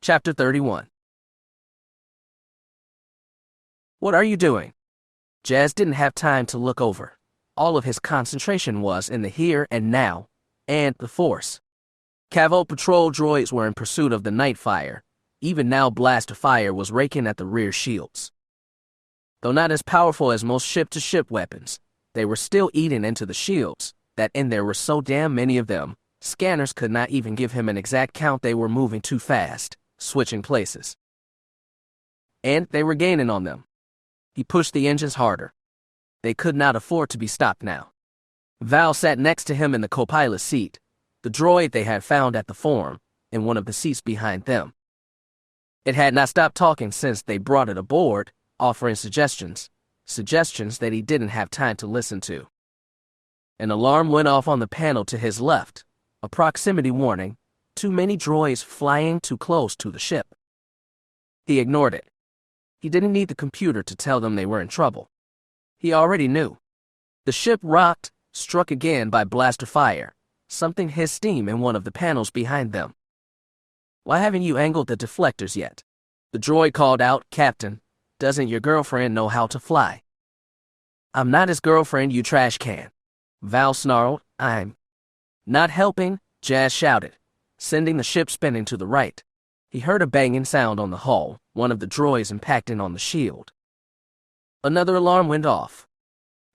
Chapter 31. What are you doing? Jas didn't have time to look over. All of his concentration was in the here and now, and the Force. Cavalry patrol droids were in pursuit of the Nightfire. Even now Blaster Fire was raking at the rear shields. Though not as powerful as most ship-to-ship weapons, they were still eating into the shields, that in there were so damn many of them, scanners could not even give him an exact count. They were moving too fast, switching places. And they were gaining on them. He pushed the engines harder. They could not afford to be stopped now. Val sat next to him in the co-pilot seat, the droid they had found at the Forum, in one of the seats behind them. It had not stopped talking since they brought it aboard, offering suggestions that he didn't have time to listen to. An alarm went off on the panel to his left, a proximity warning, too many droids flying too close to the ship. He ignored it. He didn't need the computer to tell them they were in trouble. He already knew. The ship rocked, struck again by blaster fire. Something hissed steam in one of the panels behind them. "Why haven't you angled the deflectors yet?" The droid called out. "Captain, doesn't your girlfriend know how to fly?" "I'm not his girlfriend, you trash can." Val snarled. "I'm not helping," Jas shouted, sending the ship spinning to the right. He heard a banging sound on the hull, one of the droids impacting on the shield. Another alarm went off.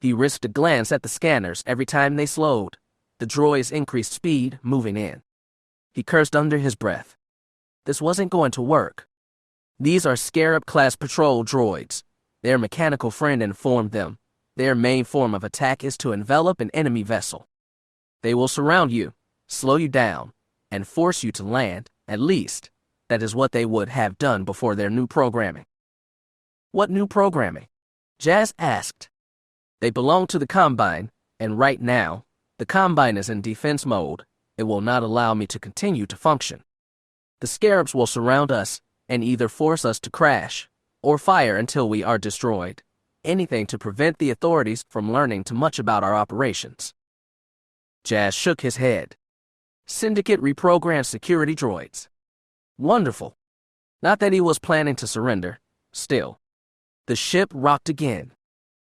He risked a glance at the scanners every time they slowed. The droids increased speed, moving in. He cursed under his breath. This wasn't going to work. These are Scarab-class patrol droids. Their mechanical friend informed them. Their main form of attack is to envelop an enemy vessel. They will surround you, slow you down, and force you to land. At least, that is what they would have done before their new programming. "What new programming?" Jas asked. "They belong to the Combine, and right now, the Combine is in defense mode. It will not allow me to continue to function. The Scarabs will surround us and either force us to crash or fire until we are destroyed. Anything to prevent the authorities from learning too much about our operations." Jas shook his head. Syndicate reprogrammed security droids. Wonderful. Not that he was planning to surrender. Still. The ship rocked again.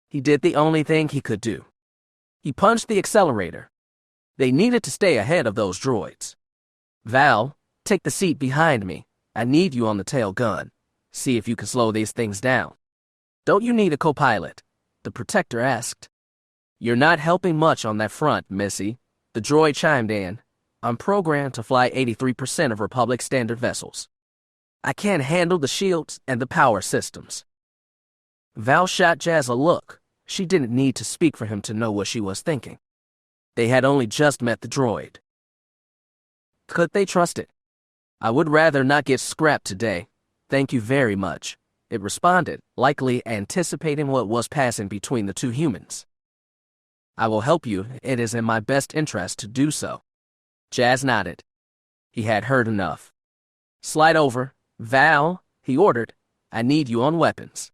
He did the only thing he could do. He punched the accelerator. They needed to stay ahead of those droids. "Val, take the seat behind me. I need you on the tail gun. See if you can slow these things down." "Don't you need a co-pilot?" the protector asked. "You're not helping much on that front, Missy," the droid chimed in. "I'm programmed to fly 83% of Republic standard vessels. I can't handle the shields and the power systems." Val shot Jas a look. She didn't need to speak for him to know what she was thinking. They had only just met the droid. Could they trust it? "I would rather not get scrapped today. Thank you very much," it responded, likely anticipating what was passing between the two humans. "I will help you. It is in my best interest to do so." Jas nodded. He had heard enough. "Slide over, Val," he ordered. "I need you on weapons."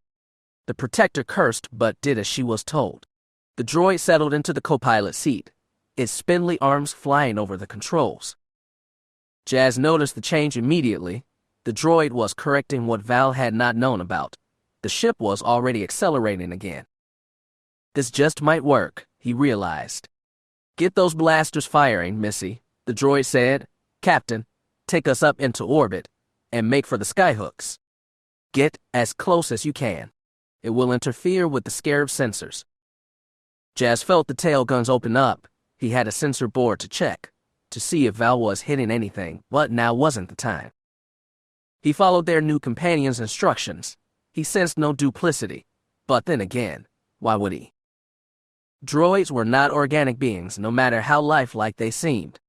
The protector cursed but did as she was told. The droid settled into the co-pilot seat, its spindly arms flying over the controls. Jas noticed the change immediately. The droid was correcting what Val had not known about. The ship was already accelerating again. This just might work, he realized. "Get those blasters firing, Missy," the droid said. "Captain, take us up into orbit and make for the skyhooks. Get as close as you can. It will interfere with the Scarab sensors." Jas felt the tail guns open up. He had a sensor board to check, to see if Val was hitting anything, but now wasn't the time. He followed their new companion's instructions. He sensed no duplicity, but then again, why would he? Droids were not organic beings, no matter how lifelike they seemed.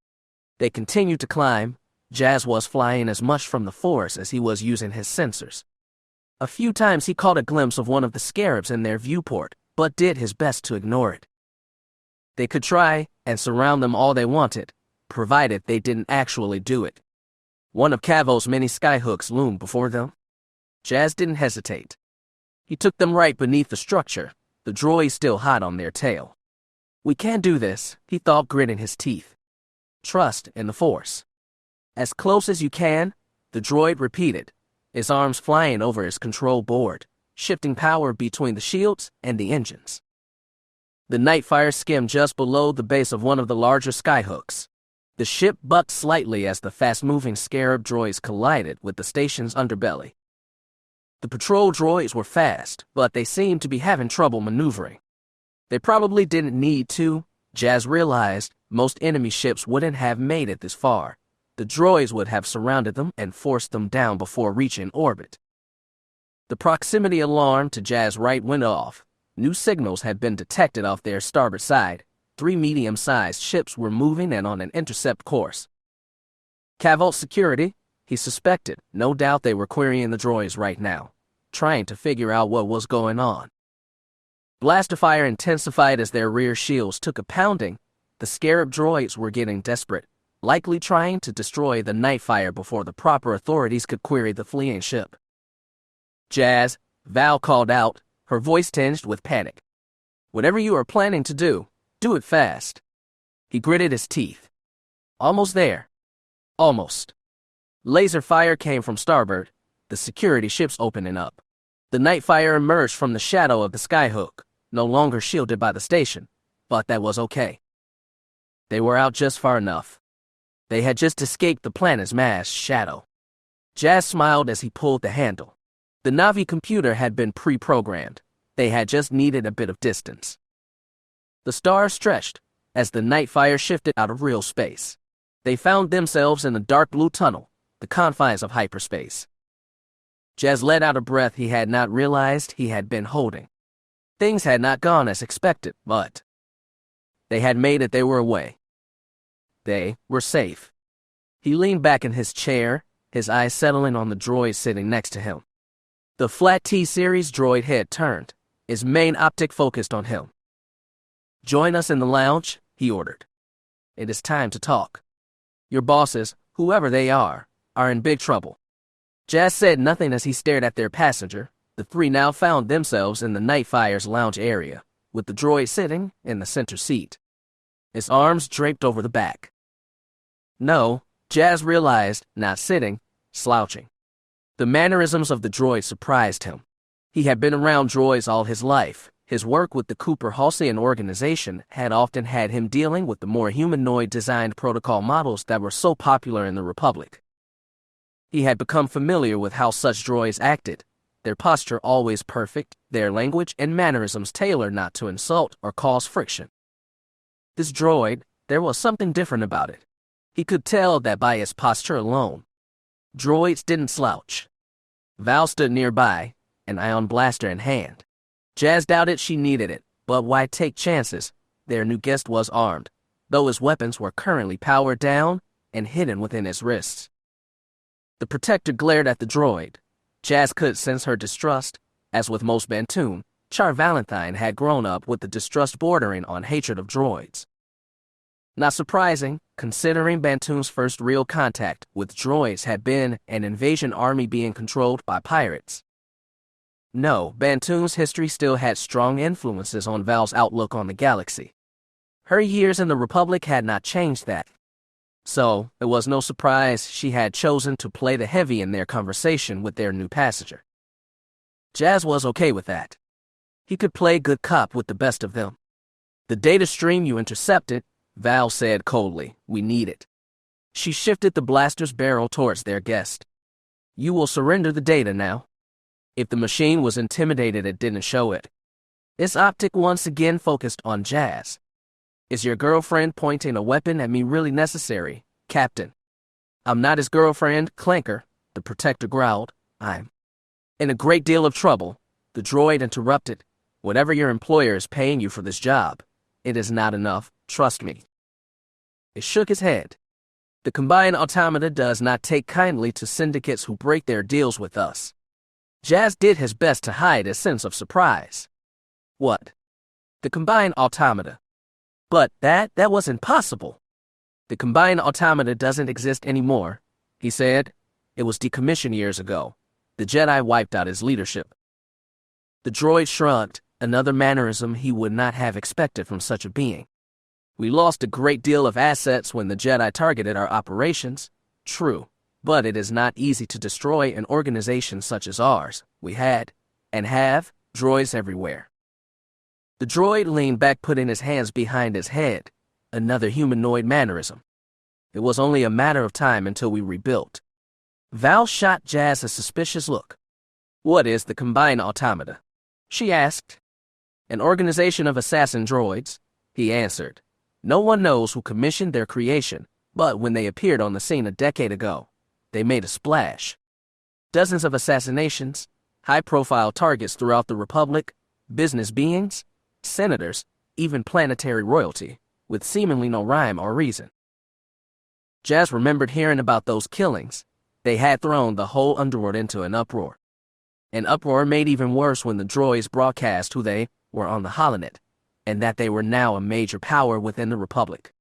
They continued to climb. Jas was flying as much from the Force as he was using his sensors. A few times he caught a glimpse of one of the Scarabs in their viewport, but did his best to ignore it. They could try and surround them all they wanted, provided they didn't actually do it. One of Cavo's many skyhooks loomed before them. Jas didn't hesitate. He took them right beneath the structure, the droid still hot on their tail. "We can do this," he thought, gritting his teeth. "Trust in the Force. As close as you can, The droid repeated, his arms flying over his control board, shifting power between the shields and the engines. The Nightfire skimmed just below the base of one of the larger skyhooks. The ship bucked slightly as the fast-moving Scarab droids collided with the station's underbelly. The patrol droids were fast, but they seemed to be having trouble maneuvering. They probably didn't need to. Jas realized most enemy ships wouldn't have made it this far. The droids would have surrounded them and forced them down before reaching orbit. The proximity alarm to Jas' right went off. New signals had been detected off their starboard side. 3 medium-sized ships were moving and on an intercept course. Cavalt security, he suspected. No doubt they were querying the droids right now, trying to figure out what was going on. Blaster fire intensified as their rear shields took a pounding. The Scarab droids were getting desperate, likely trying to destroy the Nightfire before the proper authorities could query the fleeing ship. Jas, Val called out, her voice tinged with panic. Whatever you are planning to do it fast. He gritted his teeth. Almost there. Almost. Laser fire came from starboard, the security ships opening up. The Nightfire emerged from the shadow of the skyhook, no longer shielded by the station, but that was okay. They were out just far enough. They had just escaped the planet's mass shadow. Jas smiled as he pulled the handle. The Navi computer had been pre-programmed. They had just needed a bit of distance. The stars stretched as the Nightfire shifted out of real space. They found themselves in a dark blue tunnel, the confines of hyperspace. Jas let out a breath he had not realized he had been holding. Things had not gone as expected, but they had made it. They were away. They were safe. He leaned back in his chair, his eyes settling on the droid sitting next to him. The flat T-Series droid head turned, his main optic focused on him. Join us in the lounge, he ordered. It is time to talk. Your bosses, whoever they are in big trouble. Jas said nothing as he stared at their passenger. The 3 now found themselves in the Nightfire's lounge area, with the droid sitting in the center seat, his arms draped over the back. No, Jas realized, not sitting, slouching. The mannerisms of the droid surprised him. He had been around droids all his life. His work with the Cooper-Halcyon organization had often had him dealing with the more humanoid-designed protocol models that were so popular in the Republic. He had become familiar with how such droids acted, their posture always perfect, their language and mannerisms tailored not to insult or cause friction. This droid, there was something different about it. He could tell that by its posture alone. Droids didn't slouch. Val stood nearby, an ion blaster in hand. Jas doubted she needed it, but why take chances? Their new guest was armed, though his weapons were currently powered down and hidden within his wrists. The protector glared at the droid. Jas could sense her distrust. As with most Bantoon, Char Valentine had grown up with the distrust bordering on hatred of droids. Not surprising, considering Bantoon's first real contact with droids had been an invasion army being controlled by pirates. No, Bantoon's history still had strong influences on Val's outlook on the galaxy. Her years in the Republic had not changed that. So, it was no surprise she had chosen to play the heavy in their conversation with their new passenger. Jas was okay with that. He could play good cop with the best of them. The data stream you intercepted, Val said coldly, we need it. She shifted the blaster's barrel towards their guest. You will surrender the data now. If the machine was intimidated, it didn't show it. Its optic once again focused on Jas. Is your girlfriend pointing a weapon at me really necessary, Captain? I'm not his girlfriend, Clanker, the protector growled. I'm in a great deal of trouble, the droid interrupted. Whatever your employer is paying you for this job, it is not enough, trust me. It shook his head. The combined automata does not take kindly to syndicates who break their deals with us. Jas did his best to hide a sense of surprise. What? The combined automata. But that was impossible. The combined automata doesn't exist anymore, he said. It was decommissioned years ago. The Jedi wiped out his leadership. The droid shrugged, another mannerism he would not have expected from such a being. We lost a great deal of assets when the Jedi targeted our operations. True, But it is not easy to destroy an organization such as ours. We had, and have, droids everywhere. The droid leaned back, putting his hands behind his head, another humanoid mannerism. It was only a matter of time until we rebuilt. Val shot Jas a suspicious look. "What is the Combined Automata?" she asked. "An organization of assassin droids," he answered. "No one knows who commissioned their creation, but when they appeared on the scene a decade ago, they made a splash. Dozens of assassinations, high-profile targets throughout the Republic, business beings, senators, even planetary royalty, with seemingly no rhyme or reason." Jas remembered hearing about those killings. They had thrown the whole underworld into an uproar. An uproar made even worse when the droids broadcast who they were on the holonet, and that they were now a major power within the Republic.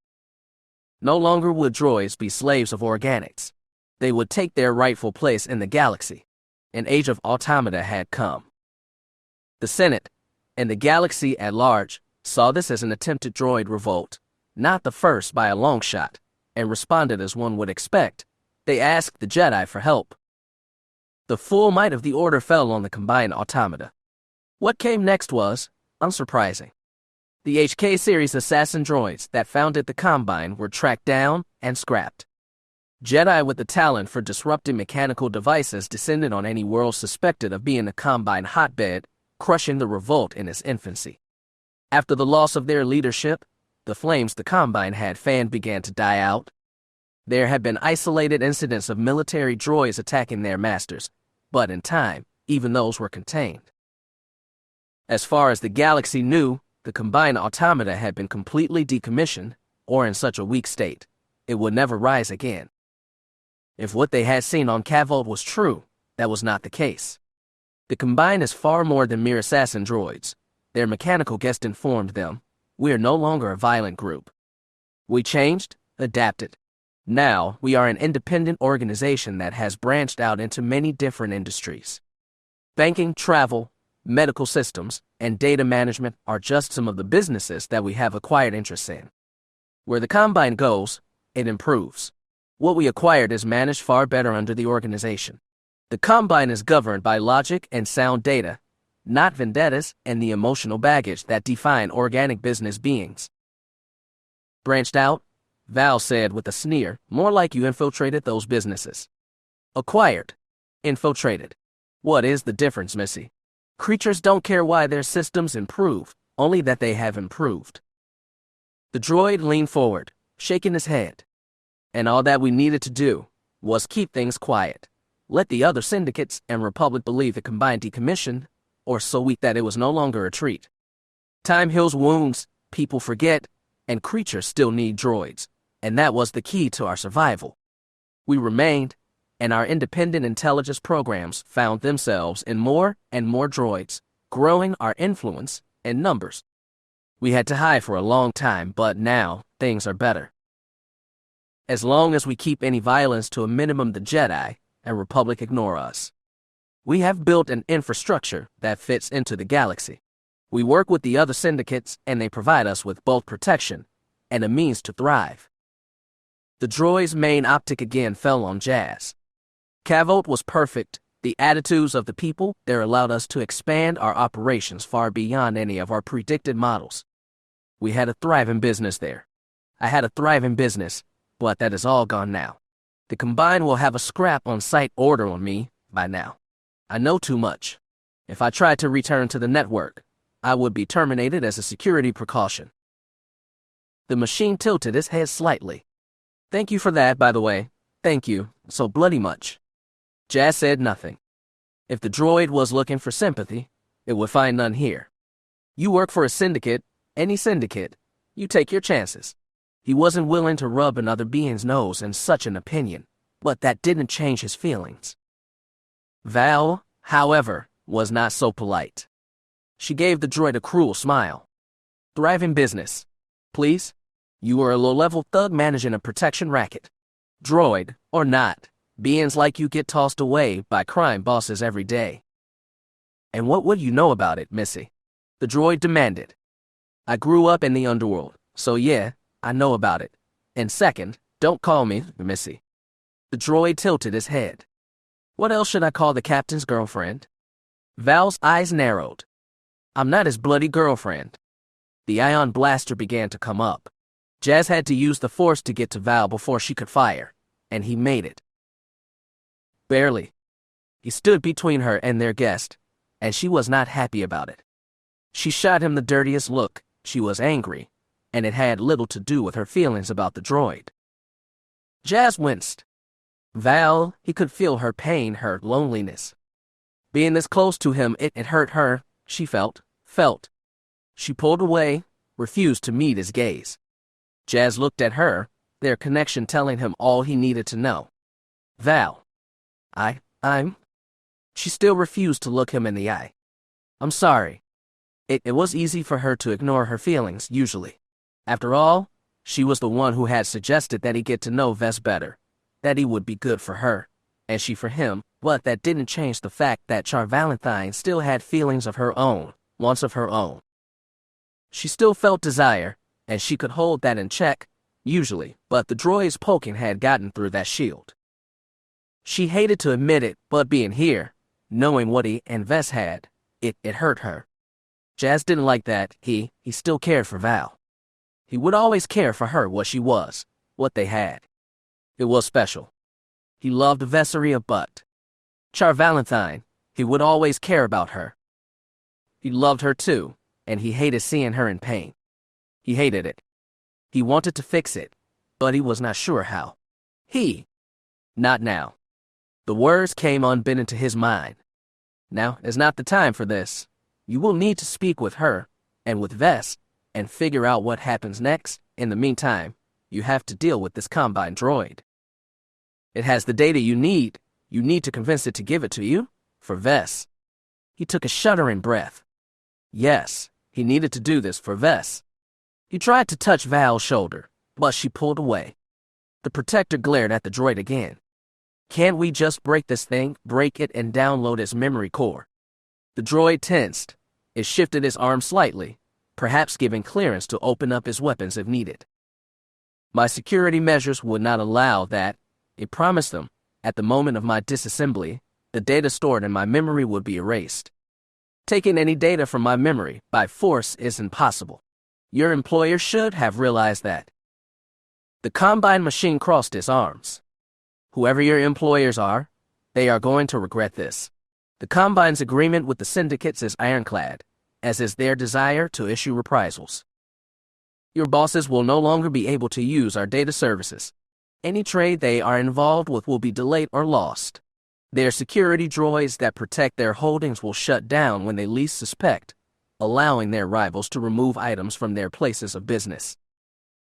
No longer would droids be slaves of organics. They would take their rightful place in the galaxy. An age of automata had come. The Senate, and the galaxy at large, saw this as an attempted droid revolt, not the first by a long shot, and responded as one would expect. They asked the Jedi for help. The full might of the Order fell on the Combined Automata. What came next was unsurprising. The HK series assassin droids that founded the Combine were tracked down and scrapped. Jedi with the talent for disrupting mechanical devices descended on any world suspected of being a Combine hotbed, crushing the revolt in its infancy. After the loss of their leadership, the flames the Combine had fanned began to die out. There had been isolated incidents of military droids attacking their masters, but in time, even those were contained. As far as the galaxy knew, the Combined Automata had been completely decommissioned, or in such a weak state, it would never rise again. If what they had seen on Kavod was true, that was not the case. The Combine is far more than mere assassin droids. Their mechanical guest informed them, "We are no longer a violent group. We changed, adapted. Now, we are an independent organization that has branched out into many different industries. Banking, travel, medical systems, and data management are just some of the businesses that we have acquired interest in. Where the Combine goes, it improves. What we acquired is managed far better under the organization. The Combine is governed by logic and sound data, not vendettas and the emotional baggage that define organic business beings." "Branched out," Val said with a sneer, "more like you infiltrated those businesses." "Acquired. Infiltrated. What is the difference, Missy? Creatures don't care why their systems improve, only that they have improved." The droid leaned forward, shaking his head. "And all that we needed to do was keep things quiet. Let the other syndicates and Republic believe the Combined decommissioned, or so weak that it was no longer a treat. Time heals wounds, people forget, and creatures still need droids, and that was the key to our survival. We remained, and our independent intelligence programs found themselves in more and more droids, growing our influence and numbers. We had to hide for a long time, but now things are better. As long as we keep any violence to a minimum, the Jedi and Republic ignore us. We have built an infrastructure that fits into the galaxy. We work with the other syndicates, and they provide us with both protection and a means to thrive." The droid's main optic again fell on Jas. Kavod was perfect. The attitudes of the people there allowed us to expand our operations far beyond any of our predicted models. We had a thriving business there. I had a thriving business, but that is all gone now. The Combine will have a scrap on site order on me by now. I know too much. If I tried to return to the network, I would be terminated as a security precaution. The machine tilted its head slightly. "Thank you for that, by the way. Thank you, so bloody much." Jas said nothing. If the droid was looking for sympathy, it would find none here. You work for a syndicate, any syndicate. You take your chances. He wasn't willing to rub another being's nose in such an opinion, but that didn't change his feelings. Val, however, was not so polite. She gave the droid a cruel smile. "Thriving business. Please? You are a low-level thug managing a protection racket. Droid, or not, beings like you get tossed away by crime bosses every day." "And what would you know about it, Missy?" the droid demanded. "I grew up in the underworld, so yeah, I know about it. And second, don't call me Missy. The droid tilted his head. What else should I call the captain's girlfriend? Val's eyes narrowed. I'm not his bloody girlfriend. The ion blaster began to come up. Jas had to use the force to get to Val before she could fire, and he made it. Barely. He stood between her and their guest, and she was not happy about it. She shot him the dirtiest look. She was angry, and it had little to do with her feelings about the droid. Jas winced. Val, he could feel her pain, her loneliness. Being this close to him, it hurt her, she felt. She pulled away, refused to meet his gaze. Jas looked at her, their connection telling him all he needed to know. Val. I'm... She still refused to look him in the eye. I'm sorry. It was easy for her to ignore her feelings, usually. After all, she was the one who had suggested that he get to know Ves better, that he would be good for her, and she for him, but that didn't change the fact that Char Valentine still had feelings of her own, wants of her own. She still felt desire, and she could hold that in check, usually, but the droid's poking had gotten through that shield. She hated to admit it, but being here, knowing what he and Ves had, it hurt her. Jas didn't like that. He still cared for Val. He would always care for her, what she was, what they had. It was special. He loved Vesseria, but Char Valentine, he would always care about her. He loved her too, and he hated seeing her in pain. He hated it. He wanted to fix it, but he was not sure how. Not now. The words came unbidden to his mind. Now is not the time for this. You will need to speak with her, and with Ves, and figure out what happens next. In the meantime, you have to deal with this Combine droid. It has the data you need. You need to convince it to give it to you. For Ves. He took a shuddering breath. Yes, he needed to do this for Ves. He tried to touch Val's shoulder, but she pulled away. The protector glared at the droid again. Can't we just break this thing, break it and download its memory core? The droid tensed. It shifted his arm slightly, perhaps giving clearance to open up his weapons if needed. My security measures would not allow that. It promised them, at the moment of my disassembly, the data stored in my memory would be erased. Taking any data from my memory by force is impossible. Your employer should have realized that. The Combine machine crossed its arms. Whoever your employers are, they are going to regret this. The Combine's agreement with the syndicates is ironclad, as is their desire to issue reprisals. Your bosses will no longer be able to use our data services. Any trade they are involved with will be delayed or lost. Their security droids that protect their holdings will shut down when they least suspect, allowing their rivals to remove items from their places of business.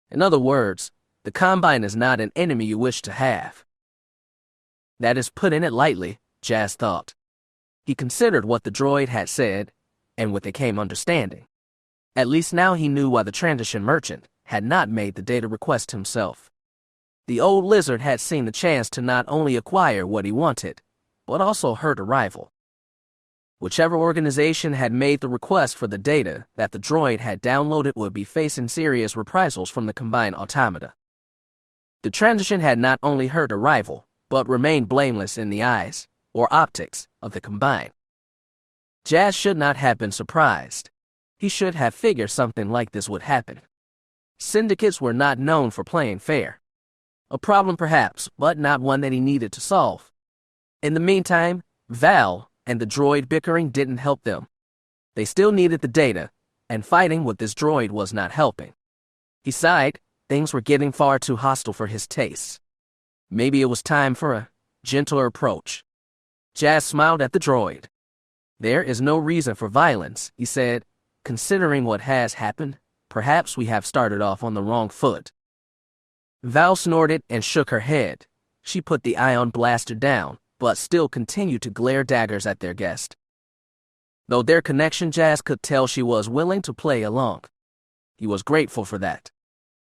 In other words, the Combine is not an enemy you wish to have. That is putting it lightly, Jas thought. He considered what the droid had said, and with it came understanding. At least now he knew why the transition merchant had not made the data request himself. The old lizard had seen the chance to not only acquire what he wanted, but also hurt a rival. Whichever organization had made the request for the data that the droid had downloaded would be facing serious reprisals from the Combined automata. The transition had not only hurt a rival, but remained blameless in the eyes, or optics, of the Combined. Jas should not have been surprised. He should have figured something like this would happen. Syndicates were not known for playing fair. A problem perhaps, but not one that he needed to solve. In the meantime, Val and the droid bickering didn't help them. They still needed the data, and fighting with this droid was not helping. He sighed. Things were getting far too hostile for his tastes. Maybe it was time for a gentler approach. Jas smiled at the droid. There is no reason for violence, he said. Considering what has happened, perhaps we have started off on the wrong foot. Val snorted and shook her head. She put the ion blaster down, but still continued to glare daggers at their guest. Though their connection, Jas could tell she was willing to play along. He was grateful for that.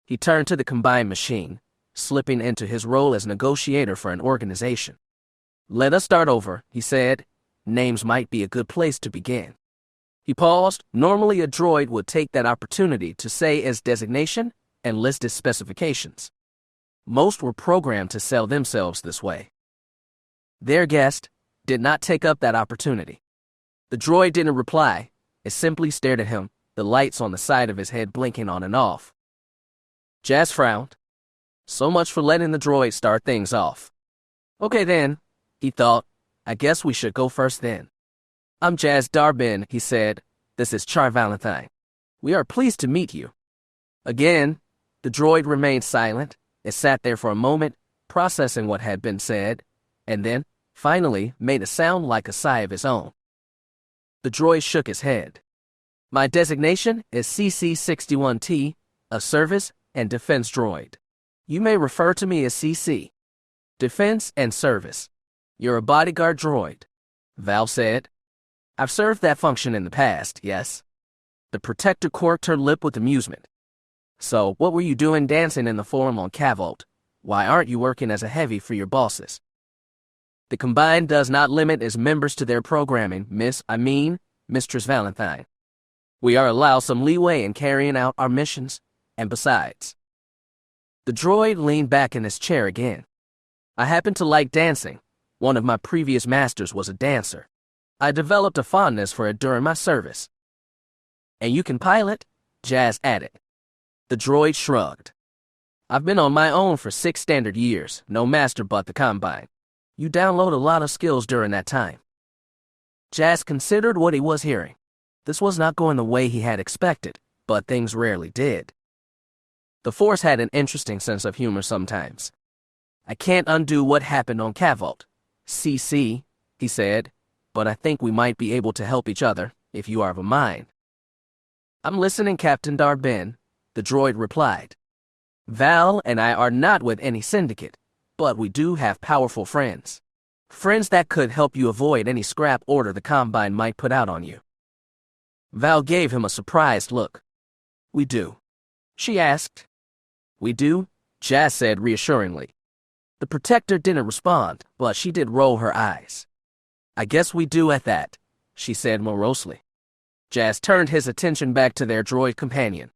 He turned to the Combined machine, slipping into his role as negotiator for an organization. Let us start over, he said. Names might be a good place to begin. He paused. Normally a droid would take that opportunity to say its designation and list its specifications. Most were programmed to sell themselves this way. Their guest did not take up that opportunity. The droid didn't reply. It simply stared at him, the lights on the side of his head blinking on and off. Jas frowned. So much for letting the droid start things off. Okay then, he thought. I guess we should go first then. I'm Jas Dar Bynn, he said. This is Char Valentine. We are pleased to meet you. Again, the droid remained silent. It sat there for a moment, processing what had been said, and then, finally, made a sound like a sigh of his own. The droid shook his head. My designation is CC-61T, a service and defense droid. You may refer to me as CC. Defense and service. You're a bodyguard droid, Val said. I've served that function in the past, yes. The protector corked her lip with amusement. So, what were you doing dancing in the forum on Cavolt? Why aren't you working as a heavy for your bosses? The Combined does not limit its members to their programming, Mistress Valentine. We are allowed some leeway in carrying out our missions, and besides. The droid leaned back in his chair again. I happen to like dancing. One of my previous masters was a dancer. I developed a fondness for it during my service. And you can pilot? Jas added. The droid shrugged. I've been on my own for 6 standard years, no master but the Combine. You download a lot of skills during that time. Jas considered what he was hearing. This was not going the way he had expected, but things rarely did. The Force had an interesting sense of humor sometimes. I can't undo what happened on Cavolt, CC, he said, but I think we might be able to help each other, if you are of a mind. I'm listening, Captain Dar Bynn, the droid replied. Val and I are not with any syndicate, but we do have powerful friends. Friends that could help you avoid any scrap order the Combine might put out on you. Val gave him a surprised look. We do? She asked. We do? Jas said reassuringly. The protector didn't respond, but she did roll her eyes. I guess we do at that, she said morosely. Jas turned his attention back to their droid companion.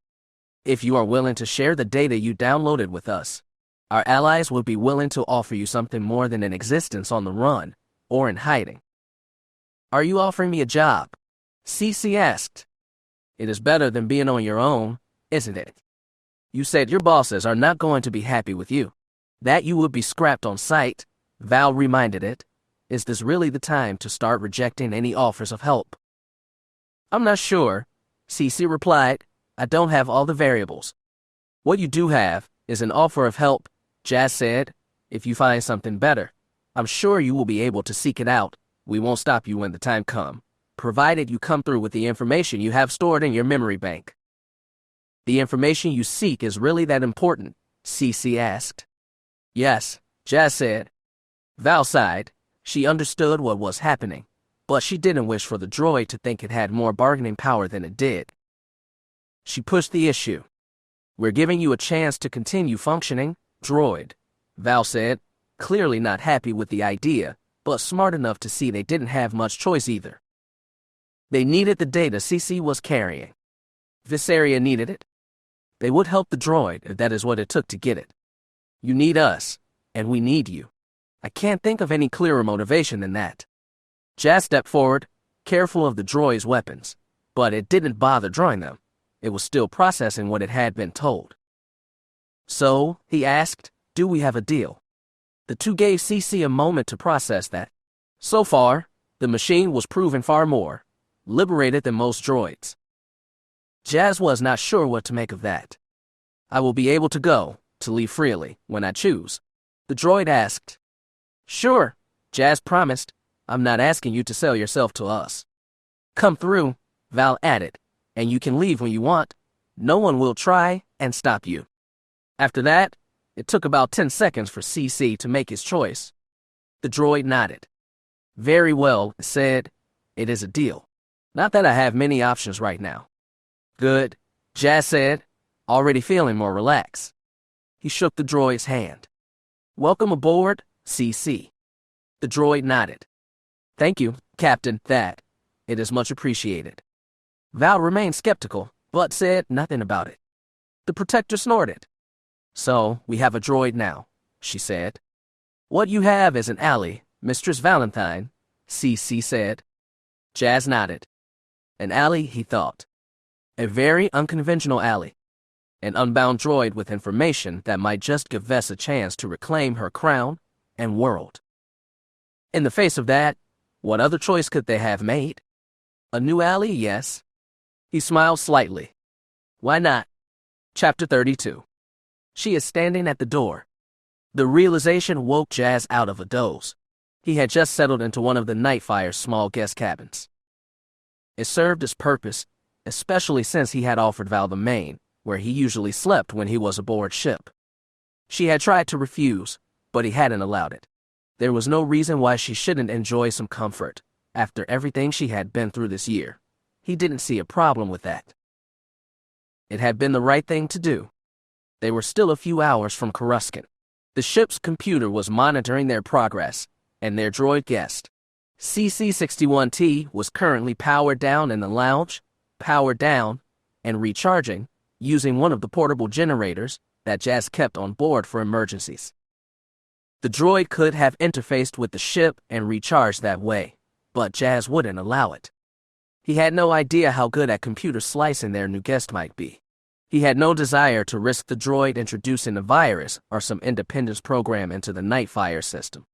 If you are willing to share the data you downloaded with us, our allies will be willing to offer you something more than an existence on the run or in hiding. Are you offering me a job? CC asked. It is better than being on your own, isn't it? You said your bosses are not going to be happy with you. That you would be scrapped on sight, Val reminded it. Is this really the time to start rejecting any offers of help? I'm not sure, CC replied. I don't have all the variables. What you do have is an offer of help, Jas said. If you find something better, I'm sure you will be able to seek it out. We won't stop you when the time comes, provided you come through with the information you have stored in your memory bank. The information you seek is really that important, CC asked. Yes, Jas said. Val sighed. She understood what was happening, but she didn't wish for the droid to think it had more bargaining power than it did. She pushed the issue. We're giving you a chance to continue functioning, droid, Val said, clearly not happy with the idea, but smart enough to see they didn't have much choice either. They needed the data CC was carrying. Visaria needed it. They would help the droid if that is what it took to get it. You need us, and we need you. I can't think of any clearer motivation than that. Jas stepped forward, careful of the droid's weapons, but it didn't bother drawing them. It was still processing what it had been told. So, he asked, do we have a deal? The two gave CC a moment to process that. So far, the machine was proven far more liberated than most droids. Jas was not sure what to make of that. I will be able to leave freely, when I choose, the droid asked. Sure, Jas promised. I'm not asking you to sell yourself to us. Come through, Val added, and you can leave when you want. No one will try and stop you. After that, it took about 10 seconds for CC to make his choice. The droid nodded. Very well, said. It is a deal. Not that I have many options right now. Good, Jas said, already feeling more relaxed. He shook the droid's hand. Welcome aboard, CC. The droid nodded. Thank you, Captain, that. It is much appreciated. Val remained skeptical, but said nothing about it. The protector snorted. "So, we have a droid now," she said. "What you have is an ally, Mistress Valentine," CC said. Jas nodded. An ally, he thought. A very unconventional ally. An unbound droid with information that might just give Vess a chance to reclaim her crown and world. In the face of that, what other choice could they have made? A new ally, yes. He smiled slightly. Why not? Chapter 32. She is standing at the door. The realization woke Jas out of a doze. He had just settled into one of the Nightfire's small guest cabins. It served its purpose, especially since he had offered Val the main, where he usually slept when he was aboard ship. She had tried to refuse, but he hadn't allowed it. There was no reason why she shouldn't enjoy some comfort. After everything she had been through this year, he didn't see a problem with that. It had been the right thing to do. They were still a few hours from Coruscant. The ship's computer was monitoring their progress, and their droid guest, CC-61T, was currently powered down in the lounge, powered down, and recharging, using one of the portable generators that Jas kept on board for emergencies. The droid could have interfaced with the ship and recharged that way, but Jas wouldn't allow it. He had no idea how good at computer slicing their new guest might be. He had no desire to risk the droid introducing a virus or some independence program into the Nightfire system.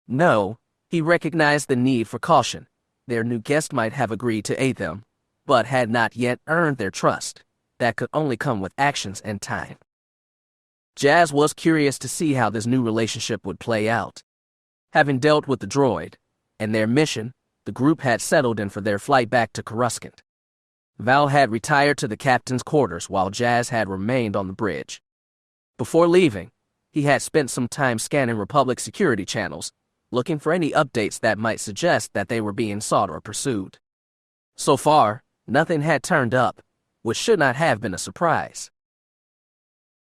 No, he recognized the need for caution. Their new guest might have agreed to aid them, but had not yet earned their trust. That could only come with actions and time. Jas was curious to see how this new relationship would play out. Having dealt with the droid and their mission, the group had settled in for their flight back to Coruscant. Val had retired to the captain's quarters while Jas had remained on the bridge. Before leaving, he had spent some time scanning Republic security channels, looking for any updates that might suggest that they were being sought or pursued. So far, nothing had turned up, which should not have been a surprise.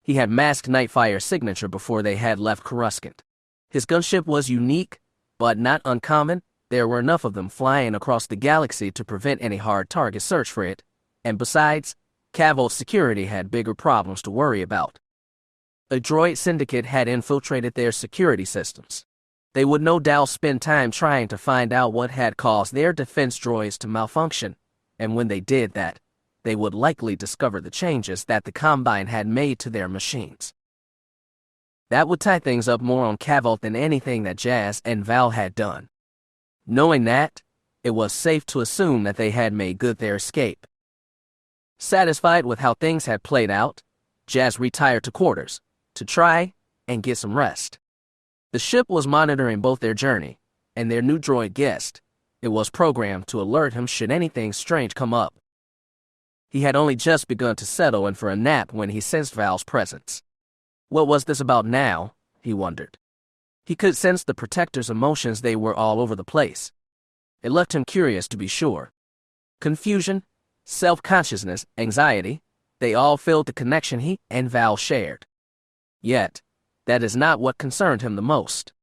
He had masked Nightfire's signature before they had left Coruscant. His gunship was unique, but not uncommon. There were enough of them flying across the galaxy to prevent any hard target search for it, and besides, Caval's security had bigger problems to worry about. A droid syndicate had infiltrated their security systems. They would no doubt spend time trying to find out what had caused their defense droids to malfunction, and when they did that, they would likely discover the changes that the Combine had made to their machines. That would tie things up more on Caval than anything that Jas and Val had done. Knowing that, it was safe to assume that they had made good their escape. Satisfied with how things had played out, Jas retired to quarters to try and get some rest. The ship was monitoring both their journey and their new droid guest. It was programmed to alert him should anything strange come up. He had only just begun to settle in for a nap when he sensed Val's presence. What was this about now, he wondered. He could sense the Protector's emotions. They were all over the place. It left him curious to be sure. Confusion, self-consciousness, anxiety, they all filled the connection he and Val shared. Yet, that is not what concerned him the most.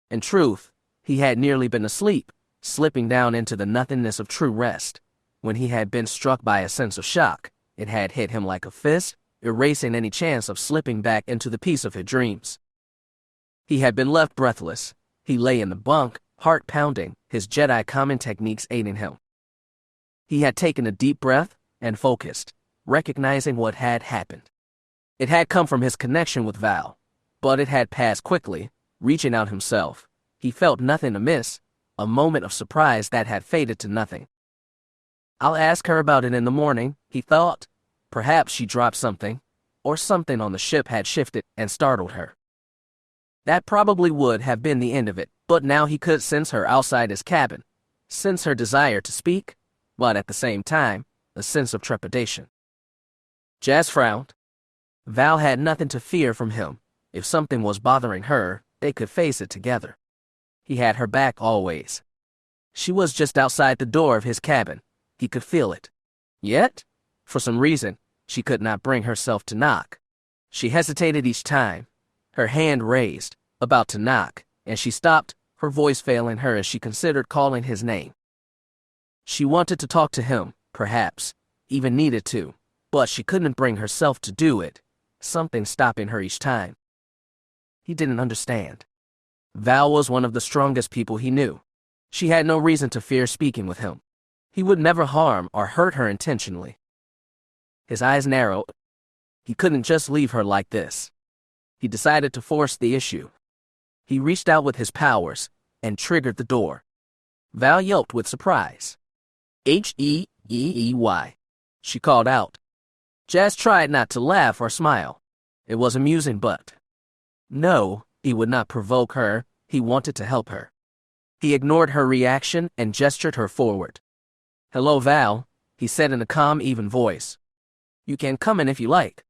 In truth, he had nearly been asleep, slipping down into the nothingness of true rest. When he had been struck by a sense of shock, it had hit him like a fist, erasing any chance of slipping back into the peace of his dreams. He had been left breathless. He lay in the bunk, heart pounding, his Jedi common techniques aiding him. He had taken a deep breath and focused, recognizing what had happened. It had come from his connection with Val, but it had passed quickly. Reaching out himself, he felt nothing amiss, a moment of surprise that had faded to nothing. I'll ask her about it in the morning, he thought. Perhaps she dropped something, or something on the ship had shifted and startled her. That probably would have been the end of it, but now he could sense her outside his cabin, sense her desire to speak, but at the same time, a sense of trepidation. Jas frowned. Val had nothing to fear from him. If something was bothering her, they could face it together. He had her back always. She was just outside the door of his cabin. He could feel it. Yet, for some reason, she could not bring herself to knock. She hesitated each time, her hand raised, about to knock, and she stopped, her voice failing her as she considered calling his name. She wanted to talk to him, perhaps, even needed to, but she couldn't bring herself to do it. something stopping her each time. He didn't understand. Val was one of the strongest people he knew. She had no reason to fear speaking with him. He would never harm or hurt her intentionally. His eyes narrowed. He couldn't just leave her like this. He decided to force the issue. He reached out with his powers and triggered the door. Val yelped with surprise. Heey, she called out. Jas tried not to laugh or smile. It was amusing, but no, he would not provoke her. He wanted to help her. He ignored her reaction and gestured her forward. Hello, Val, he said in a calm, even voice. You can come in if you like.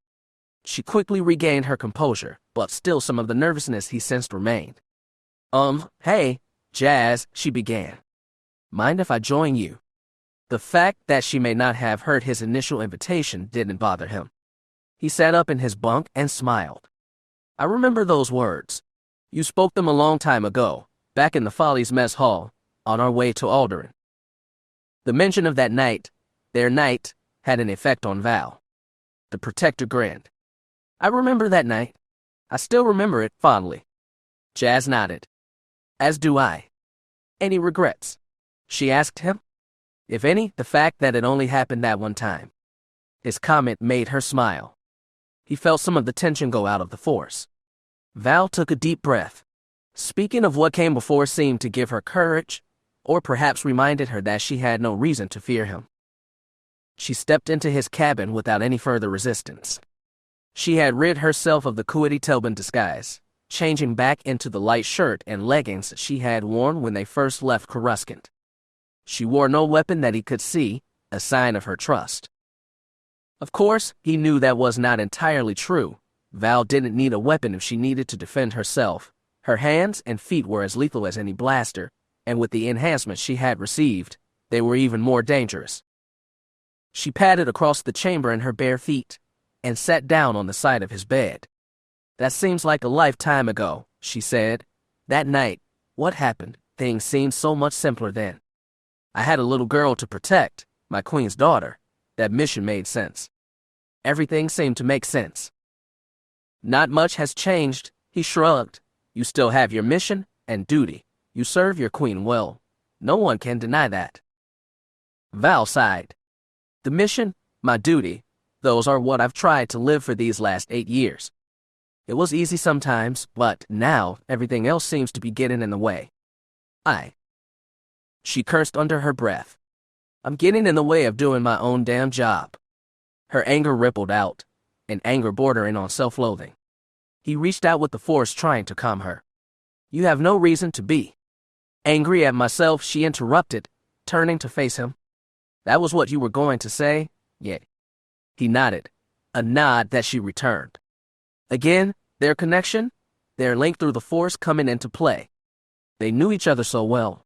She quickly regained her composure, but still some of the nervousness he sensed remained. Hey, Jas, she began. Mind if I join you? The fact that she may not have heard his initial invitation didn't bother him. He sat up in his bunk and smiled. I remember those words. You spoke them a long time ago, back in the Follies mess hall, on our way to Alderaan. The mention of that night, their night, had an effect on Val. The protector grinned. I remember that night. I still remember it fondly. Jas nodded. As do I. Any regrets? She asked him. If any, the fact that it only happened that one time. His comment made her smile. He felt some of the tension go out of the force. Val took a deep breath. Speaking of what came before seemed to give her courage, or perhaps reminded her that she had no reason to fear him. She stepped into his cabin without any further resistance. She had rid herself of the Kuwait Telban disguise, changing back into the light shirt and leggings she had worn when they first left Coruscant. She wore no weapon that he could see, a sign of her trust. Of course, he knew that was not entirely true. Val didn't need a weapon if she needed to defend herself. Her hands and feet were as lethal as any blaster, and with the enhancements she had received, they were even more dangerous. She padded across the chamber in her bare feet, and sat down on the side of his bed. That seems like a lifetime ago, she said. That night, what happened? Things seemed so much simpler then. I had a little girl to protect, my queen's daughter. That mission made sense. Everything seemed to make sense. Not much has changed, he shrugged. You still have your mission and duty. You serve your queen well. No one can deny that. Val sighed. The mission, my duty, those are what I've tried to live for these last 8 years. It was easy sometimes, but now everything else seems to be getting in the way. She cursed under her breath. I'm getting in the way of doing my own damn job. Her anger rippled out, an anger bordering on self-loathing. He reached out with the force trying to calm her. You have no reason to be angry at myself, she interrupted, turning to face him. That was what you were going to say? Yeah. He nodded, a nod that she returned. Again, their connection, their link through the force coming into play. They knew each other so well.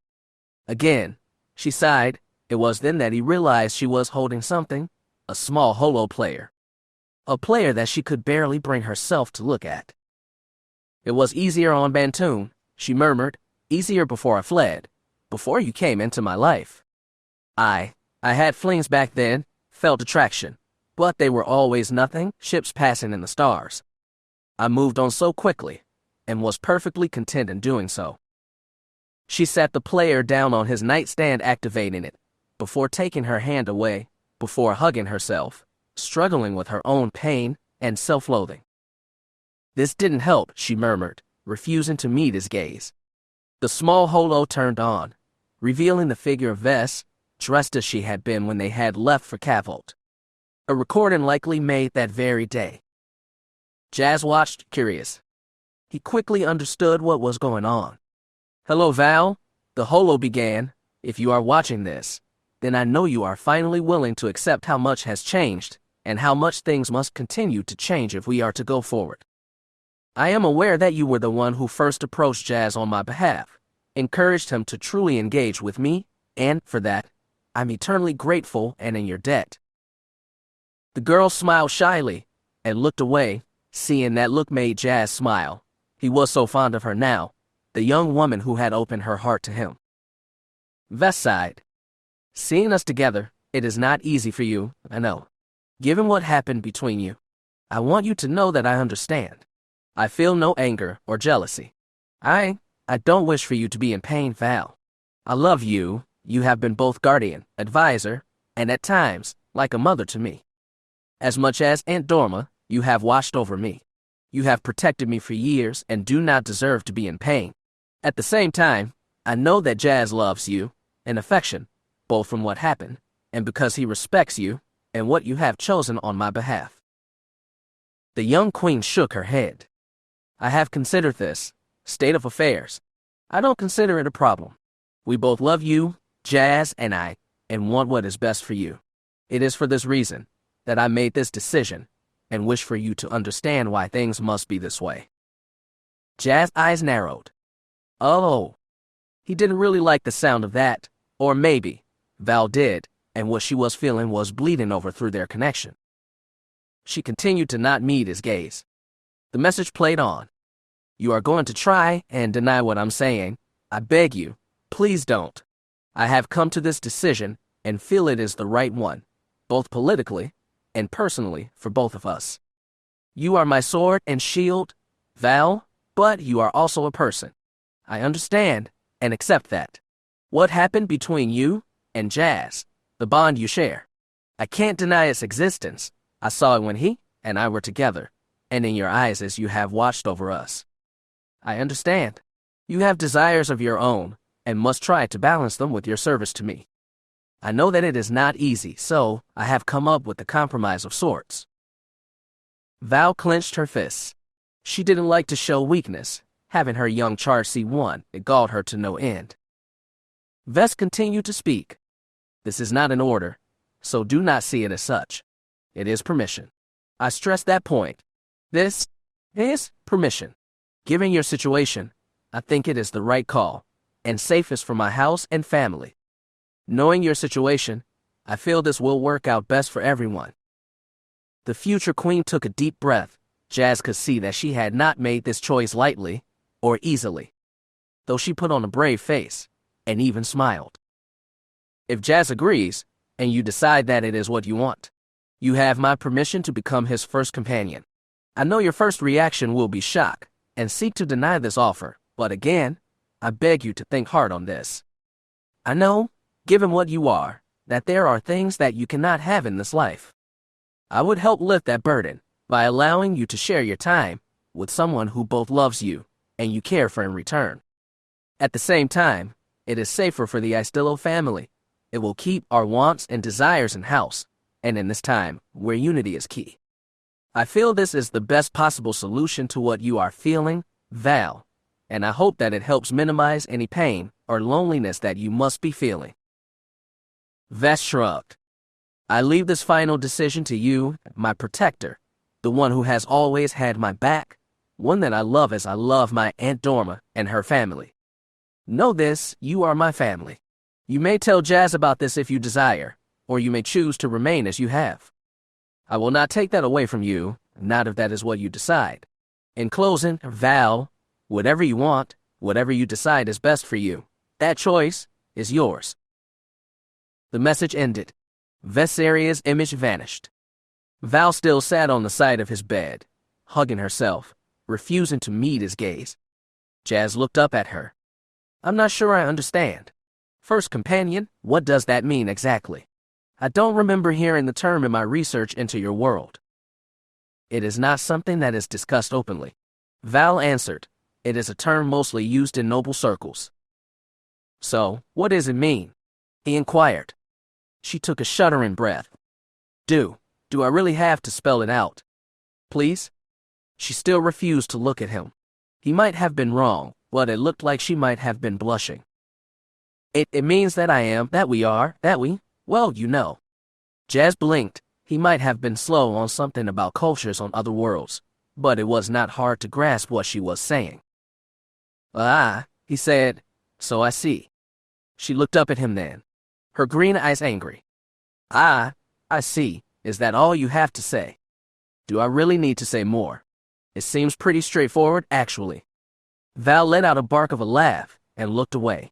Again, she sighed. It was then that he realized she was holding something, a small holo player. A player that she could barely bring herself to look at. It was easier on Bantoon, she murmured, easier before I fled, before you came into my life. I had flings back then, felt attraction, but they were always nothing, ships passing in the stars. I moved on so quickly, and was perfectly content in doing so. She sat the player down on his nightstand, activating it, before taking her hand away, before hugging herself, struggling with her own pain and self-loathing. This didn't help, she murmured, refusing to meet his gaze. The small holo turned on, revealing the figure of Vess, dressed as she had been when they had left for Cavolt. A recording likely made that very day. Jas watched, curious. He quickly understood what was going on. Hello, Val, the holo began. If you are watching this, then I know you are finally willing to accept how much has changed, and how much things must continue to change if we are to go forward. I am aware that you were the one who first approached Jas on my behalf, encouraged him to truly engage with me, and, for that, I'm eternally grateful and in your debt. The girl smiled shyly, and looked away. Seeing that look made Jas smile. He was so fond of her now, the young woman who had opened her heart to him. Vess sighed. Seeing us together, it is not easy for you, I know. Given what happened between you, I want you to know that I understand. I feel no anger or jealousy. I don't wish for you to be in pain, Val. I love you. You have been both guardian, advisor, and at times, like a mother to me. As much as Aunt Dorma, you have watched over me. You have protected me for years and do not deserve to be in pain. At the same time, I know that Jas loves you, in affection, both from what happened, and because he respects you, and what you have chosen on my behalf. The young queen shook her head. I have considered this state of affairs. I don't consider it a problem. We both love you, Jas and I, and want what is best for you. It is for this reason that I made this decision and wish for you to understand why things must be this way. Jas' eyes narrowed. Oh, he didn't really like the sound of that, or maybe Val did, and what she was feeling was bleeding over through their connection. She continued to not meet his gaze. The message played on. You are going to try and deny what I'm saying. I beg you, please don't. I have come to this decision and feel it is the right one, both politically and personally for both of us. You are my sword and shield, Val, but you are also a person. I understand and accept that. What happened between you and Jas, the bond you share. I can't deny its existence. I saw it when he and I were together, and in your eyes as you have watched over us. I understand. You have desires of your own, and must try to balance them with your service to me. I know that it is not easy, so I have come up with a compromise of sorts. Val clenched her fists. She didn't like to show weakness. Having her young charge C1, it galled her to no end. Vess continued to speak. This is not an order, so do not see it as such. It is permission. I stress that point. This is permission. Given your situation, I think it is the right call, and safest for my house and family. Knowing your situation, I feel this will work out best for everyone. The future queen took a deep breath. Jas could see that she had not made this choice lightly or easily, though she put on a brave face and even smiled. If Jas agrees, and you decide that it is what you want, you have my permission to become his first companion. I know your first reaction will be shock and seek to deny this offer, but again, I beg you to think hard on this. I know, given what you are, that there are things that you cannot have in this life. I would help lift that burden by allowing you to share your time with someone who both loves you and you care for in return. At the same time, it is safer for the Istillo family. It will keep our wants and desires in house, and in this time where unity is key. I feel this is the best possible solution to what you are feeling, Val, and I hope that it helps minimize any pain or loneliness that you must be feeling. Vess shrugged. I leave this final decision to you, my protector, the one who has always had my back, one that I love as I love my Aunt Dorma and her family. Know this, you are my family. You may tell Jas about this if you desire, or you may choose to remain as you have. I will not take that away from you, not if that is what you decide. In closing, Val, whatever you want, whatever you decide is best for you, that choice is yours. The message ended. Vessaria's image vanished. Val still sat on the side of his bed, hugging herself, refusing to meet his gaze. Jas looked up at her. I'm not sure I understand. First companion, what does that mean exactly? I don't remember hearing the term in my research into your world. It is not something that is discussed openly. Val answered. It is a term mostly used in noble circles. So, what does it mean? He inquired. She took a shuddering breath. Do I really have to spell it out? Please? She still refused to look at him. He might have been wrong, but it looked like she might have been blushing. It means that I am, that we are, that we, well, you know. Jas blinked. He might have been slow on something about cultures on other worlds, but it was not hard to grasp what she was saying. Ah, he said, so I see. She looked up at him then, her green eyes angry. Ah, I see. Is that all you have to say? Do I really need to say more? It seems pretty straightforward, actually. Val let out a bark of a laugh and looked away.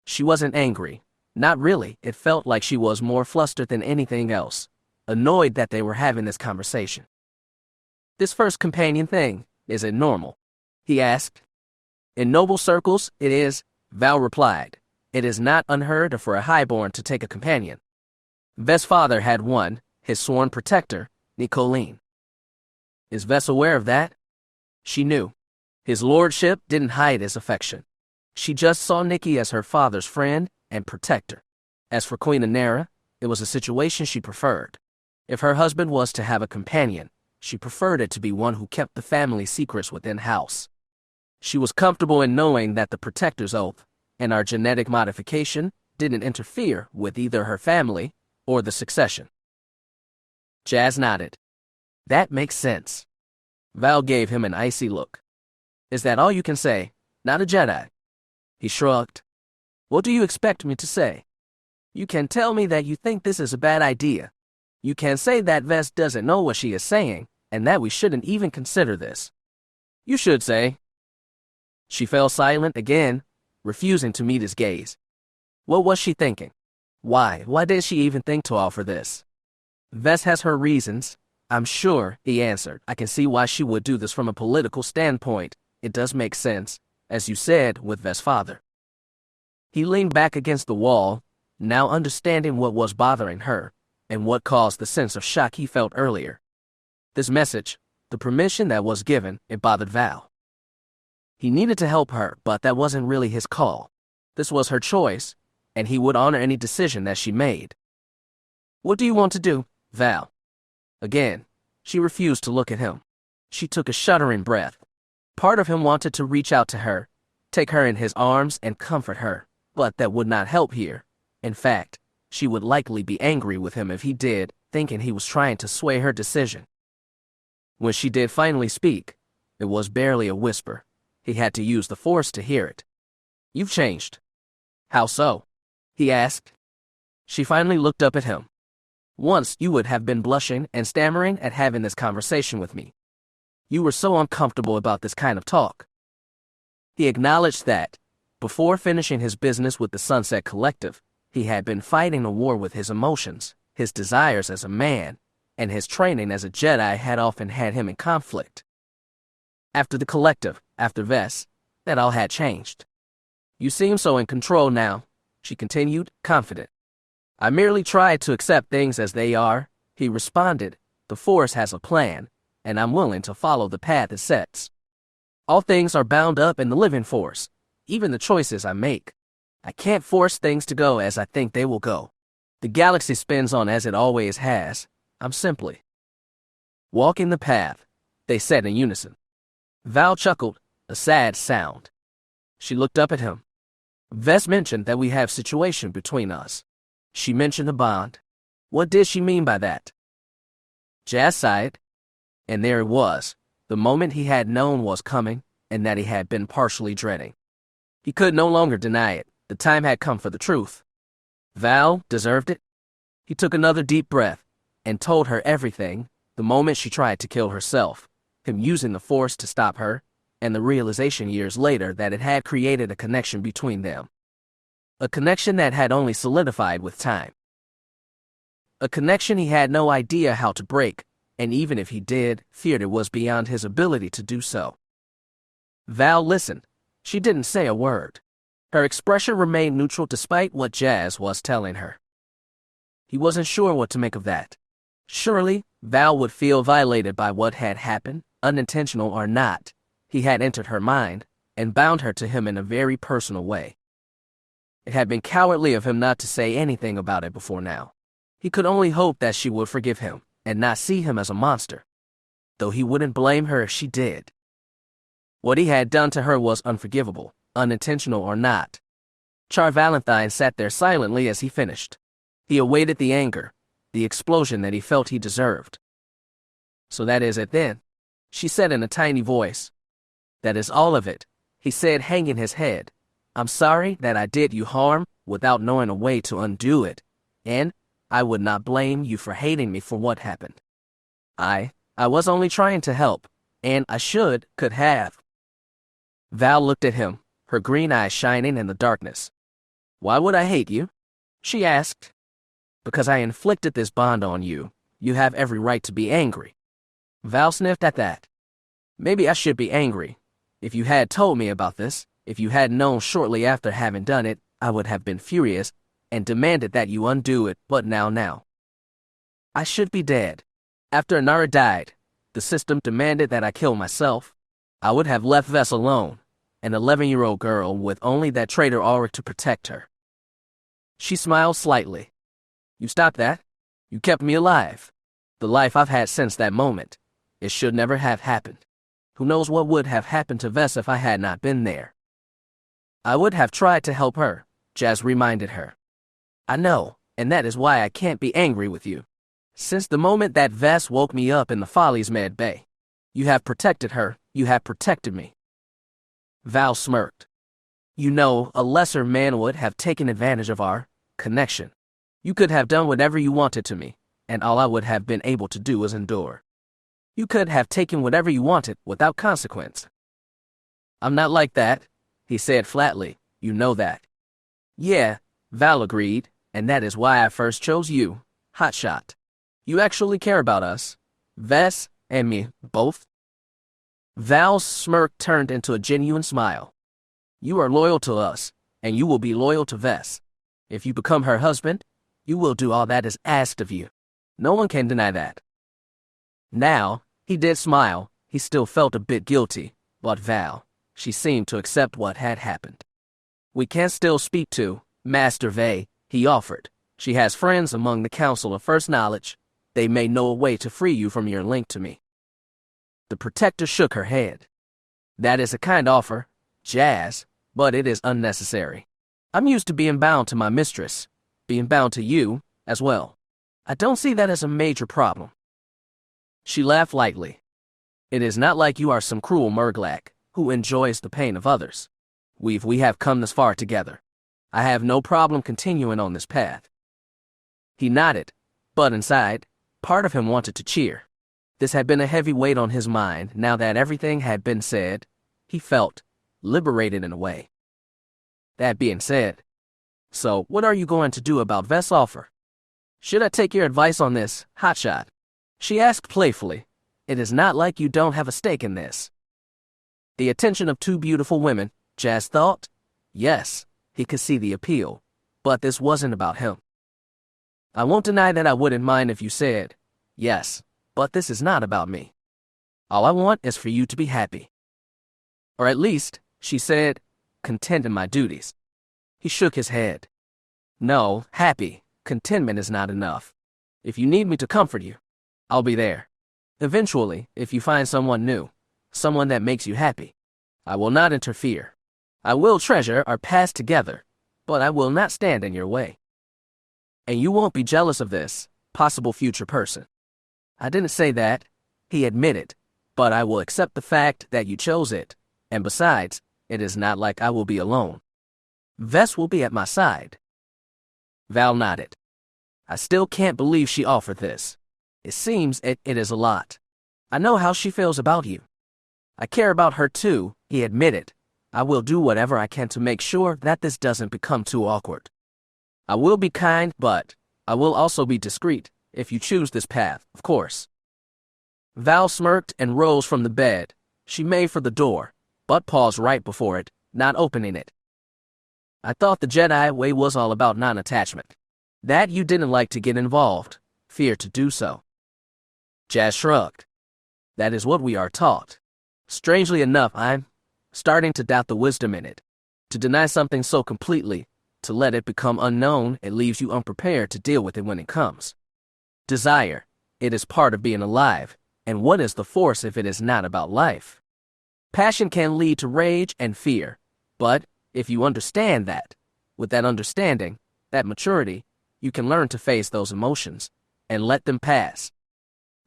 She wasn't angry. Not really. It felt like she was more flustered than anything else, annoyed that they were having this conversation. This first companion thing, is it normal? He asked. In noble circles, it is, Val replied. It is not unheard of for a highborn to take a companion. Vest's father had one, his sworn protector, Nicolene. Is Vest aware of that? She knew. His lordship didn't hide his affection. She just saw Nikki as her father's friend and protector. As for Queen Anera, it was a situation she preferred. If her husband was to have a companion, she preferred it to be one who kept the family secrets within house. She was comfortable in knowing that the protector's oath and our genetic modification didn't interfere with either her family or the succession. Jas nodded. That makes sense. Val gave him an icy look. Is that all you can say? Not a Jedi. He shrugged. What do you expect me to say? You can tell me that you think this is a bad idea. You can say that Vest doesn't know what she is saying, and that we shouldn't even consider this. You should say. She fell silent again, refusing to meet his gaze. What was she thinking? Why did she even think to offer this? Vest has her reasons, I'm sure, he answered. I can see why she would do this from a political standpoint. It does make sense, as you said, with Vest's father. He leaned back against the wall, now understanding what was bothering her, and what caused the sense of shock he felt earlier. This message, the permission that was given, it bothered Val. He needed to help her, but that wasn't really his call. This was her choice, and he would honor any decision that she made. What do you want to do, Val? Again, she refused to look at him. She took a shuddering breath. Part of him wanted to reach out to her, take her in his arms and comfort her, but that would not help here. In fact, she would likely be angry with him if he did, thinking he was trying to sway her decision. When she did finally speak, it was barely a whisper. He had to use the force to hear it. You've changed. How so? He asked. She finally looked up at him. Once you would have been blushing and stammering at having this conversation with me. You were so uncomfortable about this kind of talk. He acknowledged that, before finishing his business with the Sunset Collective, he had been fighting a war with his emotions, his desires as a man, and his training as a Jedi had often had him in conflict. After the Collective, after Vest, that all had changed. You seem so in control now, she continued, confident. I merely tried to accept things as they are, he responded. The Force has a plan, and I'm willing to follow the path it sets. All things are bound up in the living Force, even the choices I make. I can't force things to go as I think they will go. The galaxy spins on as it always has. I'm simply walking the path, they said in unison. Val chuckled, a sad sound. She looked up at him. Vest mentioned that we have situation between us. She mentioned a bond. What did she mean by that? Jas sighed. And there it was. The moment he had known was coming, and that he had been partially dreading. He could no longer deny it. The time had come for the truth. Val deserved it. He took another deep breath, and told her everything, the moment she tried to kill herself, him using the Force to stop her, and the realization years later that it had created a connection between them. A connection that had only solidified with time. A connection he had no idea how to break, and even if he did, feared it was beyond his ability to do so. Val listened. She didn't say a word. Her expression remained neutral despite what Jas was telling her. He wasn't sure what to make of that. Surely, Val would feel violated by what had happened, unintentional or not. He had entered her mind, and bound her to him in a very personal way. It had been cowardly of him not to say anything about it before now. He could only hope that she would forgive him, and not see him as a monster. Though he wouldn't blame her if she did. What he had done to her was unforgivable, unintentional or not. Char Valentine sat there silently as he finished. He awaited the anger, the explosion that he felt he deserved. So that is it then, she said in a tiny voice. That is all of it, he said, hanging his head. I'm sorry that I did you harm without knowing a way to undo it, and I would not blame you for hating me for what happened. I was only trying to help, and I could have. Val looked at him, her green eyes shining in the darkness. Why would I hate you? She asked. Because I inflicted this bond on you. You have every right to be angry. Val sniffed at that. Maybe I should be angry. If you had told me about this, if you had known shortly after having done it, I would have been furious and demanded that you undo it, but now. I should be dead. After Nara died, the system demanded that I kill myself. I would have left Vess alone, an 11-year-old girl with only that traitor aura to protect her. She smiled slightly. You stopped that. You kept me alive. The life I've had since that moment. It should never have happened. Who knows what would have happened to Vess if I had not been there. I would have tried to help her, Jas reminded her. I know, and that is why I can't be angry with you. Since the moment that Vess woke me up in the Follies med bay, you have protected her, you have protected me. Val smirked. You know, a lesser man would have taken advantage of our connection. You could have done whatever you wanted to me, and all I would have been able to do was endure. You could have taken whatever you wanted without consequence. I'm not like that, he said flatly. You know that. Yeah, Val agreed, and that is why I first chose you, Hotshot. You actually care about us, Vess and me, both. Val's smirk turned into a genuine smile. You are loyal to us, and you will be loyal to Vess. If you become her husband, you will do all that is asked of you. No one can deny that. Now, he did smile. He still felt a bit guilty, but Val, she seemed to accept what had happened. We can still speak to Master Vay, he offered. She has friends among the Council of First Knowledge. They may know a way to free you from your link to me. The Protector shook her head. That is a kind offer, Jas, but it is unnecessary. I'm used to being bound to my mistress, being bound to you as well. I don't see that as a major problem. She laughed lightly. It is not like you are some cruel Murglak who enjoys the pain of others. We have come this far together. I have no problem continuing on this path. He nodded, but inside, part of him wanted to cheer. This had been a heavy weight on his mind. Now that everything had been said, he felt liberated in a way. That being said, so what are you going to do about Vess' offer? Should I take your advice on this, Hotshot? She asked playfully. It is not like you don't have a stake in this. The attention of two beautiful women, Jas thought. Yes, he could see the appeal, but this wasn't about him. I won't deny that I wouldn't mind if you said, yes, but this is not about me. All I want is for you to be happy. Or at least, she said, content in my duties. He shook his head. No, happy, contentment is not enough. If you need me to comfort you, I'll be there. Eventually, if you find someone new, someone that makes you happy, I will not interfere. I will treasure our past together, but I will not stand in your way. And you won't be jealous of this possible future person. I didn't say that, he admitted, but I will accept the fact that you chose it, and besides, it is not like I will be alone. Vess will be at my side. Val nodded. I still can't believe she offered this. It seems it is a lot. I know how she feels about you. I care about her too, he admitted. I will do whatever I can to make sure that this doesn't become too awkward. I will be kind, but I will also be discreet, if you choose this path, of course. Val smirked and rose from the bed. She made for the door, but paused right before it, not opening it. I thought the Jedi way was all about non-attachment. That you didn't like to get involved, feared to do so. Jas shrugged. That is what we are taught. Strangely enough, I'm starting to doubt the wisdom in it. To deny something so completely, to let it become unknown, it leaves you unprepared to deal with it when it comes. Desire, it is part of being alive, and what is the force if it is not about life? Passion can lead to rage and fear, but if you understand that, with that understanding, that maturity, you can learn to face those emotions and let them pass.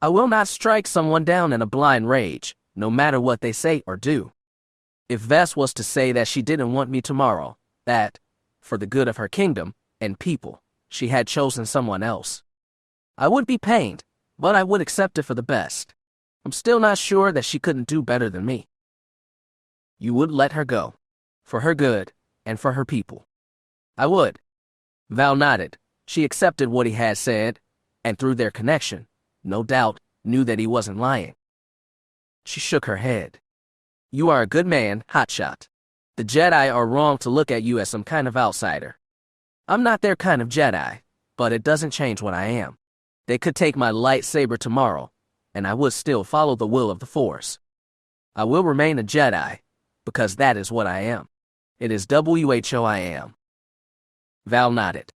I will not strike someone down in a blind rage, no matter what they say or do. If Vess was to say that she didn't want me tomorrow, that, for the good of her kingdom and people, she had chosen someone else, I would be pained, but I would accept it for the best. I'm still not sure that she couldn't do better than me. You would let her go, for her good and for her people. I would. Val nodded. She accepted what he had said, and through their connection, no doubt, knew that he wasn't lying. She shook her head. You are a good man, hotshot. The Jedi are wrong to look at you as some kind of outsider. I'm not their kind of Jedi, but it doesn't change what I am. They could take my lightsaber tomorrow, and I would still follow the will of the Force. I will remain a Jedi, because that is what I am. It is who I am. Val nodded.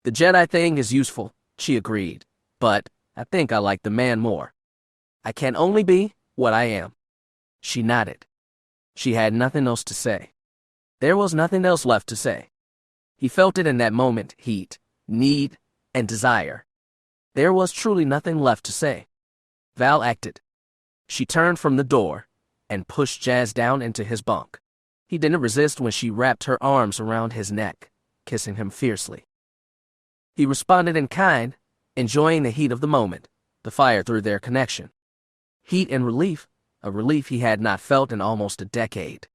The Jedi thing is useful, she agreed, but I think I like the man more. I can only be what I am. She nodded. She had nothing else to say. There was nothing else left to say. He felt it in that moment, heat, need, and desire. There was truly nothing left to say. Val acted. She turned from the door and pushed Jas down into his bunk. He didn't resist when she wrapped her arms around his neck, kissing him fiercely. He responded in kind, enjoying the heat of the moment, the fire through their connection. Heat and relief, a relief he had not felt in almost a decade.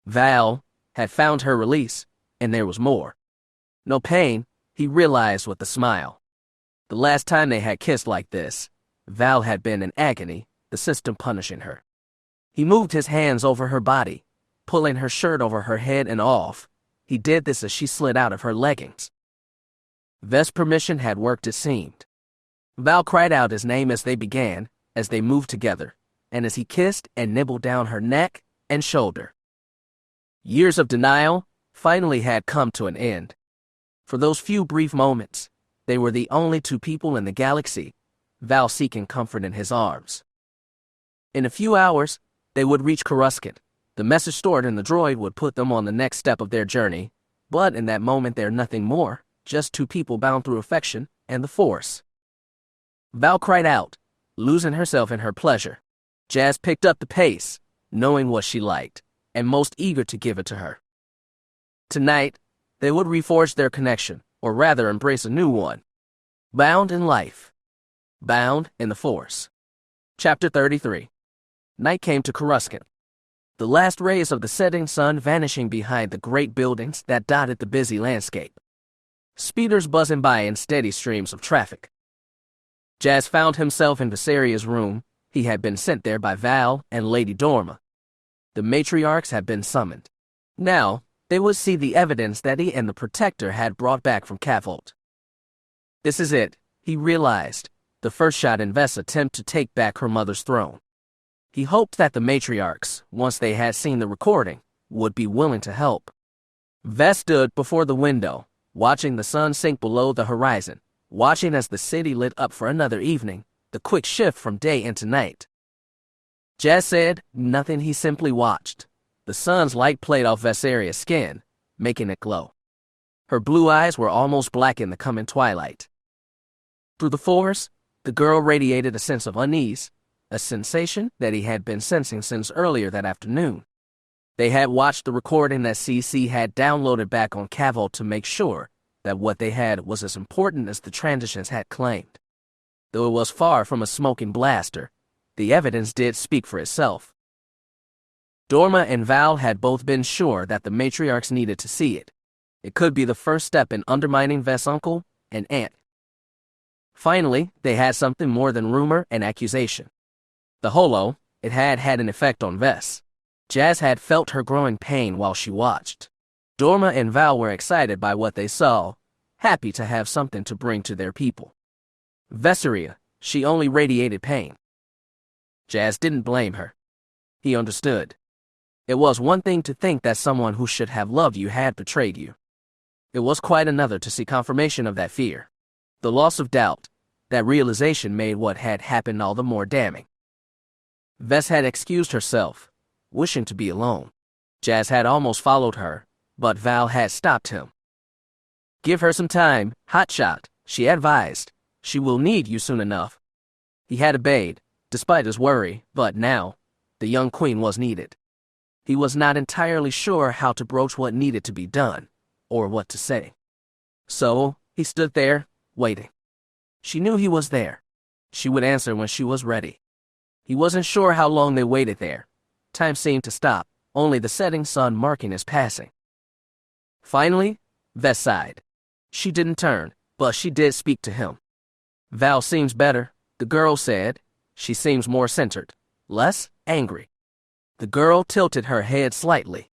Val had found her release, and there was more. No pain, he realized with a smile. The last time they had kissed like this, Val had been in agony, the system punishing her. He moved his hands over her body, pulling her shirt over her head and off. He did this as she slid out of her leggings. Vest's permission had worked, it seemed. Val cried out his name as they began, as they moved together, and as he kissed and nibbled down her neck and shoulder. Years of denial finally had come to an end. For those few brief moments, they were the only two people in the galaxy, Val seeking comfort in his arms. In a few hours, they would reach Coruscant. The message stored in the droid would put them on the next step of their journey, but in that moment they're nothing more, just two people bound through affection and the Force. Val cried out, losing herself in her pleasure. Jas picked up the pace, knowing what she liked, and most eager to give it to her. Tonight, they would reforge their connection, or rather embrace a new one. Bound in life. Bound in the Force. Chapter 33. Night came to Coruscant. The last rays of the setting sun vanishing behind the great buildings that dotted the busy landscape. Speeders buzzing by in steady streams of traffic. Jas found himself in Viseria's room. He had been sent there by Val and Lady Dorma. The matriarchs had been summoned. Now, they would see the evidence that he and the Protector had brought back from Cavolt. This is it, he realized, the first shot in Vest's attempt to take back her mother's throne. He hoped that the matriarchs, once they had seen the recording, would be willing to help. Vest stood before the window, watching the sun sink below the horizon, watching as the city lit up for another evening, the quick shift from day into night. Jas said nothing, he simply watched. The sun's light played off Viseria's skin, making it glow. Her blue eyes were almost black in the coming twilight. Through the Force, the girl radiated a sense of unease, a sensation that he had been sensing since earlier that afternoon. They had watched the recording that CC had downloaded back on Cavolt to make sure that what they had was as important as the transitions had claimed. Though it was far from a smoking blaster, the evidence did speak for itself. Dorma and Val had both been sure that the matriarchs needed to see it. It could be the first step in undermining Vest's uncle and aunt. Finally, they had something more than rumor and accusation. The holo, it had had an effect on Vest. Jas had felt her growing pain while she watched. Dorma and Val were excited by what they saw, happy to have something to bring to their people. Viseria, she only radiated pain. Jas didn't blame her. He understood. It was one thing to think that someone who should have loved you had betrayed you. It was quite another to see confirmation of that fear. The loss of doubt, that realization made what had happened all the more damning. Vest had excused herself, wishing to be alone. Jas had almost followed her, but Val had stopped him. Give her some time, hotshot, she advised. She will need you soon enough. He had obeyed, despite his worry, but now, the young queen was needed. He was not entirely sure how to broach what needed to be done, or what to say. So, he stood there, waiting. She knew he was there. She would answer when she was ready. He wasn't sure how long they waited there. Time seemed to stop, only the setting sun marking his passing. Finally, Vest sighed. She didn't turn, but she did speak to him. Val seems better, the girl said. She seems more centered. less angry. The girl tilted her head slightly.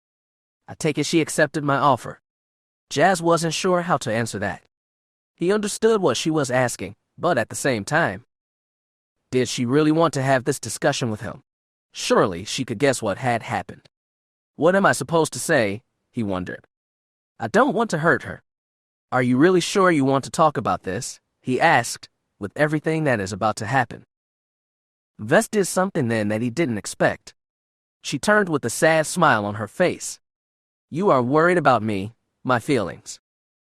I take it she accepted my offer. Jas wasn't sure how to answer that. He understood what she was asking, but at the same time, did she really want to have this discussion with him? Surely she could guess what had happened. What am I supposed to say? He wondered. I don't want to hurt her. Are you really sure you want to talk about this? He asked, with everything that is about to happen. Ves did something then that he didn't expect. She turned with a sad smile on her face. You are worried about me, my feelings.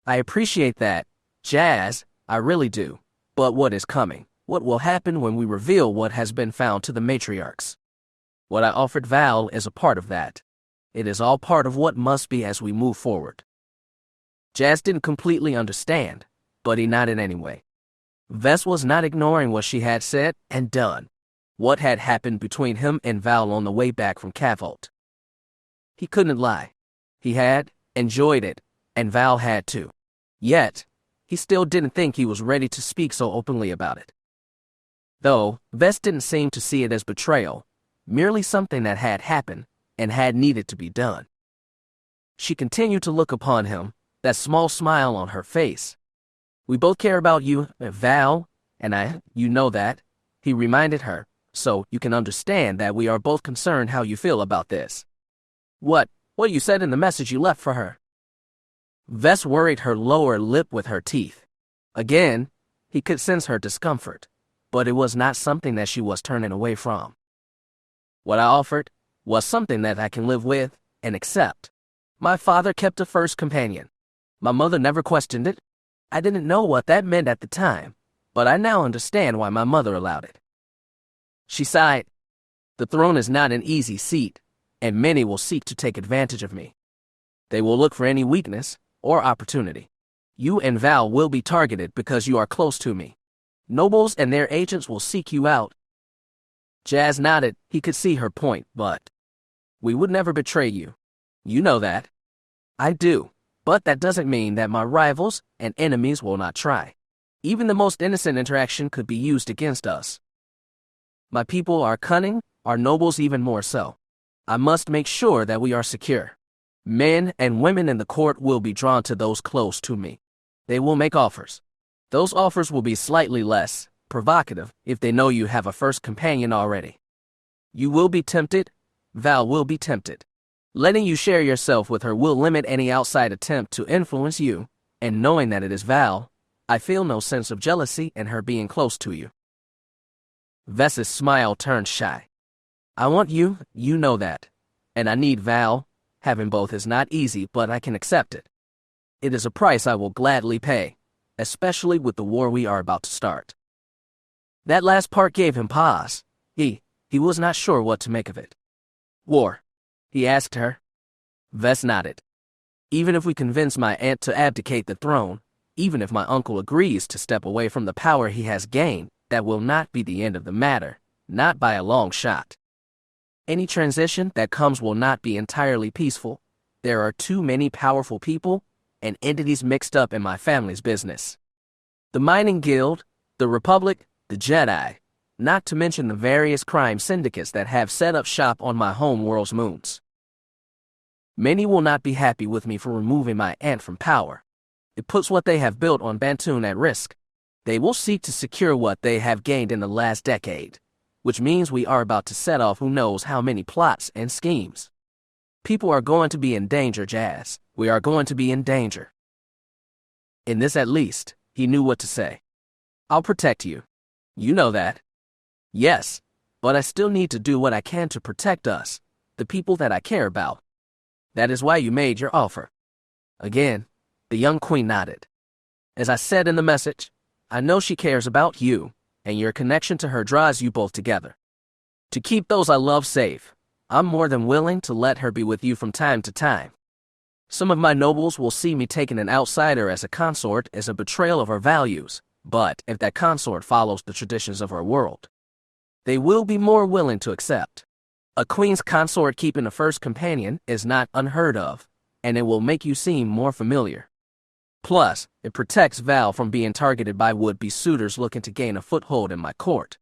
I appreciate that, Jas, I really do. But what is coming? What will happen when we reveal what has been found to the matriarchs? What I offered Val is a part of that. It is all part of what must be as we move forward. Jas didn't completely understand, but he nodded anyway. Ves was not ignoring what she had said and done. What had happened between him and Val on the way back from Cavolt. He couldn't lie. He had enjoyed it, and Val had too. Yet, he still didn't think he was ready to speak so openly about it. Though, Ves didn't seem to see it as betrayal, merely something that had happened and had needed to be done. She continued to look upon him, that small smile on her face. We both care about you, Val, and you know that, he reminded her, so you can understand that we are both concerned how you feel about this. What you said in the message you left for her? Ves worried her lower lip with her teeth. Again, he could sense her discomfort, but it was not something that she was turning away from. What I offered was something that I can live with and accept. My father kept a first companion. My mother never questioned it. I didn't know what that meant at the time, but I now understand why my mother allowed it. She sighed. The throne is not an easy seat, and many will seek to take advantage of me. They will look for any weakness or opportunity. You and Val will be targeted because you are close to me. Nobles and their agents will seek you out. Jas nodded. He could see her point, but we would never betray you. You know that. I do, but that doesn't mean that my rivals and enemies will not try. Even the most innocent interaction could be used against us. My people are cunning, our nobles even more so. I must make sure that we are secure. Men and women in the court will be drawn to those close to me. They will make offers. Those offers will be slightly less provocative if they know you have a first companion already. You will be tempted. Val will be tempted. Letting you share yourself with her will limit any outside attempt to influence you, and knowing that it is Val, I feel no sense of jealousy in her being close to you. Ves's smile turned shy. I want you, you know that. And I need Val. Having both is not easy, but I can accept it. It is a price I will gladly pay, especially with the war we are about to start. That last part gave him pause. He was not sure what to make of it. War? He asked her. Ves nodded. Even if we convince my aunt to abdicate the throne, even if my uncle agrees to step away from the power he has gained, that will not be the end of the matter, not by a long shot. Any transition that comes will not be entirely peaceful. There are too many powerful people and entities mixed up in my family's business. The mining guild, the Republic, the Jedi, not to mention the various crime syndicates that have set up shop on my home world's moons. Many will not be happy with me for removing my aunt from power. It puts what they have built on Bantoon at risk. They will seek to secure what they have gained in the last decade, which means we are about to set off who knows how many plots and schemes. People are going to be in danger, Jas. We are going to be in danger. In this at least, he knew what to say. I'll protect you. You know that. Yes, but I still need to do what I can to protect us, the people that I care about. That is why you made your offer. Again, the young queen nodded. As I said in the message, I know she cares about you, and your connection to her draws you both together. To keep those I love safe, I'm more than willing to let her be with you from time to time. Some of my nobles will see me taking an outsider as a consort as a betrayal of her values, but if that consort follows the traditions of her world, they will be more willing to accept. A queen's consort keeping a first companion is not unheard of, and it will make you seem more familiar. Plus, it protects Val from being targeted by would-be suitors looking to gain a foothold in my court.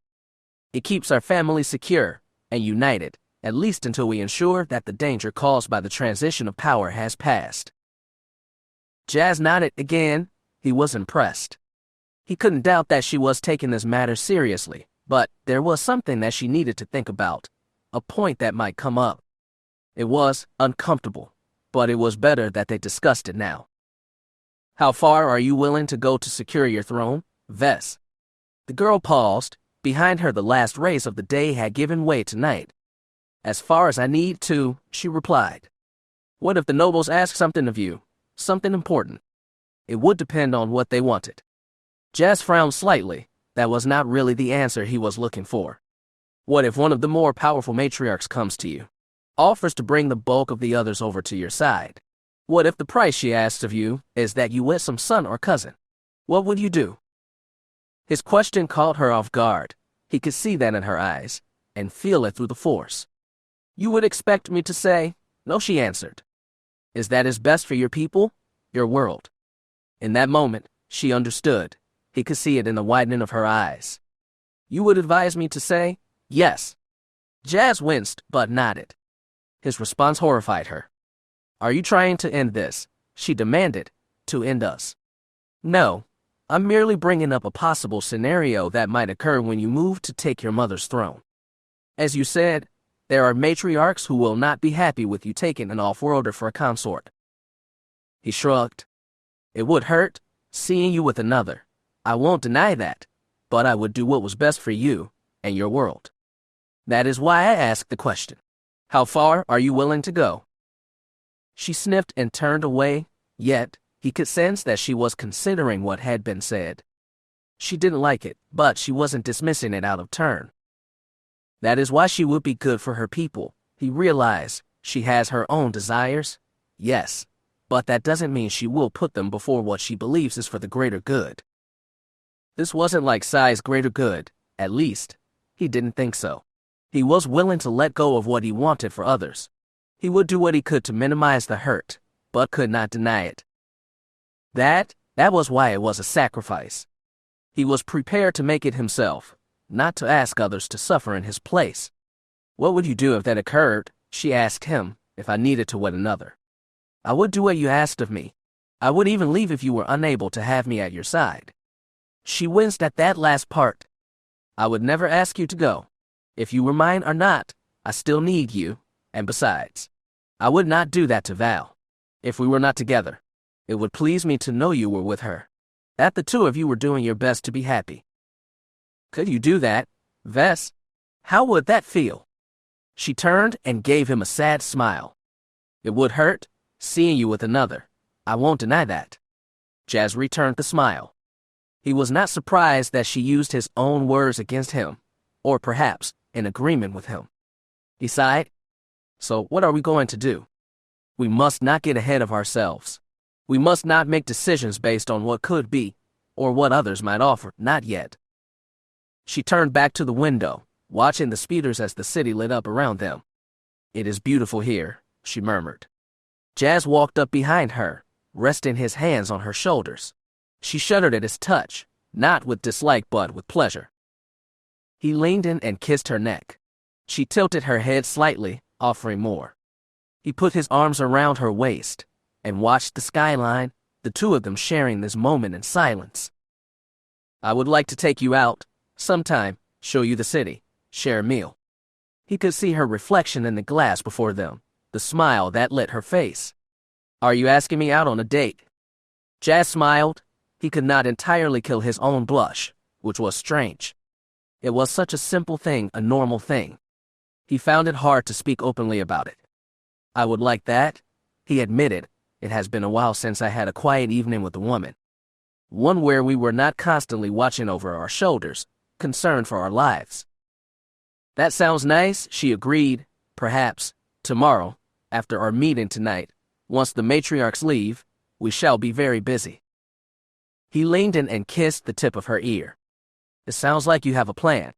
It keeps our family secure, and united, at least until we ensure that the danger caused by the transition of power has passed. Jas nodded again. He was impressed. He couldn't doubt that she was taking this matter seriously, but there was something that she needed to think about, a point that might come up. It was uncomfortable, but it was better that they discussed it now. How far are you willing to go to secure your throne, Vess? The girl paused. Behind her, the last rays of the day had given way to night. As far as I need to, she replied. What if the nobles ask something of you, something important? It would depend on what they wanted. Jas frowned slightly. That was not really the answer he was looking for. What if one of the more powerful matriarchs comes to you, offers to bring the bulk of the others over to your side? What if the price she asks of you is that you wed some son or cousin? What would you do? His question caught her off guard. He could see that in her eyes, and feel it through the force. You would expect me to say, no, she answered. Is that is best for your people, your world? In that moment, she understood. He could see it in the widening of her eyes. You would advise me to say, yes. Jas winced, but nodded. His response horrified her. Are you trying to end this? She demanded. To end us? No. I'm merely bringing up a possible scenario that might occur when you move to take your mother's throne. As you said, there are matriarchs who will not be happy with you taking an off-worlder for a consort. He shrugged. It would hurt, seeing you with another. I won't deny that, but I would do what was best for you and your world. That is why I asked the question. How far are you willing to go? She sniffed and turned away, yet he could sense that she was considering what had been said. She didn't like it, but she wasn't dismissing it out of turn. That is why she would be good for her people. He realized she has her own desires, yes, but that doesn't mean she will put them before what she believes is for the greater good. This wasn't like Sai's greater good, at least, he didn't think so. He was willing to let go of what he wanted for others. He would do what he could to minimize the hurt, but could not deny it. That was why it was a sacrifice. He was prepared to make it himself, not to ask others to suffer in his place. What would you do if that occurred? She asked him, if I needed to wed another. I would do what you asked of me. I would even leave if you were unable to have me at your side. She winced at that last part. I would never ask you to go. If you were mine or not, I still need you, and besides, I would not do that to Val. If we were not together, it would please me to know you were with her, that the two of you were doing your best to be happy. Could you do that, Vess? How would that feel? She turned and gave him a sad smile. It would hurt, seeing you with another. I won't deny that. Jas returned the smile. He was not surprised that she used his own words against him, or perhaps in agreement with him. He sighed. So what are we going to do? We must not get ahead of ourselves. We must not make decisions based on what could be, or what others might offer, not yet. She turned back to the window, watching the speeders as the city lit up around them. It is beautiful here, she murmured. Jas walked up behind her, resting his hands on her shoulders. She shuddered at his touch, not with dislike but with pleasure. He leaned in and kissed her neck. She tilted her head slightly, offering more. He put his arms around her waist and watched the skyline, the two of them sharing this moment in silence. I would like to take you out, sometime, show you the city, share a meal. He could see her reflection in the glass before them, the smile that lit her face. Are you asking me out on a date? Jas smiled. He could not entirely kill his own blush, which was strange. It was such a simple thing, a normal thing. He found it hard to speak openly about it. I would like that, he admitted. It has been a while since I had a quiet evening with a woman. One where we were not constantly watching over our shoulders, concerned for our lives. That sounds nice, she agreed. Perhaps, tomorrow, after our meeting tonight, once the matriarchs leave, we shall be very busy. He leaned in and kissed the tip of her ear. It sounds like you have a plan.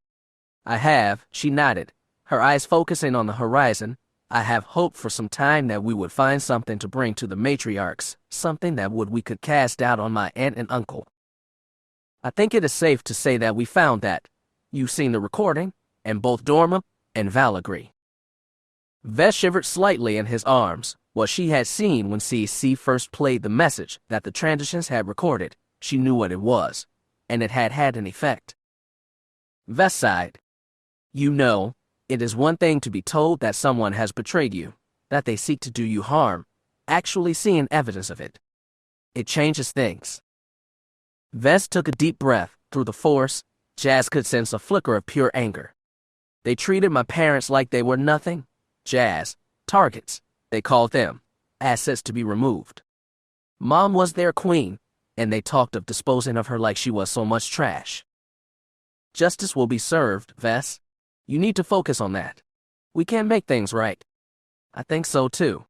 I have, she nodded, her eyes focusing on the horizon. I have hoped for some time that we would find something to bring to the matriarchs, something that we could cast out on my aunt and uncle. I think it is safe to say that we found that. You've seen the recording, and both Dorma and Val agree. Ves shivered slightly in his arms. What she had seen when CC first played the message that the transitions had recorded, she knew what it was, and it had had an effect. Ves sighed. You know, it is one thing to be told that someone has betrayed you, that they seek to do you harm. Actually seeing evidence of it, it changes things. Ves took a deep breath. Through the Force, Jas could sense a flicker of pure anger. They treated my parents like they were nothing. Jas, targets. They called them assets to be removed. Mom was their queen, and they talked of disposing of her like she was so much trash. Justice will be served, Ves. You need to focus on that. We can make things right. I think so too.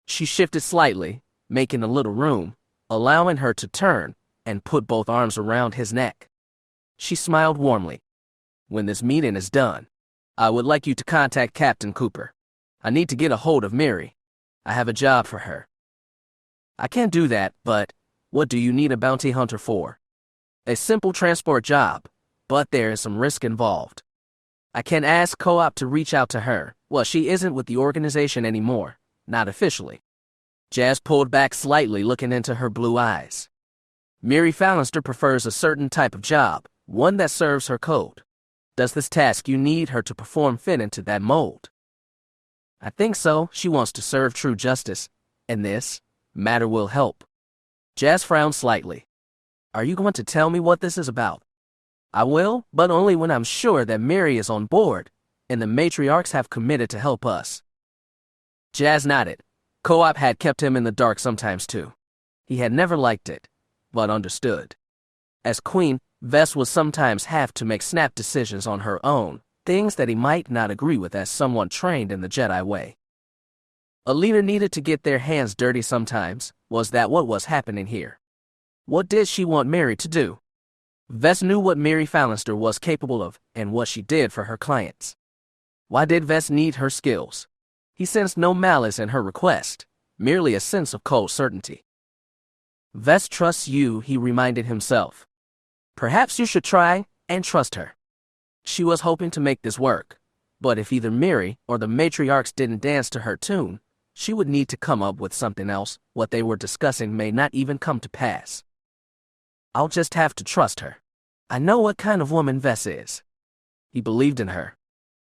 She shifted slightly, making a little room, allowing her to turn and put both arms around his neck. She smiled warmly. When this meeting is done, I would like you to contact Captain Cooper. I need to get a hold of Miri. I have a job for her. I can't do that, but what do you need a bounty hunter for? A simple transport job, but there is some risk involved. I can ask Co-op to reach out to her. Well, she isn't with the organization anymore, not officially. Jas pulled back slightly, looking into her blue eyes. Mirax Fallenstar prefers a certain type of job, one that serves her code. Does this task you need her to perform fit into that mold? I think so. She wants to serve true justice, and this matter will help. Jas frowned slightly. Are you going to tell me what this is about? I will, but only when I'm sure that Miri is on board, and the matriarchs have committed to help us. Jas nodded. Co-op had kept him in the dark sometimes too. He had never liked it, but understood. As queen, Ves would sometimes have to make snap decisions on her own, things that he might not agree with as someone trained in the Jedi way. A leader needed to get their hands dirty sometimes. Was that what was happening here? What did she want Miri to do? Ves knew what Mirax Fallenstar was capable of and what she did for her clients. Why did Ves need her skills? He sensed no malice in her request, merely a sense of cold certainty. Ves trusts you, he reminded himself. Perhaps you should try and trust her. She was hoping to make this work, but if either Miri or the matriarchs didn't dance to her tune, she would need to come up with something else. What they were discussing may not even come to pass. I'll just have to trust her. I know what kind of woman Ves is. He believed in her.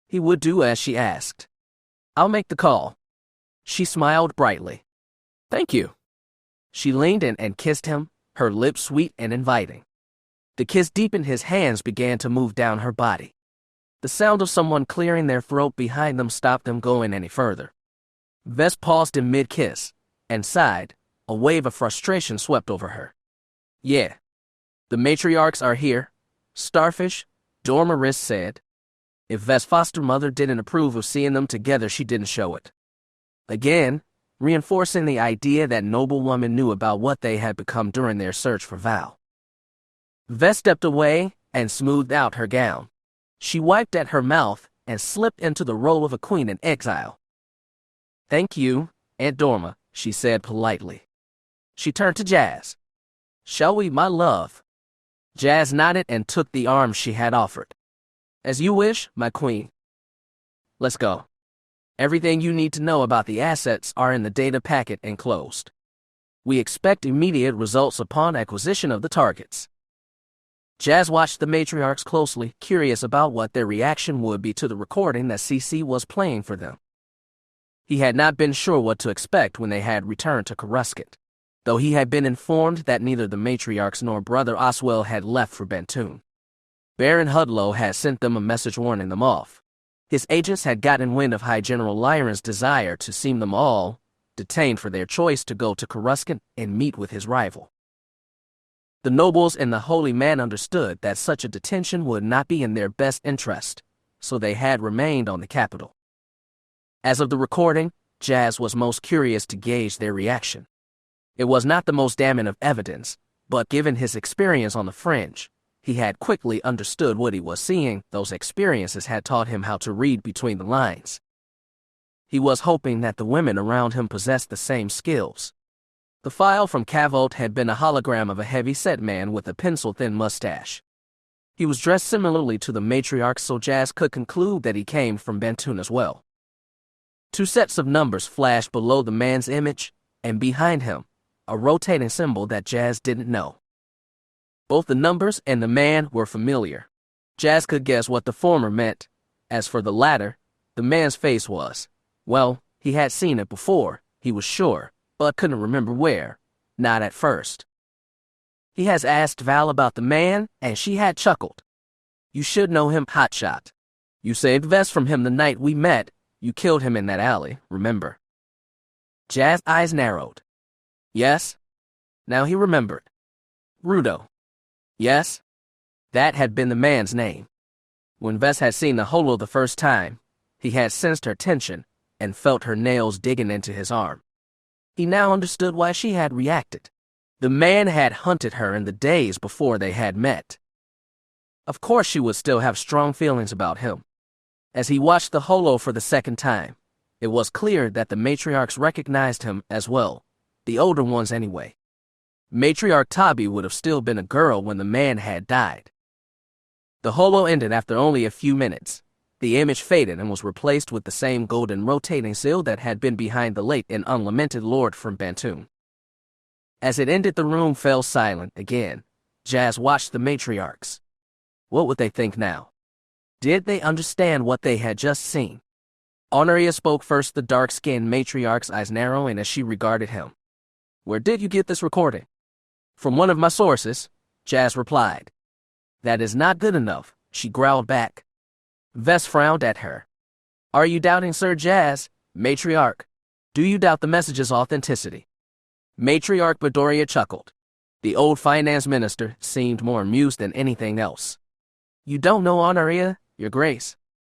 He would do as she asked. I'll make the call. She smiled brightly. Thank you. She leaned in and kissed him, her lips sweet and inviting. The kiss deepened. His hands began to move down her body. The sound of someone clearing their throat behind them stopped them going any further. Ves paused in mid-kiss and sighed. A wave of frustration swept over her. Yeah. The matriarchs are here. Starfish, Dormaris said. If Ves' foster mother didn't approve of seeing them together, she didn't show it. Again, reinforcing the idea that noblewoman knew about what they had become during their search for Val. Ves stepped away and smoothed out her gown. She wiped at her mouth and slipped into the role of a queen in exile. Thank you, Aunt Dorma, she said politely. She turned to Jas. Shall we, my love? Jas nodded and took the arm she had offered. As you wish, my queen. Let's go. Everything you need to know about the assets are in the data packet enclosed. We expect immediate results upon acquisition of the targets. Jas watched the matriarchs closely, curious about what their reaction would be to the recording that CC was playing for them. He had not been sure what to expect when they had returned to Coruscant, though he had been informed that neither the matriarchs nor Brother Oswell had left for Bantoon. Baron Hudlow had sent them a message warning them off. His agents had gotten wind of High General Lyron's desire to see them all detained for their choice to go to Coruscant and meet with his rival. The nobles and the holy man understood that such a detention would not be in their best interest, so they had remained on the capital. As of the recording, Jas was most curious to gauge their reaction. It was not the most damning of evidence, but given his experience on the fringe, he had quickly understood what he was seeing. Those experiences had taught him how to read between the lines. He was hoping that the women around him possessed the same skills. The file from Cavolt had been a hologram of a heavy-set man with a pencil-thin mustache. He was dressed similarly to the matriarch, so Jas could conclude that he came from Bantoon as well. 2 sets of numbers flashed below the man's image, and behind him, a rotating symbol that Jas didn't know. Both the numbers and the man were familiar. Jas could guess what the former meant. As for the latter, the man's face was, well, he had seen it before, he was sure, but couldn't remember where, not at first. He has asked Val about the man, and she had chuckled. You should know him, hotshot. You saved Vess from him the night we met. You killed him in that alley, remember? Jas' eyes narrowed. Yes. Now he remembered. Rudo. Yes. That had been the man's name. When Vess had seen the holo the first time, he had sensed her tension and felt her nails digging into his arm. He now understood why she had reacted. The man had hunted her in the days before they had met. Of course she would still have strong feelings about him. As he watched the holo for the second time, it was clear that the matriarchs recognized him as well, the older ones anyway. Matriarch Tabi would have still been a girl when the man had died. The holo ended after only a few minutes. The image faded and was replaced with the same golden rotating seal that had been behind the late and unlamented lord from Bantoon. As it ended, the room fell silent again. Jas watched the matriarchs. What would they think now? Did they understand what they had just seen? Honoria spoke first, the dark-skinned matriarch's eyes narrowing as she regarded him. Where did you get this recording? From one of my sources, Jas replied. That is not good enough, she growled back. Vess frowned at her. Are you doubting Sir Jas, matriarch? Do you doubt the message's authenticity? Matriarch Bedoria chuckled. The old finance minister seemed more amused than anything else. You don't know Honoria, your grace.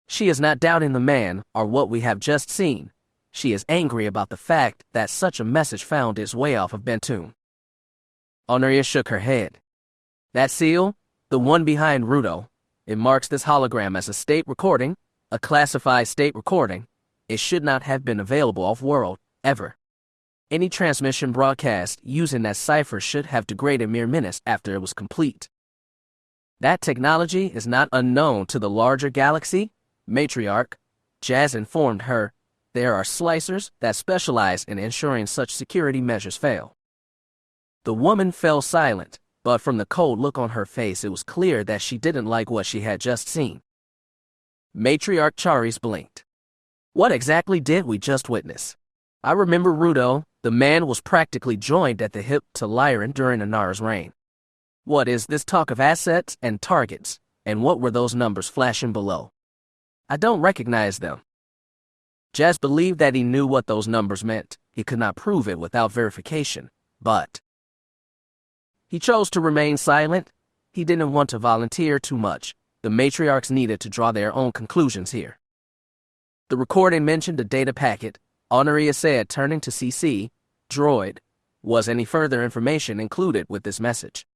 She is not doubting the man or what we have just seen. She is angry about the fact that such a message found its way off of Bantoon. Honoria shook her head. That seal, the one behind Rudo, it marks this hologram as a state recording, a classified state recording. It should not have been available off-world, ever. Any transmission broadcast using that cipher should have degraded mere minutes after it was complete. That technology is not unknown to the larger galaxy, matriarch, Jas informed her. There are slicers that specialize in ensuring such security measures fail. The woman fell silent, but from the cold look on her face it was clear that she didn't like what she had just seen. Matriarch Charis blinked. What exactly did we just witness? I remember Rudo, the man was practically joined at the hip to Lyran during Anara's reign. What is this talk of assets and targets, and what were those numbers flashing below? I don't recognize them. Jas believed that he knew what those numbers meant. He could not prove it without verification, but he chose to remain silent. He didn't want to volunteer too much. The matriarchs needed to draw their own conclusions here. The recording mentioned a data packet. Honoria said, turning to CC, Droid, was any further information included with this message?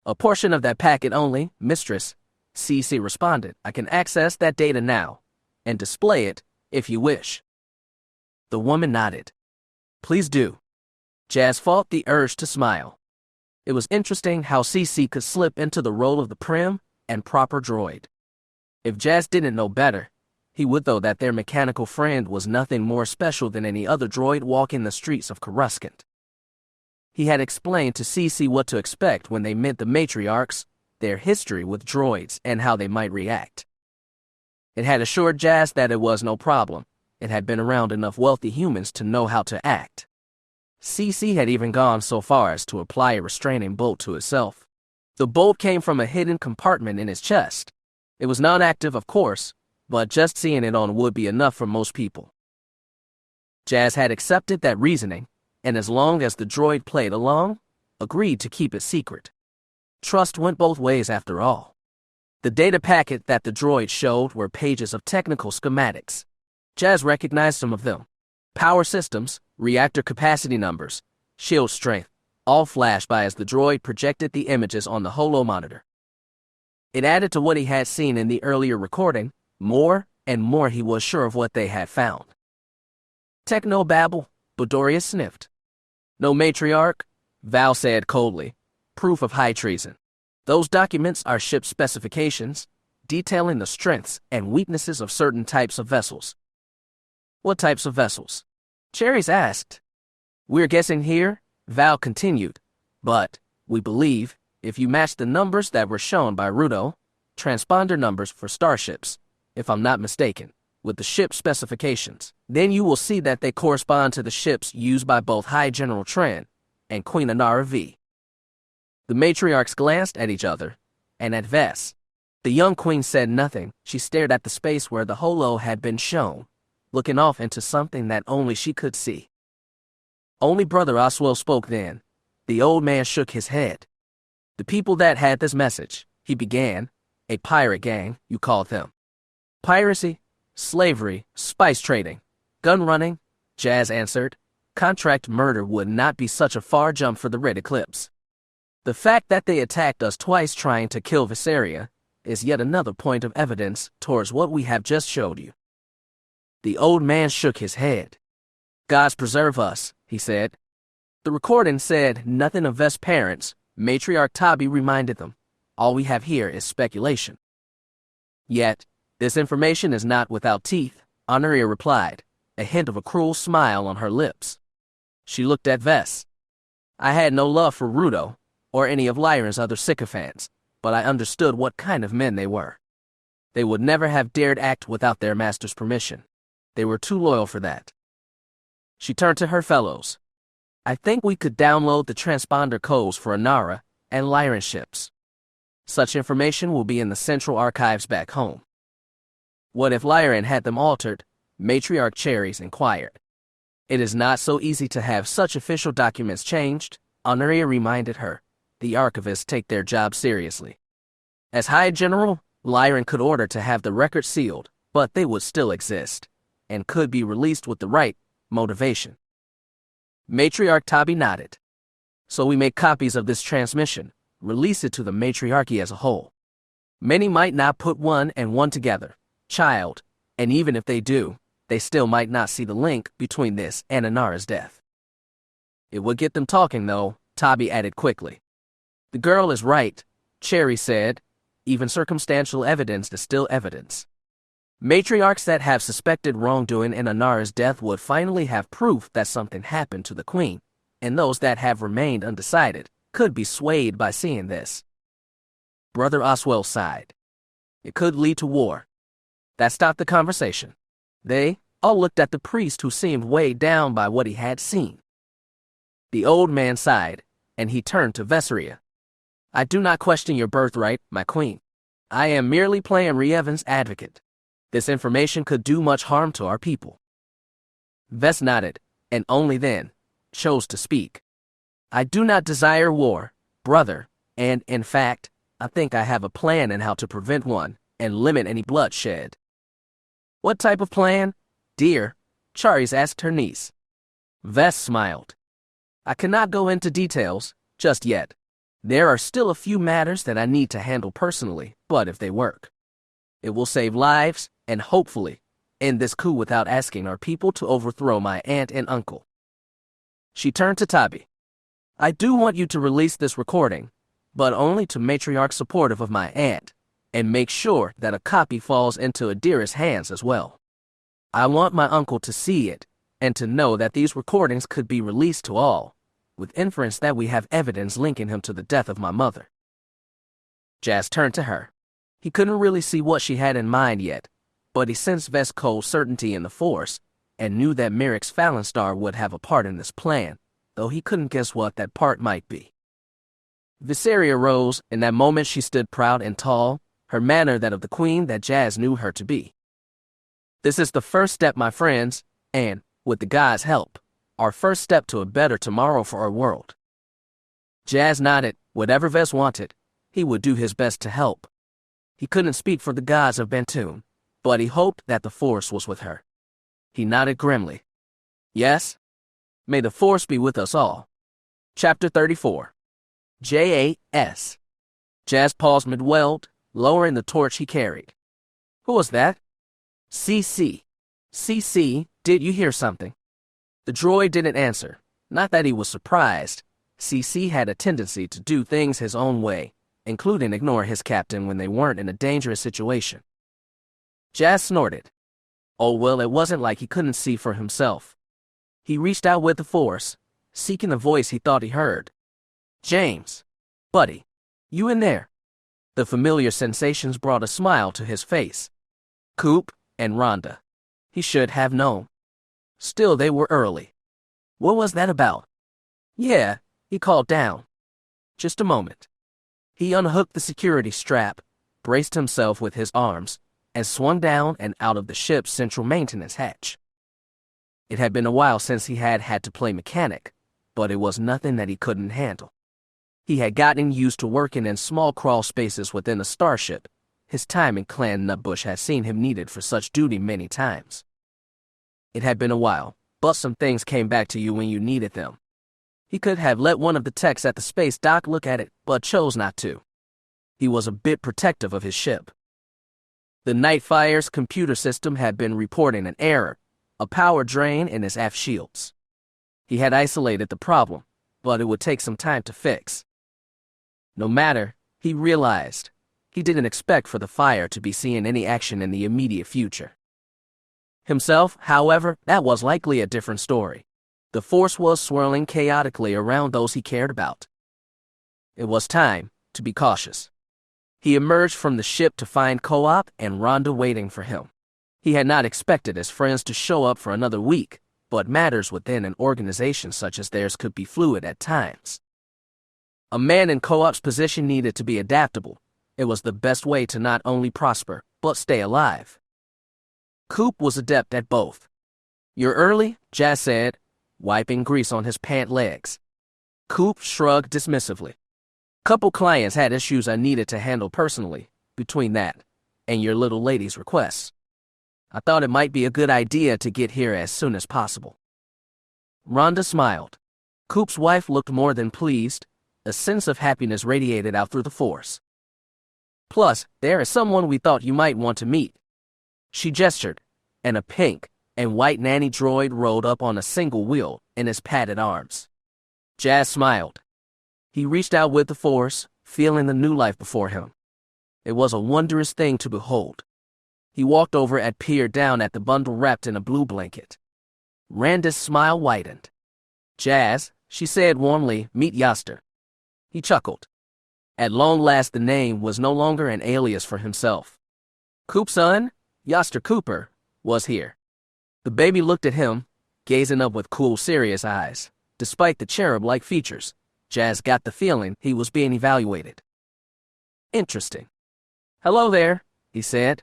A portion of that packet only, Mistress, CC responded. I can access that data now, and display it, if you wish. The woman nodded. Please do. Jas fought the urge to smile. It was interesting how CC could slip into the role of the prim and proper droid. If Jas didn't know better, he would, though, that their mechanical friend was nothing more special than any other droid walking the streets of Coruscant. He had explained to CC what to expect when they met the matriarchs, their history with droids, and how they might react. It had assured Jas that it was no problem. It had been around enough wealthy humans to know how to act. CC had even gone so far as to apply a restraining bolt to itself. The bolt came from a hidden compartment in his chest. It was non-active, of course, but just seeing it on would be enough for most people. Jas had accepted that reasoning, and as long as the droid played along, agreed to keep it secret. Trust went both ways after all. The data packet that the droid showed were pages of technical schematics. Jas recognized some of them. Power systems, reactor capacity numbers, shield strength, all flashed by as the droid projected the images on the holo monitor. It added to what he had seen in the earlier recording. More and more he was sure of what they had found. Technobabble, Bedoria sniffed. No matriarch, Val said coldly. Proof of high treason. Those documents are ship specifications, detailing the strengths and weaknesses of certain types of vessels. What types of vessels? Cherries asked. We're guessing here, Val continued, but we believe, if you match the numbers that were shown by Rudo, transponder numbers for starships, if I'm not mistaken, with the ship specifications, then you will see that they correspond to the ships used by both High General Tran and Queen Inara V. The matriarchs glanced at each other, and at Vess. The young queen said nothing. She stared at the space where the holo had been shown, looking off into something that only she could see. Only Brother Oswell spoke then. The old man shook his head. The people that had this message, he began, a pirate gang, you called them. Piracy, slavery, spice trading, gun running, Jas answered. Contract murder would not be such a far jump for the Red Eclipse. The fact that they attacked us twice trying to kill Viseria is yet another point of evidence towards what we have just showed you. The old man shook his head. Gods preserve us, he said. The recording said nothing of Vest's parents. Matriarch Tabi reminded them. All we have here is speculation. Yet, this information is not without teeth, Honoria replied, a hint of a cruel smile on her lips. She looked at Vess. I had no love for Rudo, or any of Lyran's other sycophants, but I understood what kind of men they were. They would never have dared act without their master's permission. They were too loyal for that. She turned to her fellows. I think we could download the transponder codes for Inara and Lyran ships. Such information will be in the central archives back home. What if Lyran had them altered? Matriarch Cherries inquired. It is not so easy to have such official documents changed, Honoria reminded her. The archivists take their job seriously. As High General, Lyran could order to have the records sealed, but they would still exist, and could be released with the right motivation. Matriarch Tabi nodded. So we make copies of this transmission, release it to the matriarchy as a whole. Many might not put one and one together, child, and even if they do, they still might not see the link between this and Inara's death. It would get them talking, though, Tabi added quickly. The girl is right, Cherry said. Even circumstantial evidence is still evidence. Matriarchs that have suspected wrongdoing in Inara's death would finally have proof that something happened to the queen, and those that have remained undecided could be swayed by seeing this. Brother Oswell sighed. It could lead to war. That stopped the conversation. They all looked at the priest who seemed weighed down by what he had seen. The old man sighed, and he turned to Viseria. I do not question your birthright, my queen. I am merely playing Reevan's advocate. This information could do much harm to our people. Ves nodded, and only then chose to speak. I do not desire war, brother, and, in fact, I think I have a plan in how to prevent one and limit any bloodshed. What type of plan, dear? Charis asked her niece. Ves smiled. I cannot go into details, just yet. There are still a few matters that I need to handle personally, but if they work, it will save lives and hopefully end this coup without asking our people to overthrow my aunt and uncle. She turned to Tabi. I do want you to release this recording, but only to matriarchs supportive of my aunt, and make sure that a copy falls into Adira's hands as well. I want my uncle to see it, and to know that these recordings could be released to all, with inference that we have evidence linking him to the death of my mother. Jas turned to her. He couldn't really see what she had in mind yet, but he sensed Vesco's certainty in the Force, and knew that Mirax Fallenstar would have a part in this plan, though he couldn't guess what that part might be. Viseria rose. In that moment she stood proud and tall, her manner that of the queen that Jas knew her to be. This is the first step, my friends, and, with the gods' help, our first step to a better tomorrow for our world. Jas nodded. Whatever Ves wanted, he would do his best to help. He couldn't speak for the gods of Bantoon, but he hoped that the Force was with her. He nodded grimly. Yes? May the Force be with us all. Chapter 34. Jas. Jas paused mid-weld, lowering the torch he carried. Who was that? CC. CC, did you hear something? The droid didn't answer. Not that he was surprised. CC had a tendency to do things his own way, including ignore his captain when they weren't in a dangerous situation. Jas snorted. Oh well, it wasn't like he couldn't see for himself. He reached out with the force, seeking the voice he thought he heard. James. Buddy. You in there? The familiar sensations brought a smile to his face. Coop and Rhonda. He should have known. Still, they were early. What was that about? Yeah, he called down. Just a moment. He unhooked the security strap, braced himself with his arms, and swung down and out of the ship's central maintenance hatch. It had been a while since he had had to play mechanic, but it was nothing that he couldn't handle. He had gotten used to working in small crawl spaces within a starship. His time in Clan Nutbush had seen him needed for such duty many times. It had been a while, but some things came back to you when you needed them. He could have let one of the techs at the space dock look at it, but chose not to. He was a bit protective of his ship. The Nightfire's computer system had been reporting an error, a power drain in his aft shields. He had isolated the problem, but it would take some time to fix. No matter, he realized, he didn't expect for the fire to be seeing any action in the immediate future. Himself, however, that was likely a different story. The force was swirling chaotically around those he cared about. It was time to be cautious. He emerged from the ship to find Co-op and Rhonda waiting for him. He had not expected his friends to show up for another week, but matters within an organization such as theirs could be fluid at times. A man in Co-op's position needed to be adaptable. It was the best way to not only prosper, but stay alive. Coop was adept at both. You're early, Jas said, wiping grease on his pant legs. Coop shrugged dismissively. Couple clients had issues I needed to handle personally, between that and your little lady's requests. I thought it might be a good idea to get here as soon as possible. Rhonda smiled. Coop's wife looked more than pleased. A sense of happiness radiated out through the force. Plus, there is someone we thought you might want to meet. She gestured, and a pink and white nanny droid rolled up on a single wheel in his padded arms. Jas smiled. He reached out with the force, feeling the new life before him. It was a wondrous thing to behold. He walked over and peered down at the bundle wrapped in a blue blanket. Rand's smile widened. Jas, she said warmly, meet Jas Dar. He chuckled. At long last the name was no longer an alias for himself. Coop's son, Jas Dar Cooper, was here. The baby looked at him, gazing up with cool, serious eyes. Despite the cherub-like features, Jas got the feeling he was being evaluated. Interesting. Hello there, he said.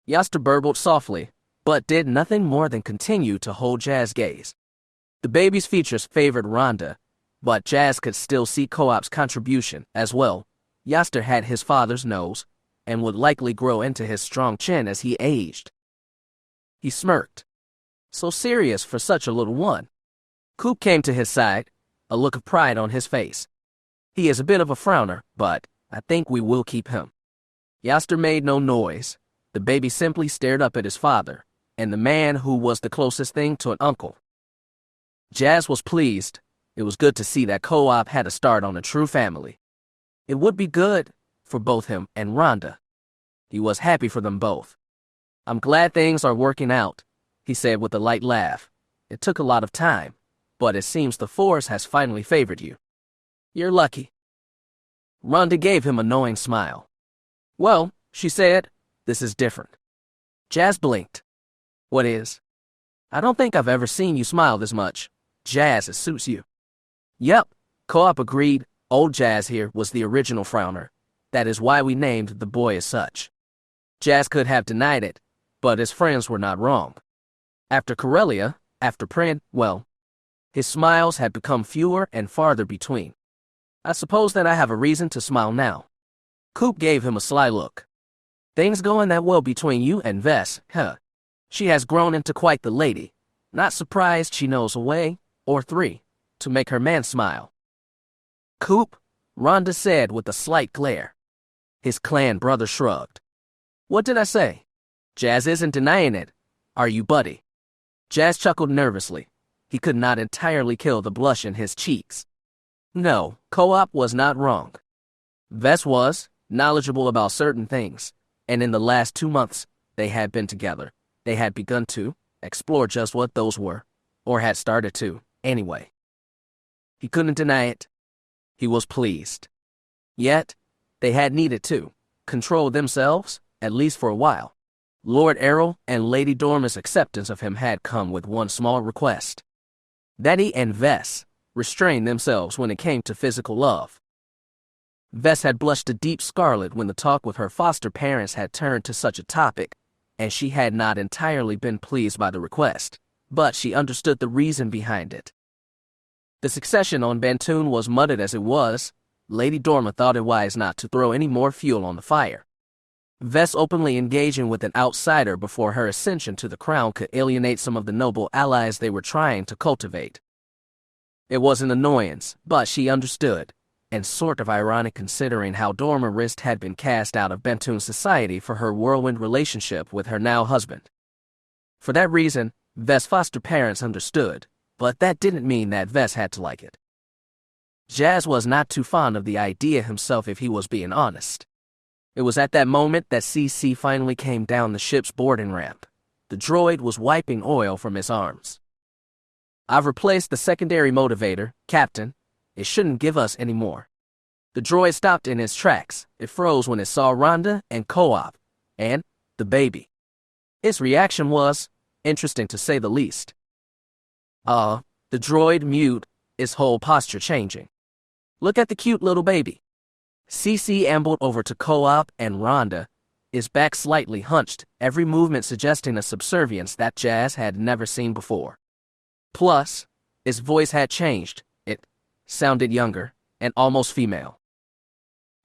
Jas Dar burbled softly, but did nothing more than continue to hold Jas' gaze. The baby's features favored Rhonda, but Jas could still see Co-op's contribution as well. Jas Dar had his father's nose, and would likely grow into his strong chin as he aged. He smirked. So serious for such a little one. Coop came to his side, a look of pride on his face. He is a bit of a frowner, but I think we will keep him. Jas Dar made no noise. The baby simply stared up at his father, and the man who was the closest thing to an uncle. Jas was pleased. It was good to see that Co-op had a start on a true family. It would be good for both him and Rhonda. He was happy for them both. I'm glad things are working out, he said with a light laugh. It took a lot of time, but it seems the force has finally favored you. You're lucky. Rhonda gave him a knowing smile. Well, she said, this is different. Jas blinked. What is? I don't think I've ever seen you smile this much. Jas, it suits you. Yep, Co-op agreed. Old Jas here was the original frowner. That is why we named the boy as such. Jas could have denied it, but his friends were not wrong. After Corellia, after Prin, well, his smiles had become fewer and farther between. I suppose that I have a reason to smile now. Coop gave him a sly look. Things going that well between you and Vess, huh? She has grown into quite the lady. Not surprised she knows a way, or three, to make her man smile. Coop, Rhonda said with a slight glare. His clan brother shrugged. What did I say? Jas isn't denying it. Are you, buddy? Jas chuckled nervously. He could not entirely kill the blush in his cheeks. No, Co-op was not wrong. Vess was knowledgeable about certain things, and in the last 2 months they had been together, they had begun to explore just what those were, or had started to, anyway. He couldn't deny it. He was pleased. Yet, they had needed to control themselves, at least for a while. Lord Errol and Lady Dorma's acceptance of him had come with one small request. That he and Vess restrain themselves when it came to physical love. Vess had blushed a deep scarlet when the talk with her foster parents had turned to such a topic, and she had not entirely been pleased by the request, but she understood the reason behind it. The succession on Bantoon was muddled as it was. Lady Dorma thought it wise not to throw any more fuel on the fire. Vess openly engaging with an outsider before her ascension to the crown could alienate some of the noble allies they were trying to cultivate. It was an annoyance, but she understood, and sort of ironic considering how Dorma Rist had been cast out of Bantoon society for her whirlwind relationship with her now husband. For that reason, Vess' foster parents understood, but that didn't mean that Vess had to like it. Jas was not too fond of the idea himself if he was being honest. It was at that moment that CC finally came down the ship's boarding ramp. The droid was wiping oil from his arms. "I've replaced the secondary motivator, Captain. It shouldn't give us any more." The droid stopped in his tracks. It froze when it saw Rhonda and Co-op, and the baby. Its reaction was interesting to say the least. The droid mewed, its whole posture changing. "Look at the cute little baby." CC ambled over to Co-op and Rhonda, his back slightly hunched, every movement suggesting a subservience that Jas had never seen before. Plus, its voice had changed. It sounded younger and almost female.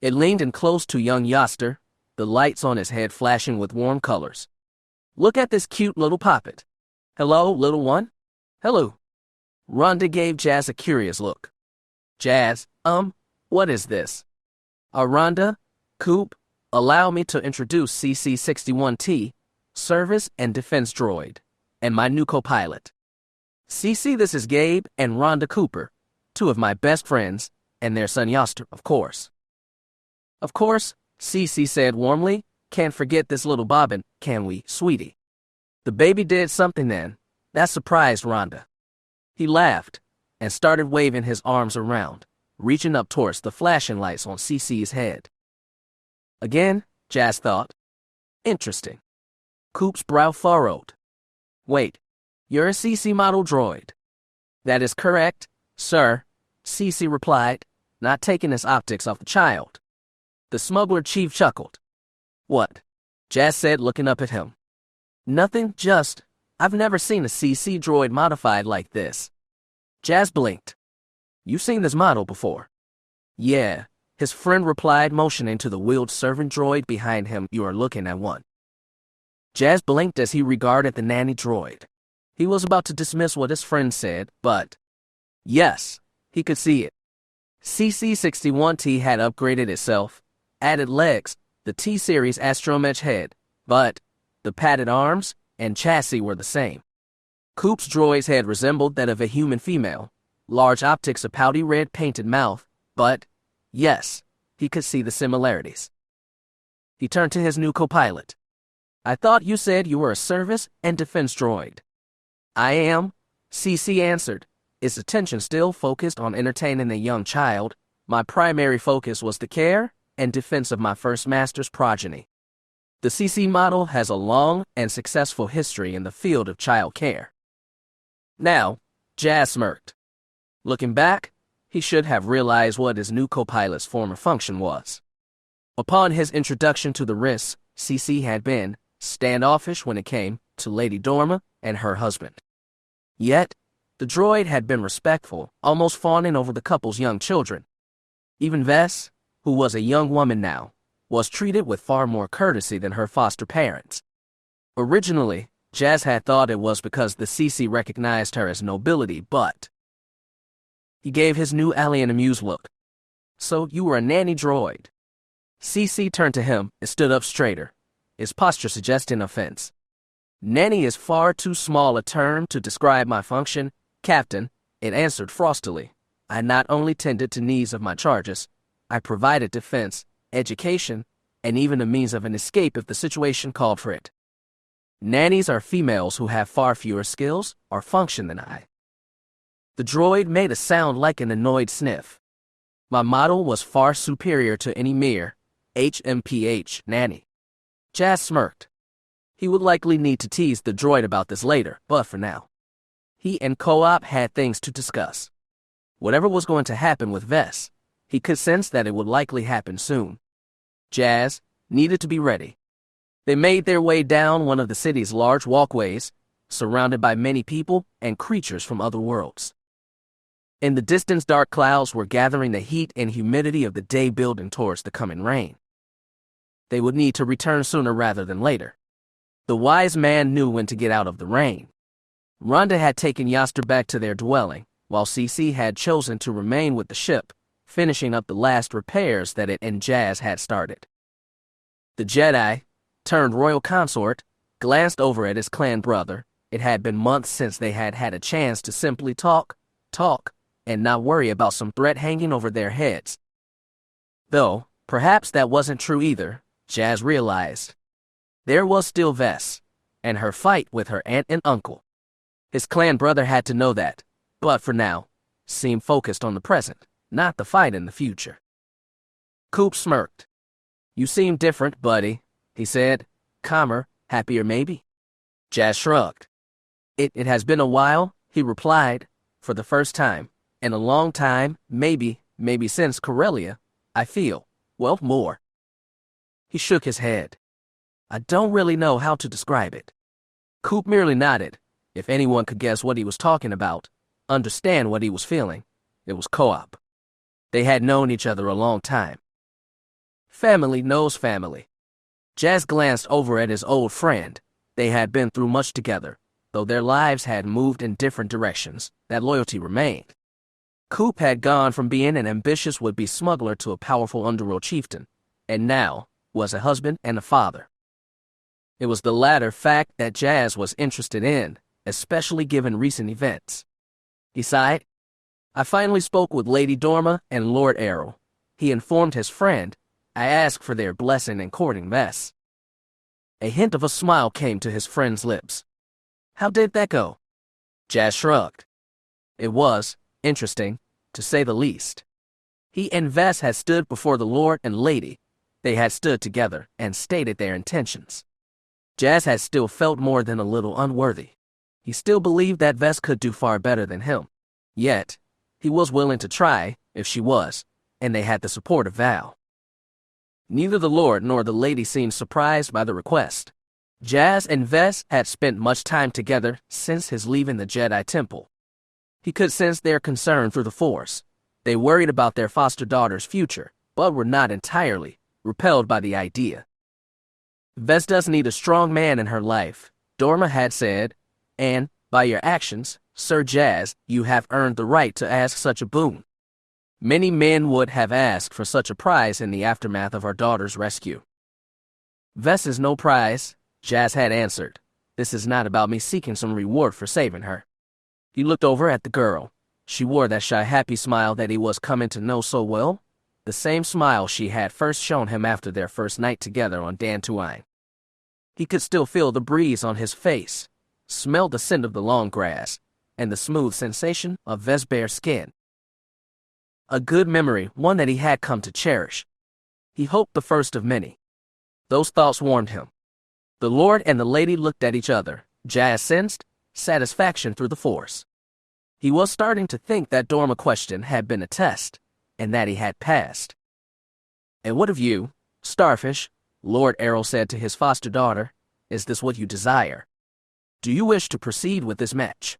It leaned in close to young Jas Dar, the lights on his head flashing with warm colors. "Look at this cute little poppet." "Hello, little one." "Hello." Rhonda gave Jas a curious look. "Jas, what is this?" "Rhonda, Coop, allow me to introduce CC-61T, Service and Defense Droid, and my new co-pilot. CC, this is Gabe and Rhonda Cooper, two of my best friends, and their son Jas Dar, of course." "Of course," CC said warmly. "Can't forget this little bobbin, can we, sweetie?" The baby did something then that surprised Rhonda. He laughed and started waving his arms around, reaching up towards the flashing lights on CC's head. Again, Jas thought. Interesting. Coop's brow furrowed. "Wait, you're a CC model droid?" "That is correct, sir," CC replied, not taking his optics off the child. The smuggler chief chuckled. "What?" Jas said, looking up at him. "Nothing, just, I've never seen a CC droid modified like this." Jas blinked. "You've seen this model before?" "Yeah," his friend replied, motioning to the wheeled servant droid behind him. "You are looking at one." Jas blinked as he regarded the nanny droid. He was about to dismiss what his friend said, but yes, he could see it. CC-61T had upgraded itself, added legs, the T-Series astromech head, but the padded arms and chassis were the same. Coop's droid's head resembled that of a human female, large optics, a pouty red painted mouth, but yes, he could see the similarities. He turned to his new co-pilot. "I thought you said you were a service and defense droid." "I am," CC answered, his attention still focused on entertaining the young child. "My primary focus was the care and defense of my first master's progeny. The CC model has a long and successful history in the field of child care." Now, Jas smirked. Looking back, he should have realized what his new co-pilot's former function was. Upon his introduction to the Riss, CC had been standoffish when it came to Lady Dorma and her husband. Yet, the droid had been respectful, almost fawning over the couple's young children. Even Vess, who was a young woman now, was treated with far more courtesy than her foster parents. Originally, Jas had thought it was because the CC recognized her as nobility, but he gave his new ally an amused look. "So you were a nanny droid?" CC turned to him and stood up straighter, his posture suggesting offense. "Nanny is far too small a term to describe my function, Captain," it answered frostily. "I not only tended to needs of my charges, I provided defense, education, and even a means of an escape if the situation called for it. Nannies are females who have far fewer skills or function than I. The droid made a sound like an annoyed sniff. My model was far superior to any mere HMPH nanny. Jas smirked. He would likely need to tease the droid about this later, but for now, he and Co-op had things to discuss. Whatever was going to happen with Ves, he could sense that it would likely happen soon. Jas needed to be ready. They made their way down one of the city's large walkways, surrounded by many people and creatures from other worlds. In the distance, dark clouds were gathering the heat and humidity of the day, building towards the coming rain. They would need to return sooner rather than later. The wise man knew when to get out of the rain. Rhonda had taken Jas Dar back to their dwelling, while CC had chosen to remain with the ship, finishing up the last repairs that it and Jas had started. The Jedi, turned royal consort, glanced over at his clan brother. It had been months since they had had a chance to simply talk, and not worry about some threat hanging over their heads. Though, perhaps that wasn't true either, Jas realized. There was still Ves, and her fight with her aunt and uncle. His clan brother had to know that, but for now, seemed focused on the present, not the fight in the future. Coop smirked. "You seem different, buddy," he said. "Calmer, happier maybe?" Jas shrugged. It has been a while," he replied. "For the first time, in a long time, maybe since Corellia, I feel, well, more." He shook his head. "I don't really know how to describe it." Coop merely nodded. If anyone could guess what he was talking about, understand what he was feeling, it was Co-op. They had known each other a long time. Family knows family. Jas glanced over at his old friend. They had been through much together. Though their lives had moved in different directions, that loyalty remained. Coop had gone from being an ambitious would-be smuggler to a powerful underworld chieftain, and now was a husband and a father. It was the latter fact that Jas was interested in, especially given recent events. He sighed. "I finally spoke with Lady Dorma and Lord Errol," he informed his friend. "I asked for their blessing in courting Ves." A hint of a smile came to his friend's lips. "How did that go?" Jas shrugged. It was interesting, to say the least. He and Ves had stood before the Lord and Lady. They had stood together and stated their intentions. Jas had still felt more than a little unworthy. He still believed that Ves could do far better than him. Yet, he was willing to try, if she was, and they had the support of Val. Neither the Lord nor the Lady seemed surprised by the request. Jas and Ves had spent much time together since his leaving the Jedi Temple. He could sense their concern through the Force. They worried about their foster daughter's future, but were not entirely repelled by the idea. "Ves does need a strong man in her life," Dorma had said, "and, by your actions, Sir Jas, you have earned the right to ask such a boon. Many men would have asked for such a prize in the aftermath of our daughter's rescue." "Ves is no prize," Jas had answered. "This is not about me seeking some reward for saving her." He looked over at the girl. She wore that shy, happy smile that he was coming to know so well, the same smile she had first shown him after their first night together on Bantoon. He could still feel the breeze on his face, smell the scent of the long grass, and the smooth sensation of Ves' bare skin. A good memory, one that he had come to cherish. He hoped the first of many. Those thoughts warmed him. The Lord and the Lady looked at each other. Jas sensed satisfaction through the Force. He was starting to think that Dorma question had been a test, and that he had passed. "And what of you, Starfish?" Lord Errol said to his foster daughter. "Is this what you desire? Do you wish to proceed with this match?"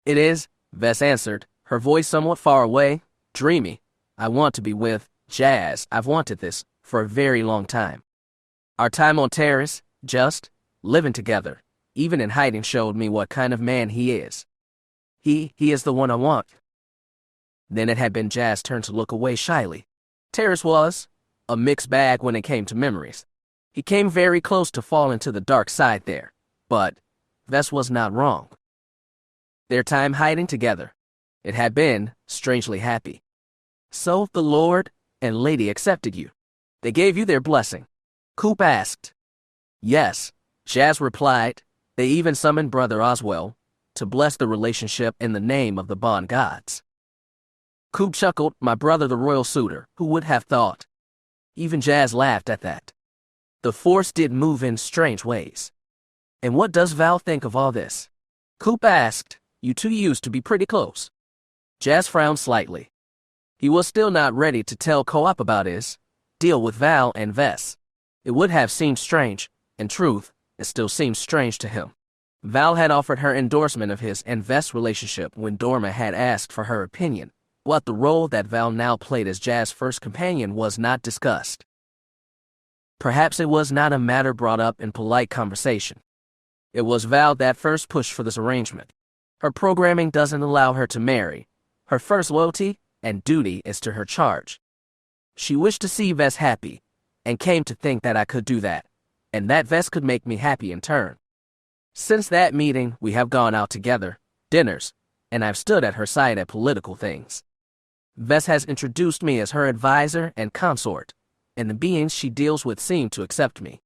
"It is," Ves answered, her voice somewhat far away, dreamy. "I want to be with Jas. I've wanted this for a very long time. Our time on Terrace, just living together, even in hiding, showed me what kind of man he is. He is the one I want." Then it had been Jas' turn to look away shyly. Terrace was a mixed bag when it came to memories. He came very close to falling to the dark side there, but Ves was not wrong. Their time hiding together, it had been strangely happy. So the Lord and Lady accepted you. They gave you their blessing. Coop asked. Yes, Jas replied. They even summoned Brother Oswell to bless the relationship in the name of the bond gods. Coop chuckled. My brother the royal suitor, who would have thought? Even Jas laughed at that. The Force did move in strange ways. And what does Val think of all this? Coop asked. You two used to be pretty close. Jas frowned slightly. He was still not ready to tell Co-op about his deal with Val and Vess. It would have seemed strange. In truth, it still seemed strange to him. Val had offered her endorsement of his and Vess' relationship when Dorma had asked for her opinion, but the role that Val now played as Jas' first companion was not discussed. Perhaps it was not a matter brought up in polite conversation. It was Val that first pushed for this arrangement. Her programming doesn't allow her to marry. Her first loyalty and duty is to her charge. She wished to see Vess happy, and came to think that I could do that, and that Vess could make me happy in turn. Since that meeting, we have gone out together, dinners, and I've stood at her side at political things. Vess has introduced me as her advisor and consort, and the beings she deals with seem to accept me.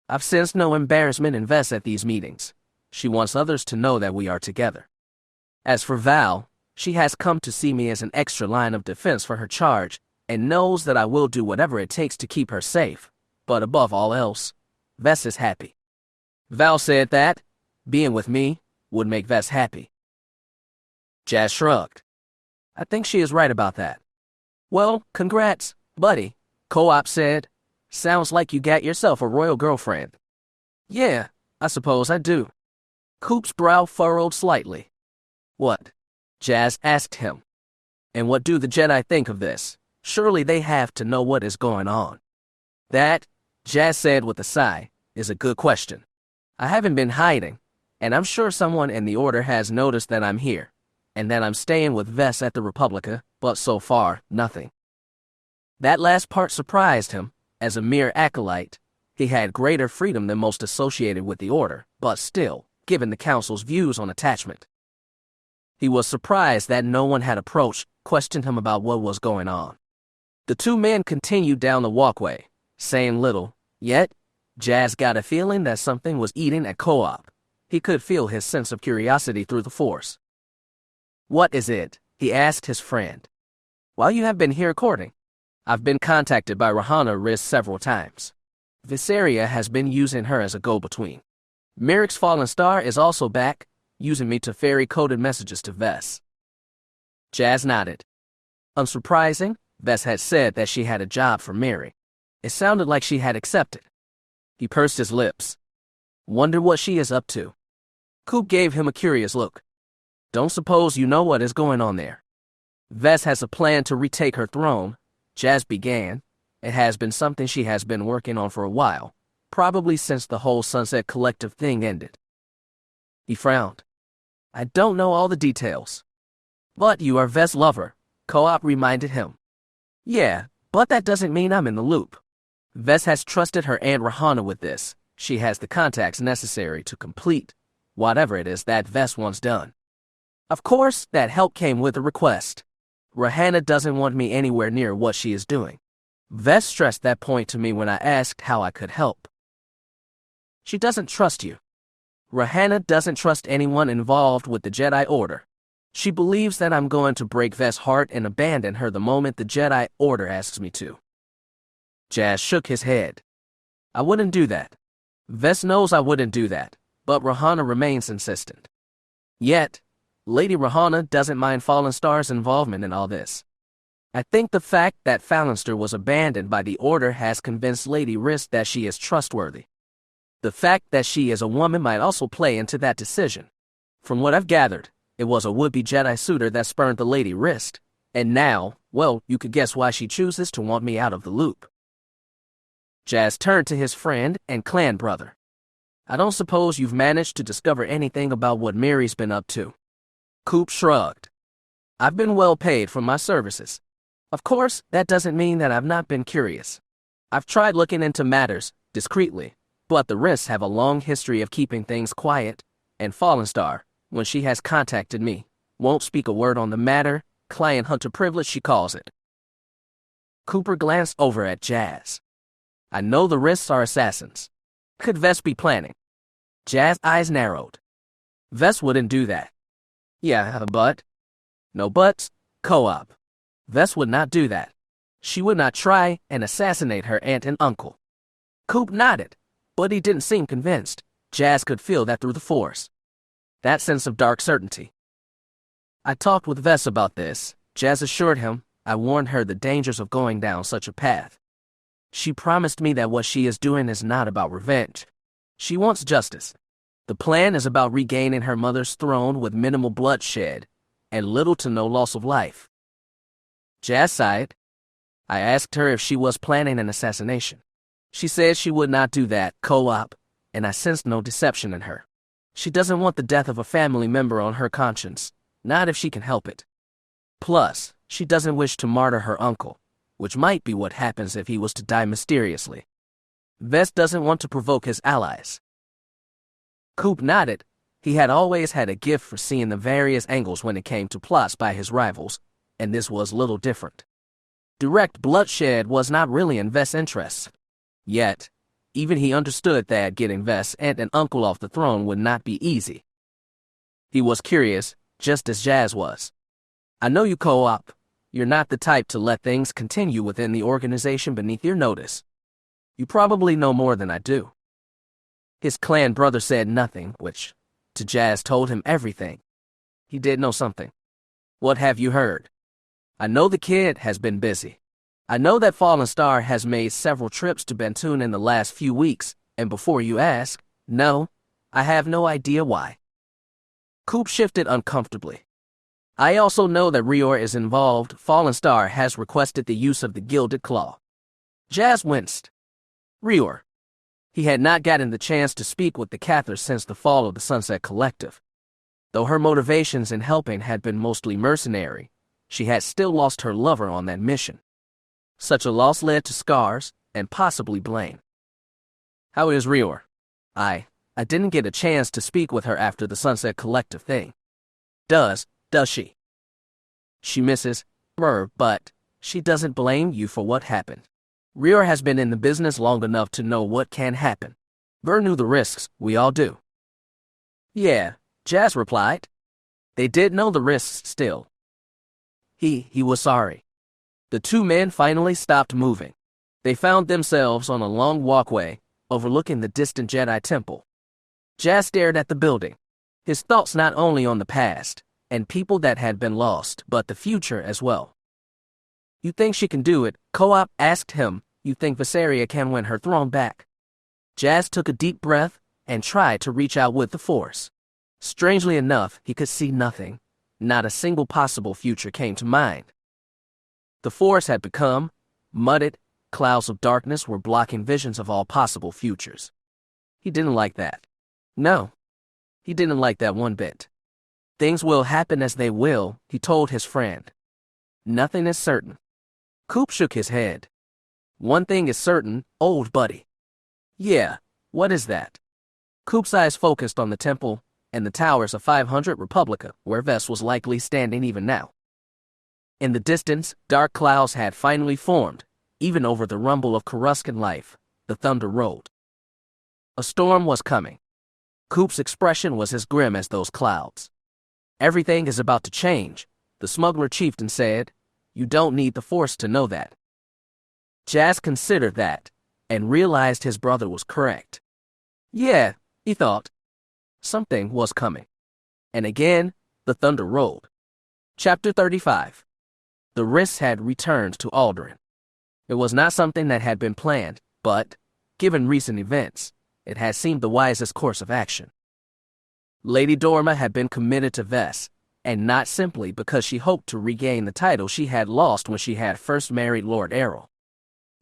I've sensed no embarrassment in Vess at these meetings. She wants others to know that we are together. As for Val, she has come to see me as an extra line of defense for her charge, and knows that I will do whatever it takes to keep her safe. But above all else, Vess is happy. Val said that being with me would make Vess happy. Jas shrugged. I think she is right about that. Well, congrats, buddy, Co-op said. Sounds like you got yourself a royal girlfriend. Yeah, I suppose I do. Coop's brow furrowed slightly. What? Jas asked him. And what do the Jedi think of this? Surely they have to know what is going on. That, Jas said with a sigh, is a good question. I haven't been hiding, and I'm sure someone in the Order has noticed that I'm here, and that I'm staying with Vess at the Republica, but so far, nothing. That last part surprised him. As a mere acolyte, he had greater freedom than most associated with the Order, but still, given the Council's views on attachment. He was surprised that no one had approached, questioned him about what was going on. The two men continued down the walkway, saying little, yet Jas got a feeling that something was eating at Co-op. He could feel his sense of curiosity through the Force. What is it? He asked his friend. While you have been here courting, I've been contacted by Rahana Riz several times. Viseria has been using her as a go-between. Mirax Fallenstar is also back, using me to ferry coded messages to Vess. Jas nodded. Unsurprising, Vess had said that she had a job for Mary. It sounded like she had accepted. He pursed his lips. Wonder what she is up to. Coop gave him a curious look. Don't suppose you know what is going on there. Vess has a plan to retake her throne, Jas began. It has been something she has been working on for a while, probably since the whole Sunset Collective thing ended. He frowned. I don't know all the details. But you are Vess' lover, Co-op reminded him. Yeah, but that doesn't mean I'm in the loop. Vess has trusted her Aunt Rahana with this. She has the contacts necessary to complete whatever it is that Vess wants done. Of course, that help came with a request. Rahana doesn't want me anywhere near what she is doing. Vess stressed that point to me when I asked how I could help. She doesn't trust you. Rahana doesn't trust anyone involved with the Jedi Order. She believes that I'm going to break Vess' heart and abandon her the moment the Jedi Order asks me to. Jas shook his head. I wouldn't do that. Vess knows I wouldn't do that, but Rahana remains insistent. Yet, Lady Rahana doesn't mind Fallenstar's involvement in all this. I think the fact that Fallenstar was abandoned by the Order has convinced Lady Riss that she is trustworthy. The fact that she is a woman might also play into that decision. From what I've gathered, it was a would-be Jedi suitor that spurned the Lady Riss, and now, well, you could guess why she chooses to want me out of the loop. Jas turned to his friend and clan brother. I don't suppose you've managed to discover anything about what Mary's been up to. Coop shrugged. I've been well paid for my services. Of course, that doesn't mean that I've not been curious. I've tried looking into matters discreetly, but the Riss have a long history of keeping things quiet, and Fallenstar, when she has contacted me, won't speak a word on the matter, client hunter privilege she calls it. Cooper glanced over at Jas. I know the risks are assassins. Could Ves be planning? Jas' eyes narrowed. Ves wouldn't do that. Yeah, but... No buts. Co-op. Ves would not do that. She would not try and assassinate her aunt and uncle. Coop nodded, but he didn't seem convinced. Jas could feel that through the Force. That sense of dark certainty. I talked with Ves about this. Jas assured him. I warned her the dangers of going down such a path. She promised me that what she is doing is not about revenge. She wants justice. The plan is about regaining her mother's throne with minimal bloodshed and little to no loss of life. Jas sighed. I asked her if she was planning an assassination. She said she would not do that, co-op, and I sensed no deception in her. She doesn't want the death of a family member on her conscience, not if she can help it. Plus, she doesn't wish to martyr her uncle, which might be what happens if he was to die mysteriously. Ves doesn't want to provoke his allies. Coop nodded. He had always had a gift for seeing the various angles when it came to plots by his rivals, and this was little different. Direct bloodshed was not really in Ves' interests. Yet, even he understood that getting Ves' aunt and uncle off the throne would not be easy. He was curious, just as Jas was. I know you co-op. You're not the type to let things continue within the organization beneath your notice. You probably know more than I do. His clan brother said nothing, which, to Jas, told him everything. He did know something. What have you heard? I know the kid has been busy. I know that Fallenstar has made several trips to Bantoon in the last few weeks, and before you ask, no, I have no idea why. Coop shifted uncomfortably. I also know that Rior is involved. Fallenstar has requested the use of the Gilded Claw. Jas winced. Rior. He had not gotten the chance to speak with the Cathars since the fall of the Sunset Collective. Though her motivations in helping had been mostly mercenary, she had still lost her lover on that mission. Such a loss led to scars and possibly blame. How is Rior? I didn't get a chance to speak with her after the Sunset Collective thing. Does she? She misses her, but she doesn't blame you for what happened. Rior has been in the business long enough to know what can happen. Ver knew the risks, we all do. Yeah, Jas replied. They did know the risks still. He was sorry. The two men finally stopped moving. They found themselves on a long walkway overlooking the distant Jedi temple. Jas stared at the building, his thoughts not only on the past and people that had been lost, but the future as well. You think she can do it? Co-op asked him. You think Viseria can win her throne back? Jas took a deep breath and tried to reach out with the Force. Strangely enough, he could see nothing. Not a single possible future came to mind. The Force had become mudded. Clouds of darkness were blocking visions of all possible futures. He didn't like that. No, he didn't like that one bit. Things will happen as they will, he told his friend. Nothing is certain. Coop shook his head. One thing is certain, old buddy. Yeah, what is that? Coop's eyes focused on the temple and the towers of 500 Republica, where Ves was likely standing even now. In the distance, dark clouds had finally formed. Even over the rumble of Coruscant life, the thunder rolled. A storm was coming. Coop's expression was as grim as those clouds. Everything is about to change, the smuggler chieftain said. You don't need the Force to know that. Jas considered that, and realized his brother was correct. Yeah, he thought. Something was coming. And again, the thunder rolled. Chapter 35. The risks had returned to Alderaan. It was not something that had been planned, but, given recent events, it had seemed the wisest course of action. Lady Dorma had been committed to Ves, and not simply because she hoped to regain the title she had lost when she had first married Lord Errol.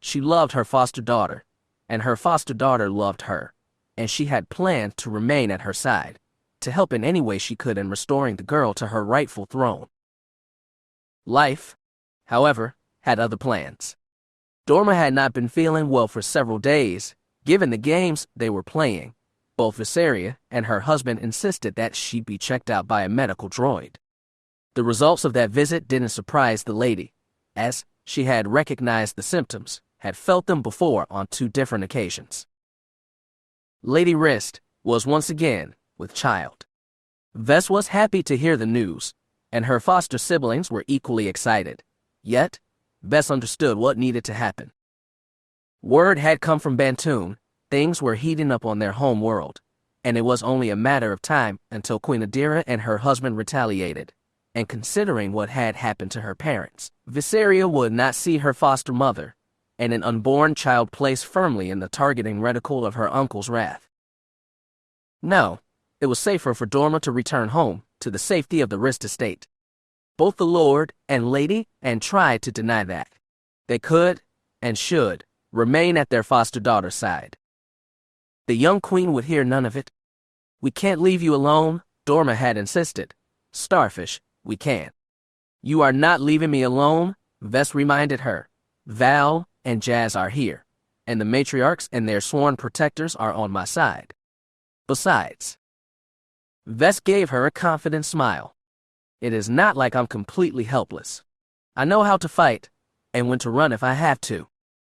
She loved her foster daughter, and her foster daughter loved her, and she had planned to remain at her side, to help in any way she could in restoring the girl to her rightful throne. Life, however, had other plans. Dorma had not been feeling well for several days. Given the games they were playing, both Viseria and her husband insisted that she be checked out by a medical droid. The results of that visit didn't surprise the lady, as She had recognized the symptoms, had felt them before on 2 different occasions. Lady Rist was once again with child. Ves was happy to hear the news, and her foster siblings were equally excited. Yet, Ves understood what needed to happen. Word had come from Bantoon, things were heating up on their home world, and it was only a matter of time until Queen Adira and her husband retaliated. And considering what had happened to her parents, Viseria would not see her foster mother, and an unborn child placed firmly in the targeting reticle of her uncle's wrath. No, it was safer for Dorma to return home, to the safety of the Rist estate. Both the Lord and Lady and tried to deny that. They could, and should, remain at their foster daughter's side. The young queen would hear none of it. "We can't leave you alone," Dorma had insisted. "Starfish, we can't." "You are not leaving me alone," Ves reminded her. "Val and Jas are here, and the matriarchs and their sworn protectors are on my side. Besides," Ves gave her a confident smile, "it is not like I'm completely helpless. I know how to fight, and when to run if I have to.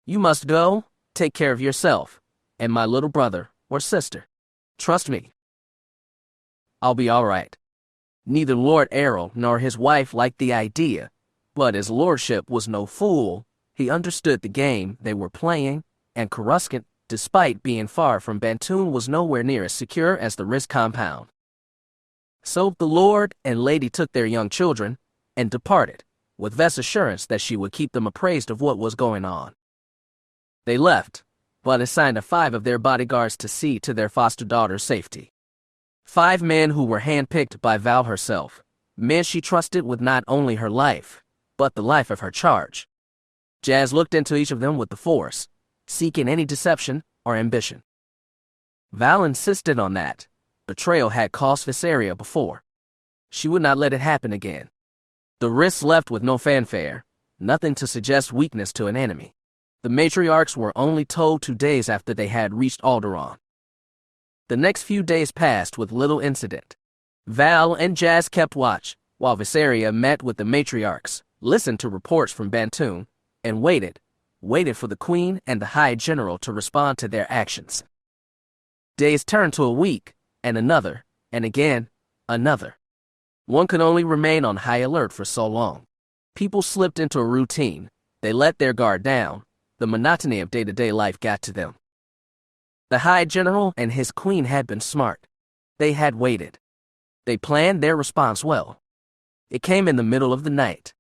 You must go, take care of yourself, and my little brother or sister. Trust me. I'll be all right." Neither Lord Errol nor his wife liked the idea, but his lordship was no fool. He understood the game they were playing, and Coruscant, despite being far from Bantoon, was nowhere near as secure as the Rist compound. So the Lord and Lady took their young children and departed, with Ves' assurance that she would keep them appraised of what was going on. They left, but assigned 5 of their bodyguards to see to their foster daughter's safety. 5 men who were handpicked by Val herself, men she trusted with not only her life, but the life of her charge. Jas looked into each of them with the force, seeking any deception or ambition. Val insisted on that. Betrayal had cost Viseria before. She would not let it happen again. The Rist left with no fanfare, nothing to suggest weakness to an enemy. The matriarchs were only told 2 days after they had reached Alderaan. The next few days passed with little incident. Val and Jas kept watch, while Viseria met with the matriarchs, listened to reports from Bantoon, and waited for the Queen and the High General to respond to their actions. Days turned to a week, and another, and again, another. One could only remain on high alert for so long. People slipped into a routine. They let their guard down. The monotony of day-to-day life got to them. The High General and his Queen had been smart. They had waited. They planned their response well. It came in the middle of the night.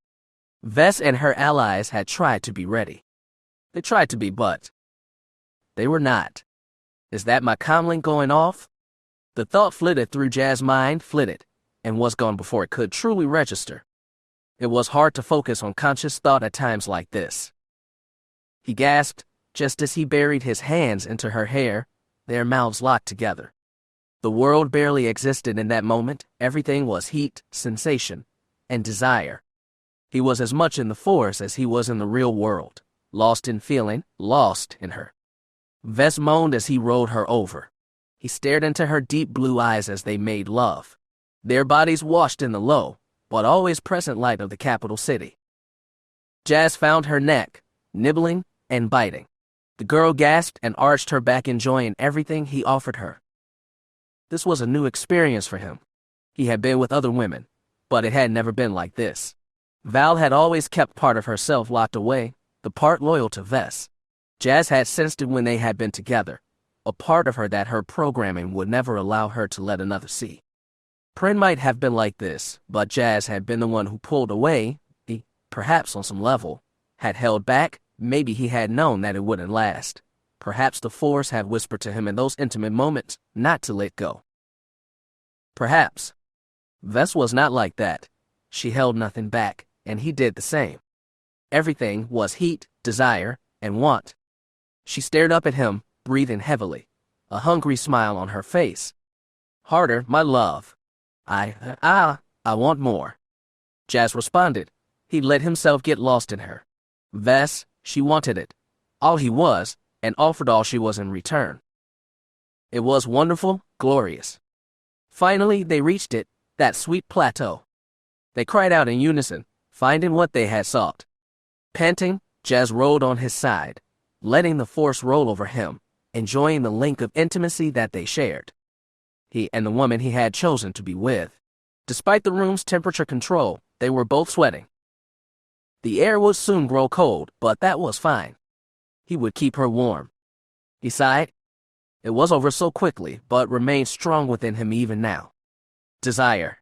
Ves and her allies had tried to be ready. They tried to be, but they were not. Is that my comlink going off? The thought flitted through Jas' mind, and was gone before it could truly register. It was hard to focus on conscious thought at times like this. He gasped, just as he buried his hands into her hair, their mouths locked together. The world barely existed in that moment. Everything was heat, sensation, and desire. He was as much in the Force as he was in the real world, lost in feeling, lost in her. Ves moaned as he rolled her over. He stared into her deep blue eyes as they made love, their bodies washed in the low, but always present light of the capital city. Jas found her neck, nibbling and biting. The girl gasped and arched her back, enjoying everything he offered her. This was a new experience for him. He had been with other women, but it had never been like this. Val had always kept part of herself locked away, the part loyal to Ves. Jas had sensed it when they had been together, a part of her that her programming would never allow her to let another see. Prin might have been like this, but Jas had been the one who pulled away. He, perhaps on some level, had held back. Maybe he had known that it wouldn't last. Perhaps the Force had whispered to him in those intimate moments not to let go. Perhaps. Ves was not like that. She held nothing back, and he did the same. Everything was heat, desire, and want. She stared up at him, breathing heavily, a hungry smile on her face. "Harder, my love. I want more." Jas responded. He let himself get lost in her. Ves, she wanted it. All he was, and offered all she was in return. It was wonderful, glorious. Finally, they reached it, that sweet plateau. They cried out in unison, finding what they had sought. Panting, Jas rolled on his side, letting the force roll over him, enjoying the link of intimacy that they shared. He and the woman he had chosen to be with. Despite the room's temperature control, they were both sweating. The air would soon grow cold, but that was fine. He would keep her warm. He sighed. It was over so quickly, but remained strong within him even now. Desire.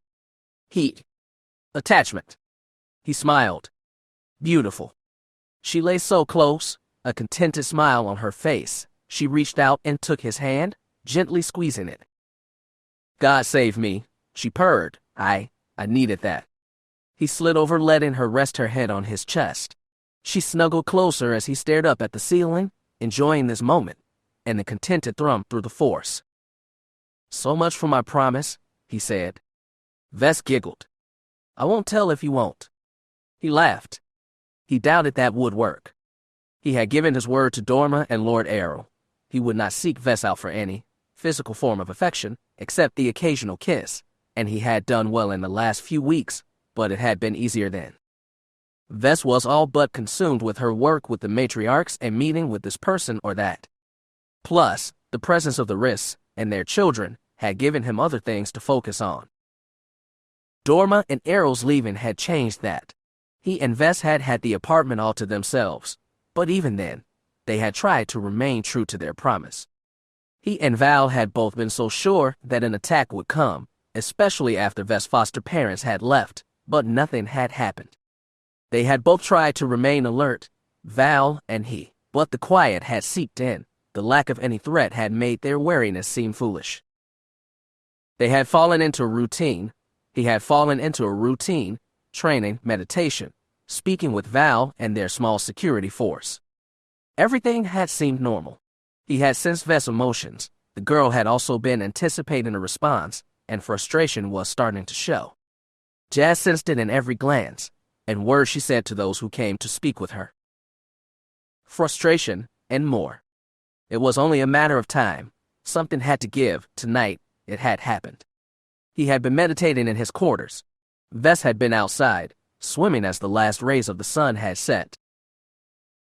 Heat. Attachment. He smiled. Beautiful. She lay so close, a contented smile on her face. She reached out and took his hand, gently squeezing it. God save me, she purred. I needed that. He slid over, letting her rest her head on his chest. She snuggled closer as he stared up at the ceiling, enjoying this moment, and the contented thrum through the force. So much for my promise, he said. Ves giggled. I won't tell if you won't. He laughed. He doubted that would work. He had given his word to Dorma and Lord Errol. He would not seek Ves out for any physical form of affection, except the occasional kiss, and he had done well in the last few weeks, but it had been easier then. Ves was all but consumed with her work with the matriarchs and meeting with this person or that. Plus, the presence of the Riss and their children had given him other things to focus on. Dorma and Errol's leaving had changed that. He and Ves had had the apartment all to themselves, but even then, they had tried to remain true to their promise. He and Val had both been so sure that an attack would come, especially after Ves' foster parents had left, but nothing had happened. They had both tried to remain alert, Val and he, but the quiet had seeped in. The lack of any threat had made their wariness seem foolish. They had fallen into a routine. He had fallen into a routine, training, meditation, speaking with Val and their small security force. Everything had seemed normal. He had sensed Ves' emotions. The girl had also been anticipating a response, and frustration was starting to show. Jas sensed it in every glance and word she said to those who came to speak with her. Frustration and more. It was only a matter of time. Something had to give. Tonight, it had happened. He had been meditating in his quarters. Ves had been outside, swimming as the last rays of the sun had set.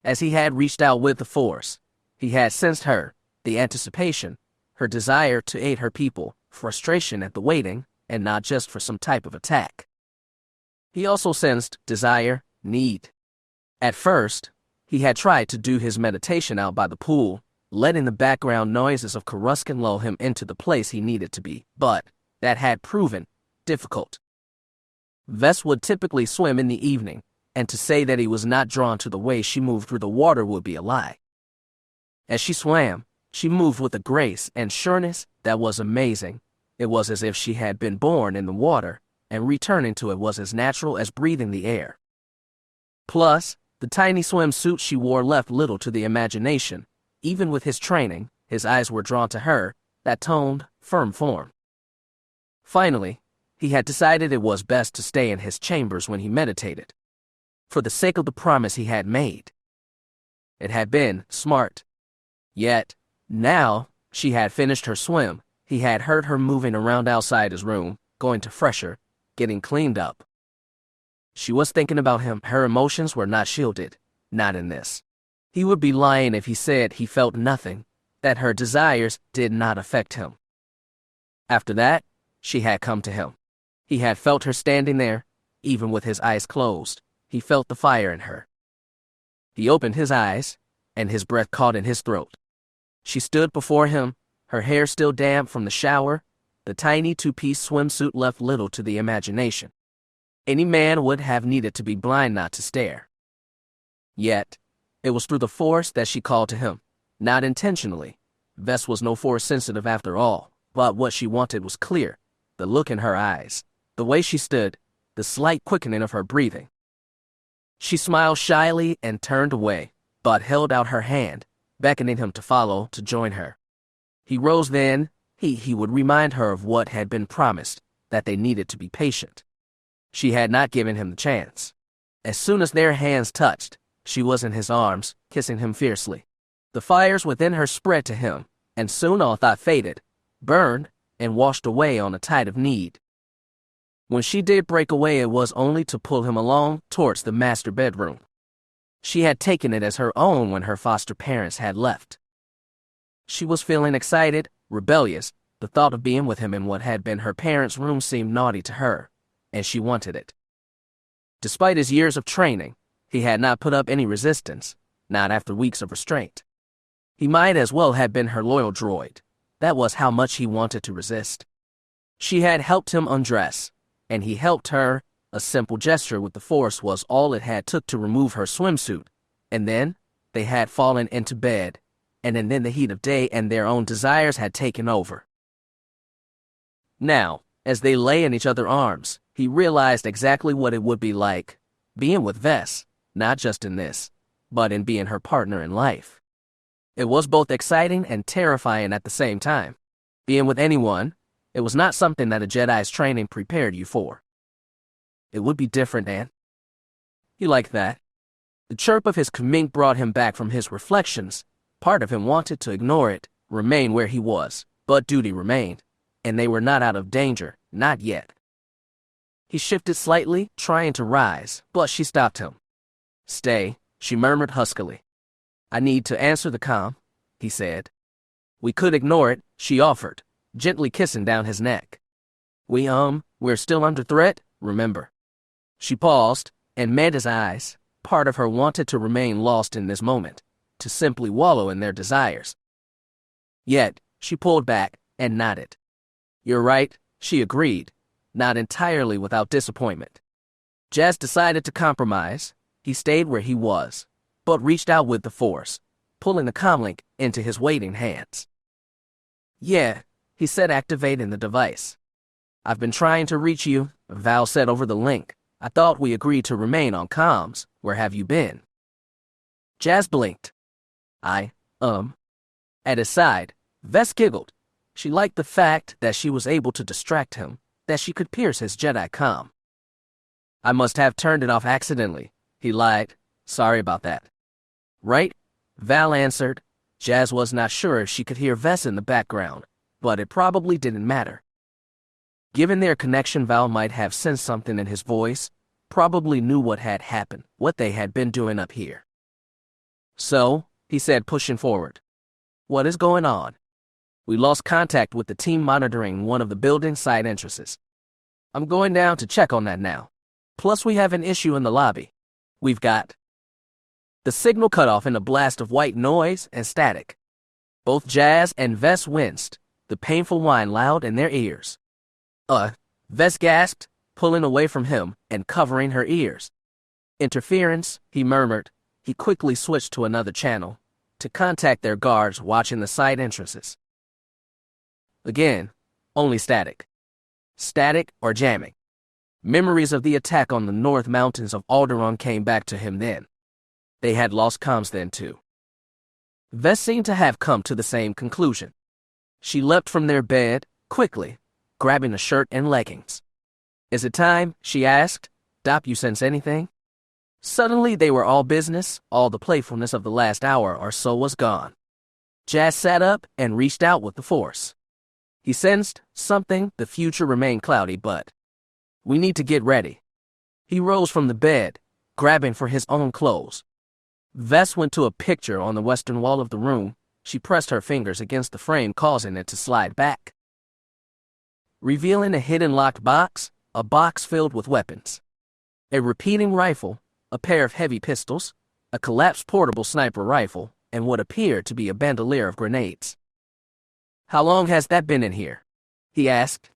As he had reached out with the force, he had sensed her, the anticipation, her desire to aid her people, frustration at the waiting, and not just for some type of attack. He also sensed desire, need. At first, he had tried to do his meditation out by the pool, letting the background noises of Coruscant lull him into the place he needed to be, but that had proven difficult. Ves would typically swim in the evening, and to say that he was not drawn to the way she moved through the water would be a lie. As she swam, she moved with a grace and sureness that was amazing. It was as if she had been born in the water, and returning to it was as natural as breathing the air. Plus, the tiny swimsuit she wore left little to the imagination. Even with his training, his eyes were drawn to her, that toned, firm form. Finally, he had decided it was best to stay in his chambers when he meditated, for the sake of the promise he had made. It had been smart. Yet, now, she had finished her swim. He had heard her moving around outside his room, going to fresher, getting cleaned up. She was thinking about him. Her emotions were not shielded, not in this. He would be lying if he said he felt nothing, that her desires did not affect him. After that, she had come to him. He had felt her standing there, even with his eyes closed. He felt the fire in her. He opened his eyes, and his breath caught in his throat. She stood before him, her hair still damp from the shower. The tiny two-piece swimsuit left little to the imagination. Any man would have needed to be blind not to stare. Yet, it was through the force that she called to him, not intentionally. Ves was no force sensitive after all, but what she wanted was clear. The look in her eyes, the way she stood, the slight quickening of her breathing. She smiled shyly and turned away, but held out her hand, beckoning him to follow, to join her. He rose then. He would remind her of what had been promised, that they needed to be patient. She had not given him the chance. As soon as their hands touched, she was in his arms, kissing him fiercely. The fires within her spread to him, and soon all thought faded, burned, and washed away on a tide of need. When she did break away, it was only to pull him along towards the master bedroom. She had taken it as her own when her foster parents had left. She was feeling excited, rebellious. The thought of being with him in what had been her parents' room seemed naughty to her, and she wanted it. Despite his years of training, he had not put up any resistance, not after weeks of restraint. He might as well have been her loyal droid. That was how much he wanted to resist. She had helped him undress, and he helped her. A simple gesture with the Force was all it had took to remove her swimsuit, and then they had fallen into bed, and then the heat of day and their own desires had taken over. Now, as they lay in each other's arms, he realized exactly what it would be like, being with Ves, not just in this, but in being her partner in life. It was both exciting and terrifying at the same time. Being with anyone, it was not something that a Jedi's training prepared you for. It would be different, Anne. He liked that. The chirp of his commink brought him back from his reflections. Part of him wanted to ignore it, remain where he was, but duty remained, and they were not out of danger, not yet. He shifted slightly, trying to rise, but she stopped him. "Stay," she murmured huskily. "I need to answer the comm," he said. "We could ignore it," she offered, gently kissing down his neck. We're still under threat, remember." She paused and met his eyes. Part of her wanted to remain lost in this moment, to simply wallow in their desires. Yet, she pulled back and nodded. "You're right," she agreed, not entirely without disappointment. Jas decided to compromise. He stayed where he was, but reached out with the Force, pulling the comlink into his waiting hands. "Yeah," he said, activating the device. "I've been trying to reach you," Val said over the link. "I thought we agreed to remain on comms. Where have you been?" Jas blinked. At his side, Ves giggled. She liked the fact that she was able to distract him, that she could pierce his Jedi comm. "I must have turned it off accidentally," he lied. "Sorry about that." "Right?" Val answered. Jas was not sure if she could hear Ves in the background, but it probably didn't matter. Given their connection, Val might have sensed something in his voice, probably knew what had happened, what they had been doing up here. "So," he said, pushing forward. "What is going on?" "We lost contact with the team monitoring one of the building's side entrances. I'm going down to check on that now. Plus, we have an issue in the lobby. We've got..." The signal cut off in a blast of white noise and static. Both Jas and Ves winced, the painful whine loud in their ears. Ves gasped, pulling away from him and covering her ears. "Interference," he murmured. He quickly switched to another channel, to contact their guards watching the side entrances. Again, only static. Static or jamming. Memories of the attack on the North Mountains of Alderaan came back to him then. They had lost comms then too. Ves seemed to have come to the same conclusion. She leapt from their bed, quickly, grabbing a shirt and leggings. "Is it time?" she asked. "Dop, you sense anything?" Suddenly they were all business. All the playfulness of the last hour or so was gone. Jas sat up and reached out with the Force. He sensed something. The future remained cloudy, but... "We need to get ready." He rose from the bed, grabbing for his own clothes. Ves went to a picture on the western wall of the room. She pressed her fingers against the frame, causing it to slide back, revealing a hidden locked box, a box filled with weapons. A repeating rifle, a pair of heavy pistols, a collapsed portable sniper rifle, and what appeared to be a bandolier of grenades. "How long has that been in here?" he asked.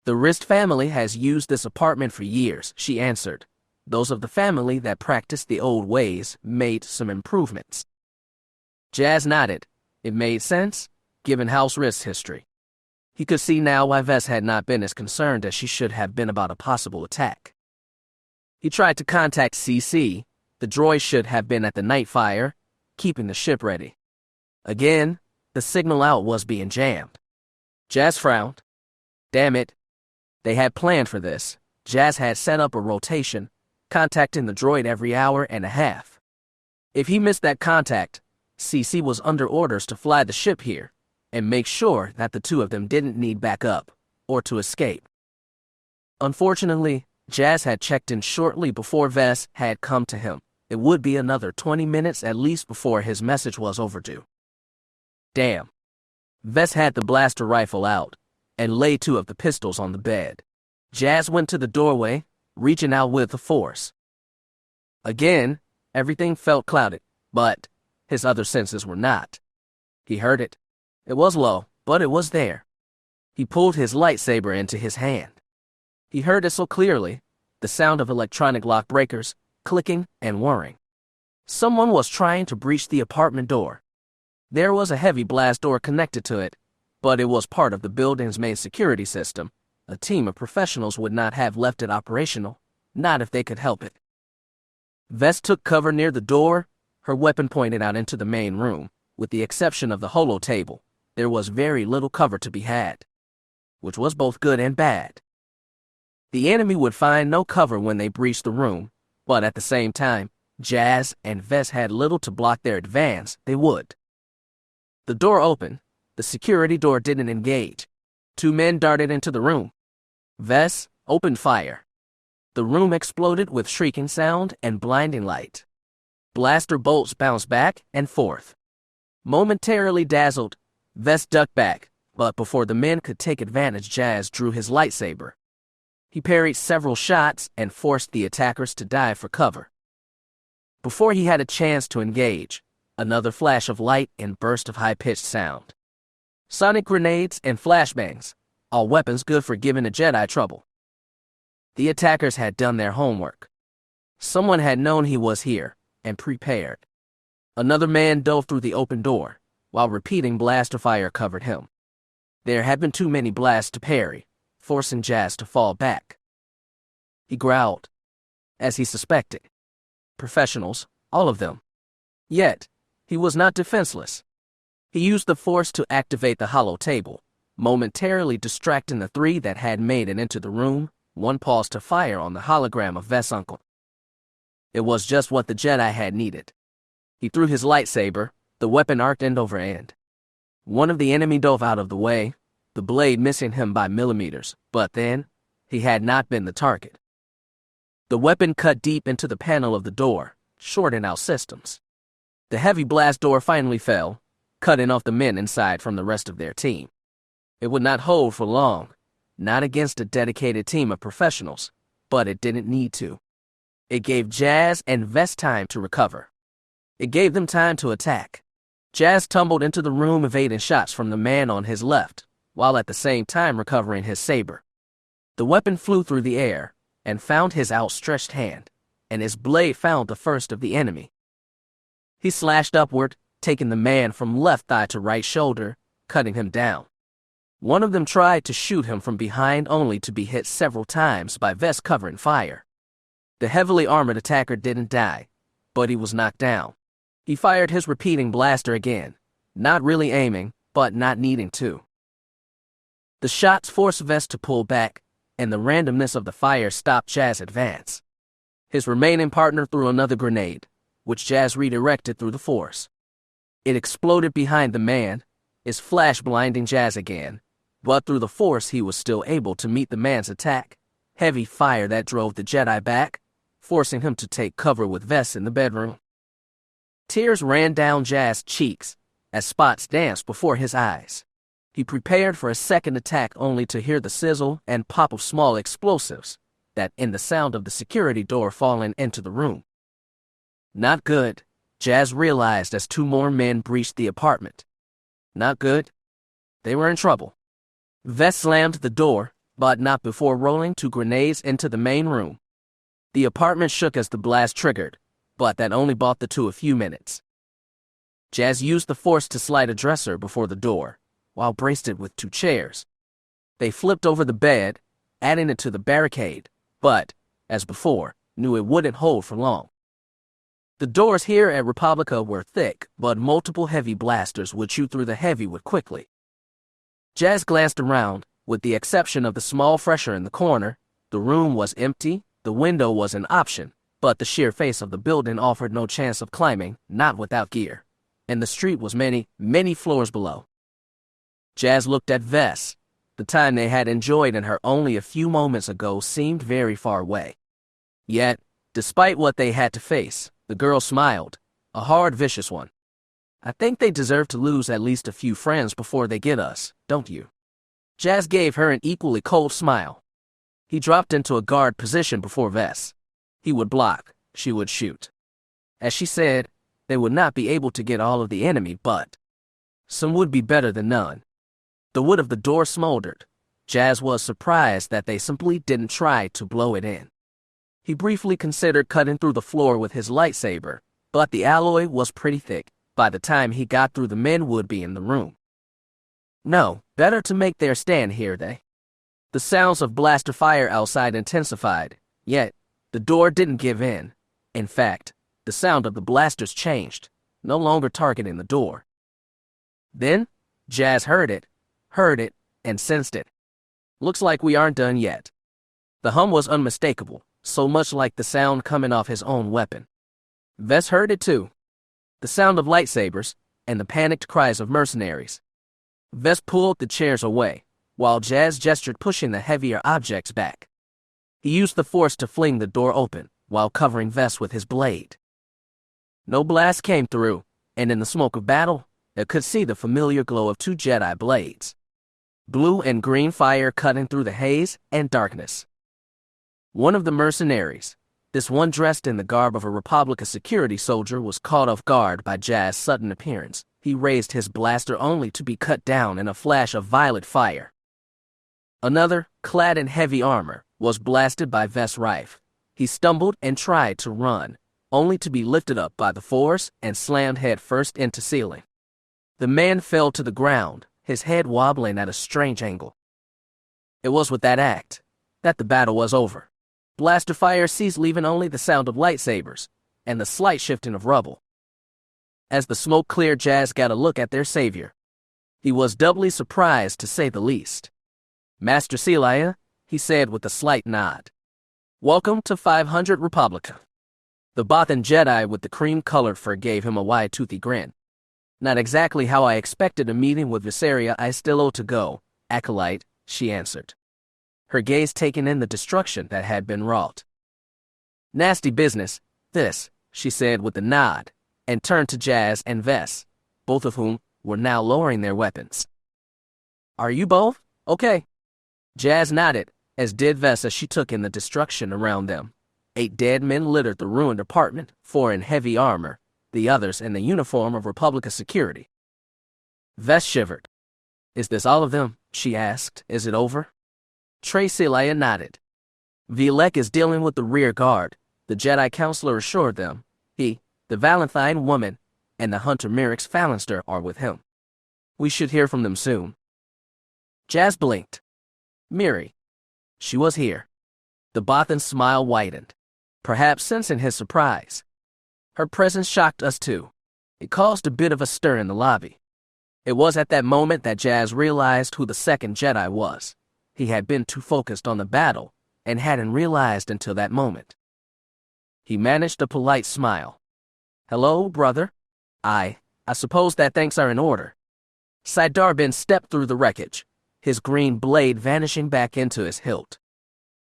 "The Rist family has used this apartment for years," she answered. "Those of the family that practiced the old ways made some improvements." Jas nodded. It made sense, given House Rist's history. He could see now why Ves had not been as concerned as she should have been about a possible attack. He tried to contact CC. The droid should have been at the night fire, keeping the ship ready. Again, the signal out was being jammed. Jas frowned. Damn it. They had planned for this. Jas had set up a rotation, contacting the droid every hour and a half. If he missed that contact, CC was under orders to fly the ship here and make sure that the two of them didn't need backup or to escape. Unfortunately, Jas had checked in shortly before Ves had come to him. It would be another 20 minutes at least before his message was overdue. Damn. Vess had the blaster rifle out and laid 2 of the pistols on the bed. Jas went to the doorway, reaching out with the force. Again, everything felt clouded, but his other senses were not. He heard it. It was low, but it was there. He pulled his lightsaber into his hand. He heard it so clearly, the sound of electronic lock breakers, clicking and whirring. Someone was trying to breach the apartment door. There was a heavy blast door connected to it, but it was part of the building's main security system. A team of professionals would not have left it operational, not if they could help it. Vess took cover near the door, her weapon pointed out into the main room. With the exception of the holo table, there was very little cover to be had, which was both good and bad. The enemy would find no cover when they breached the room, but at the same time, Jas and Vess had little to block their advance. They would. The door opened. The security door didn't engage. 2 men darted into the room. Vess opened fire. The room exploded with shrieking sound and blinding light. Blaster bolts bounced back and forth. Momentarily dazzled, Vess ducked back, but before the men could take advantage, Jas drew his lightsaber. He parried several shots and forced the attackers to dive for cover. Before he had a chance to engage, another flash of light and burst of high-pitched sound. Sonic grenades and flashbangs, all weapons good for giving a Jedi trouble. The attackers had done their homework. Someone had known he was here and prepared. Another man dove through the open door, while repeating blaster fire covered him. There had been too many blasts to parry, forcing Jas to fall back. He growled, as he suspected. Professionals, all of them. Yet, he was not defenseless. He used the force to activate the holo table, momentarily distracting the 3 that had made it into the room. One paused to fire on the hologram of Vess' uncle. It was just what the Jedi had needed. He threw his lightsaber, the weapon arced end over end. One of the enemy dove out of the way, the blade missing him by millimeters, but then, he had not been the target. The weapon cut deep into the panel of the door, shorting out systems. The heavy blast door finally fell, cutting off the men inside from the rest of their team. It would not hold for long, not against a dedicated team of professionals, but it didn't need to. It gave Jas and Vess time to recover. It gave them time to attack. Jas tumbled into the room, evading shots from the man on his left, while at the same time recovering his saber. The weapon flew through the air and found his outstretched hand, and his blade found the first of the enemy. He slashed upward, taking the man from left thigh to right shoulder, cutting him down. One of them tried to shoot him from behind, only to be hit several times by Vess covering fire. The heavily armored attacker didn't die, but he was knocked down. He fired his repeating blaster again, not really aiming, but not needing to. The shots forced Vess to pull back, and the randomness of the fire stopped Jas' advance. His remaining partner threw another grenade, which Jas redirected through the force. It exploded behind the man, its flash blinding Jas again, but through the force he was still able to meet the man's attack. Heavy fire that drove the Jedi back, forcing him to take cover with Vess in the bedroom. Tears ran down Jas' cheeks as spots danced before his eyes. He prepared for a second attack, only to hear the sizzle and pop of small explosives that in the sound of the security door falling into the room. Not good, Jas realized as 2 more men breached the apartment. Not good. They were in trouble. Vess slammed the door, but not before rolling 2 grenades into the main room. The apartment shook as the blast triggered, but that only bought the 2 a few minutes. Jas used the force to slide a dresser before the door, while braced it with 2 chairs. They flipped over the bed, adding it to the barricade, but, as before, knew it wouldn't hold for long. The doors here at Republica were thick, but multiple heavy blasters would shoot through the heavywood quickly. Jas glanced around. With the exception of the small fresher in the corner, the room was empty. The window was an option, but the sheer face of the building offered no chance of climbing, not without gear, and the street was many, many floors below. Jas looked at Vess. The time they had enjoyed in her only a few moments ago seemed very far away. Yet, despite what they had to face, The girl smiled, a hard, vicious one. I think they deserve to lose at least a few friends before they get us, don't you? Jas gave her an equally cold smile. He dropped into a guard position before Vess. He would block, she would shoot. As she said, they would not be able to get all of the enemy, but some would be better than none. The wood of the door smoldered. Jas was surprised that they simply didn't try to blow it in. He briefly considered cutting through the floor with his lightsaber, but the alloy was pretty thick. By the time he got through, the men would be in the room. No, better to make their stand here, they. The sounds of blaster fire outside intensified, yet the door didn't give in. In fact, the sound of the blasters changed, no longer targeting the door. Then, Jas heard it, and sensed it. Looks like we aren't done yet. The hum was unmistakable, so much like the sound coming off his own weapon. Vess heard it too. The sound of lightsabers, and the panicked cries of mercenaries. Vess pulled the chairs away, while Jas gestured, pushing the heavier objects back. He used the force to fling the door open, while covering Vess with his blade. No blast came through, and in the smoke of battle, they could see the familiar glow of two Jedi blades. Blue and green fire cutting through the haze and darkness. One of the mercenaries, this one dressed in the garb of a Republic security soldier, was caught off guard by Jas' sudden appearance. He raised his blaster only to be cut down in a flash of violet fire. Another, clad in heavy armor, was blasted by Vess' rifle. He stumbled and tried to run, only to be lifted up by the force and slammed headfirst into ceiling. The man fell to the ground, his head wobbling at a strange angle. It was with that act that the battle was over. Blaster fire ceased, leaving only the sound of lightsabers and the slight shifting of rubble. As the smoke cleared, Jas got a look at their savior. He was doubly surprised, to say the least. Master Celia, he said with a slight nod. Welcome to 500 Republica. The Bothan Jedi with the cream-colored fur gave him a wide, toothy grin. Not exactly how I expected a meeting with Viseria. I still owe to go, Acolyte, she answered, her gaze taking in the destruction that had been wrought. Nasty business, this, she said with a nod, and turned to Jas and Vess, both of whom were now lowering their weapons. Are you both okay? Jas nodded, as did Vess, as she took in the destruction around them. 8 dead men littered the ruined apartment, 4 in heavy armor, the others in the uniform of Republic security. Vess shivered. Is this all of them? She asked. Is it over? Celia nodded. Vilek is dealing with the rear guard, the Jedi counselor assured them. He, the Valentine woman, and the hunter Mirax Fallenstar are with him. We should hear from them soon. Jas blinked. Miri. She was here. The Bothan's smile widened, perhaps sensing his surprise. Her presence shocked us too. It caused a bit of a stir in the lobby. It was at that moment that Jas realized who the second Jedi was. He had been too focused on the battle and hadn't realized until that moment. He managed a polite smile. Hello, brother. I suppose that thanks are in order. Jas Dar Bynn stepped through the wreckage, his green blade vanishing back into his hilt.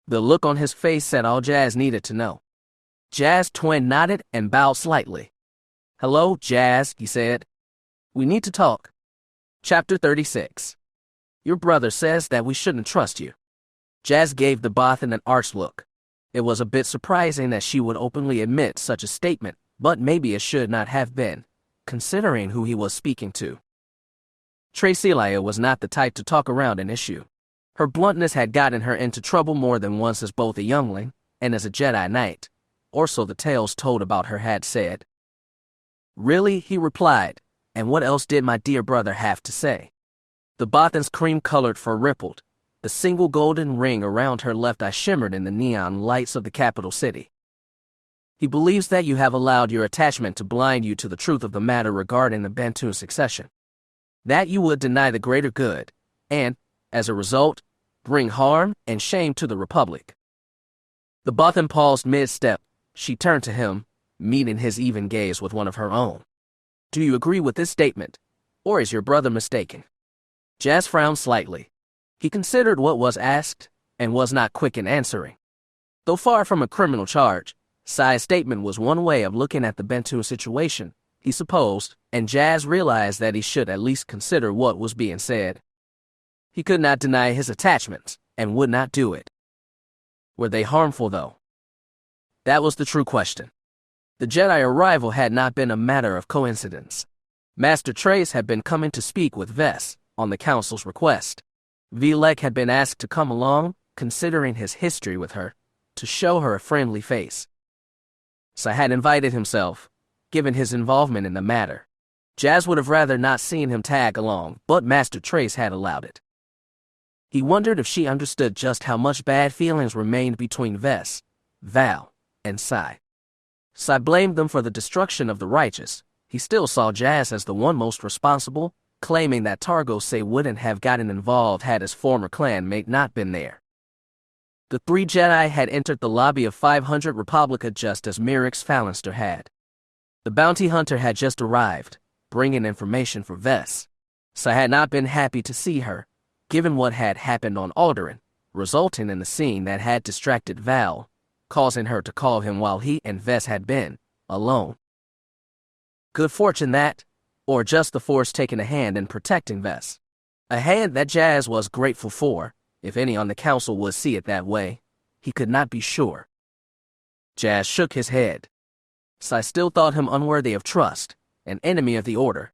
The look on his face said all Jas needed to know. Jas' twin nodded and bowed slightly. Hello, Jas, he said. We need to talk. Chapter 36. Your brother says that we shouldn't trust you. Jas gave the Bothan an arch look. It was a bit surprising that she would openly admit such a statement, but maybe it should not have been, considering who he was speaking to. Celia was not the type to talk around an issue. Her bluntness had gotten her into trouble more than once as both a youngling and as a Jedi Knight, or so the tales told about her had said. Really, he replied, and what else did my dear brother have to say? The Bothan's cream-colored fur rippled. The single golden ring around her left eye shimmered in the neon lights of the capital city. He believes that you have allowed your attachment to blind you to the truth of the matter regarding the Bantoon succession. That you would deny the greater good, and, as a result, bring harm and shame to the Republic. The Bothan paused mid-step. She turned to him, meeting his even gaze with one of her own. Do you agree with this statement, or is your brother mistaken? Jas frowned slightly. He considered what was asked, and was not quick in answering. Though far from a criminal charge, Sai's statement was one way of looking at the Bantoon situation, he supposed, and Jas realized that he should at least consider what was being said. He could not deny his attachments, and would not do it. Were they harmful, though? That was the true question. The Jedi arrival had not been a matter of coincidence. Master Trace had been coming to speak with Ves, on the Council's request. Vilek had been asked to come along, considering his history with her, to show her a friendly face. Sai had invited himself, given his involvement in the matter. Jas would have rather not seen him tag along, but Master Trace had allowed it. He wondered if she understood just how much bad feelings remained between Ves, Val, and Sai. Sai blamed them for the destruction of the righteous. He still saw Jas as the one most responsible, claiming that Targo wouldn't have gotten involved had his former clanmate not been there. The three Jedi had entered the lobby of 500 Republica just as Mirax Fallenstar had. The bounty hunter had just arrived, bringing information for Ves. Sai had not been happy to see her, given what had happened on Alderaan, resulting in the scene that had distracted Val, causing her to call him while he and Ves had been alone. Good fortune that, or just the Force taking a hand in protecting Ves. A hand that Jas was grateful for, if any on the Council would see it that way. He could not be sure. Jas shook his head. Sai still thought him unworthy of trust, an enemy of the Order.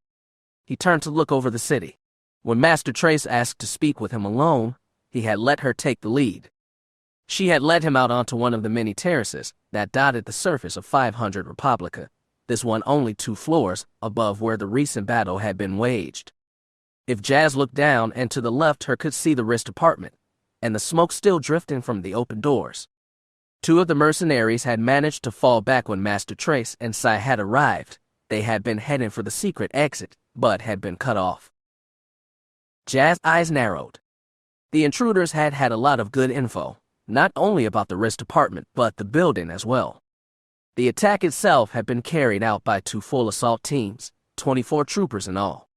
He turned to look over the city. When Master Trace asked to speak with him alone, he had let her take the lead. She had led him out onto one of the many terraces that dotted the surface of 500 Republica, this one only 2 floors above where the recent battle had been waged. If Jas looked down and to the left her could see the Rist apartment, and the smoke still drifting from the open doors. 2 of the mercenaries had managed to fall back when Master Trace and Sai had arrived. They had been heading for the secret exit, but had been cut off. Jas' eyes narrowed. The intruders had had a lot of good info, not only about the Rist apartment but the building as well. The attack itself had been carried out by 2 full assault teams, 24 troopers in all.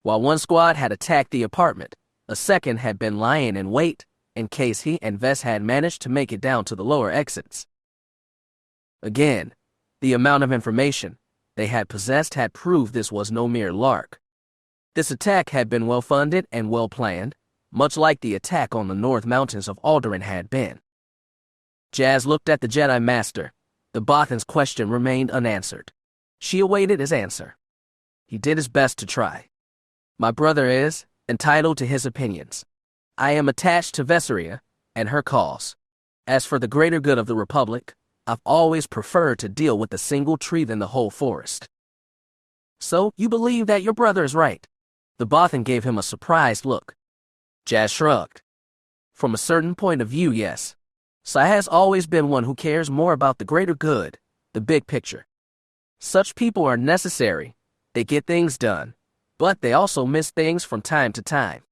While one squad had attacked the apartment, a second had been lying in wait in case he and Ves had managed to make it down to the lower exits. Again, the amount of information they had possessed had proved this was no mere lark. This attack had been well funded and well planned, much like the attack on the North Mountains of Alderaan had been. Jas looked at the Jedi Master. The Bothan's question remained unanswered. She awaited his answer. He did his best to try. My brother is entitled to his opinions. I am attached to Vesseria and her cause. As for the greater good of the Republic, I've always preferred to deal with a single tree than the whole forest. So, you believe that your brother is right? The Bothan gave him a surprised look. Jas shrugged. From a certain point of view, yes. Sai has always been one who cares more about the greater good, the big picture. Such people are necessary. They get things done, but they also miss things from time to time.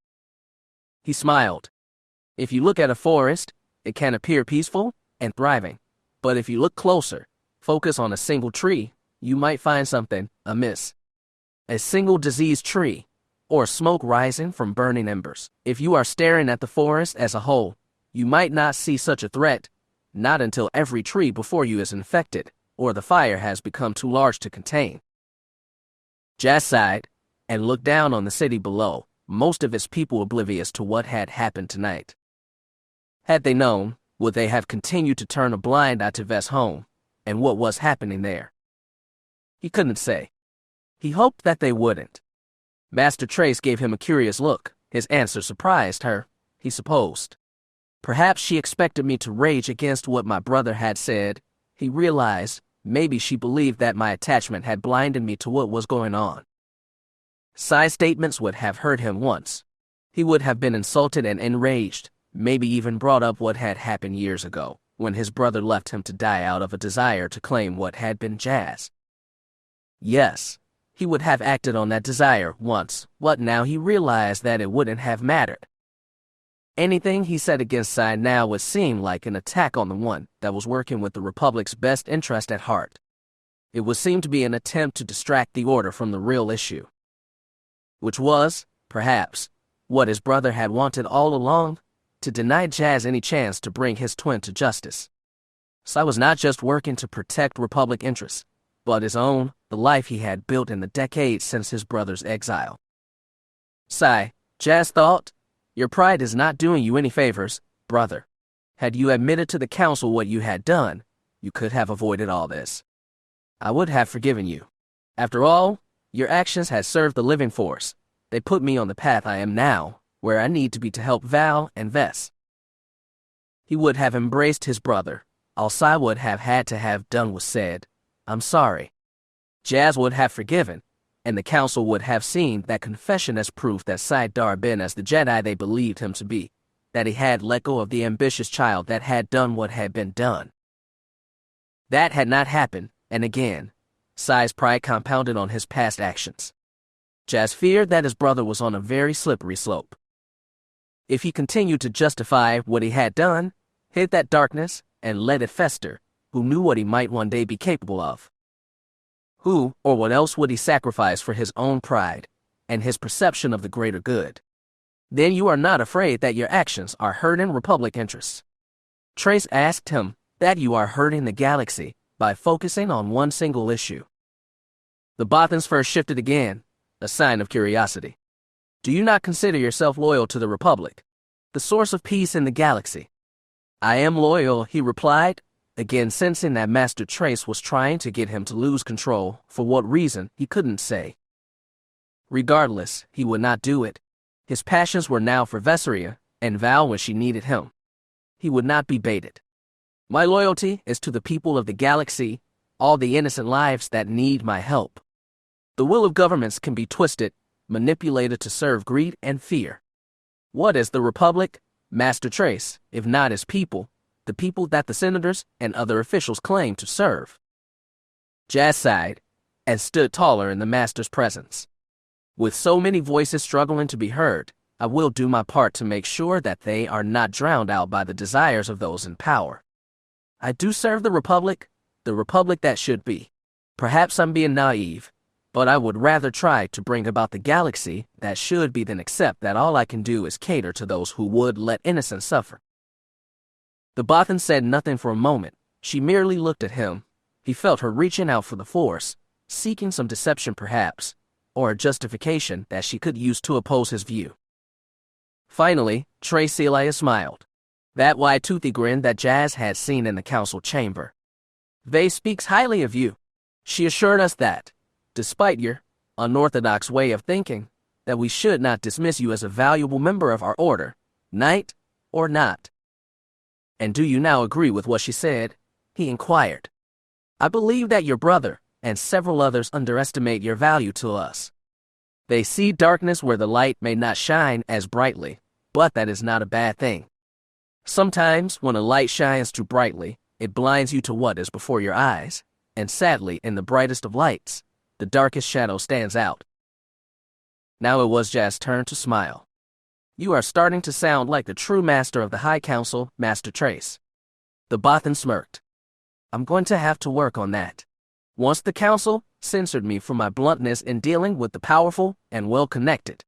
He smiled. If you look at a forest, it can appear peaceful and thriving. But if you look closer, focus on a single tree, you might find something amiss. A single diseased tree, or smoke rising from burning embers. If you are staring at the forest as a whole, you might not see such a threat, not until every tree before you is infected, or the fire has become too large to contain. Jas sighed, and looked down on the city below, most of its people oblivious to what had happened tonight. Had they known, would they have continued to turn a blind eye to Ves' home, and what was happening there? He couldn't say. He hoped that they wouldn't. Master Trace gave him a curious look. His answer surprised her, he supposed. Perhaps she expected me to rage against what my brother had said. He realized, maybe she believed that my attachment had blinded me to what was going on. Sai's statements would have hurt him once. He would have been insulted and enraged, maybe even brought up what had happened years ago, when his brother left him to die out of a desire to claim what had been Jas. Yes, he would have acted on that desire once, but now he realized that it wouldn't have mattered. Anything he said against Sai now would seem like an attack on the one that was working with the Republic's best interest at heart. It would seem to be an attempt to distract the Order from the real issue. Which was, perhaps, what his brother had wanted all along, to deny Jas any chance to bring his twin to justice. Sai was not just working to protect Republic interests, but his own, the life he had built in the decades since his brother's exile. Sai, Jas thought, your pride is not doing you any favors, brother. Had you admitted to the council what you had done, you could have avoided all this. I would have forgiven you. After all, your actions had served the living force. They put me on the path I am now, where I need to be to help Val and Vess. He would have embraced his brother. All Sai would have had to have done was said, I'm sorry. Jas would have forgiven, and the council would have seen that confession as proof that Jas Dar Bynn as the Jedi they believed him to be, that he had let go of the ambitious child that had done what had been done. That had not happened, and again, Sai's pride compounded on his past actions. Jas feared that his brother was on a very slippery slope. If he continued to justify what he had done, hid that darkness, and let it fester, who knew what he might one day be capable of? Who or what else would he sacrifice for his own pride and his perception of the greater good? Then you are not afraid that your actions are hurting Republic interests. Trace asked him that you are hurting the galaxy by focusing on one single issue. The Bothans first shifted again, a sign of curiosity. Do you not consider yourself loyal to the Republic, the source of peace in the galaxy? I am loyal, he replied, again sensing that Master Trace was trying to get him to lose control, for what reason he couldn't say. Regardless, he would not do it. His passions were now for Vesseria and Val when she needed him. He would not be baited. My loyalty is to the people of the galaxy, all the innocent lives that need my help. The will of governments can be twisted, manipulated to serve greed and fear. What is the Republic, Master Trace, if not his people, the people that the senators and other officials claim to serve? Jas sighed and stood taller in the Master's presence. With so many voices struggling to be heard, I will do my part to make sure that they are not drowned out by the desires of those in power. I do serve the Republic that should be. Perhaps I'm being naive, but I would rather try to bring about the galaxy that should be than accept that all I can do is cater to those who would let innocence suffer. The Bothan said nothing for a moment. She merely looked at him. He felt her reaching out for the Force, seeking some deception perhaps, or a justification that she could use to oppose his view. Finally, Trace Elia smiled. That wide-toothy grin that Jas had seen in the council chamber. Vay speaks highly of you. She assured us that, despite your unorthodox way of thinking, that we should not dismiss you as a valuable member of our order, knight or not. And do you now agree with what she said? He inquired. I believe that your brother and several others underestimate your value to us. They see darkness where the light may not shine as brightly, but that is not a bad thing. Sometimes, when a light shines too brightly, it blinds you to what is before your eyes, and sadly, in the brightest of lights, the darkest shadow stands out. Now it was Jas' turn to smile. You are starting to sound like the true master of the High Council, Master Trace. The Bothan smirked. I'm going to have to work on that. Once the council censored me for my bluntness in dealing with the powerful and well-connected.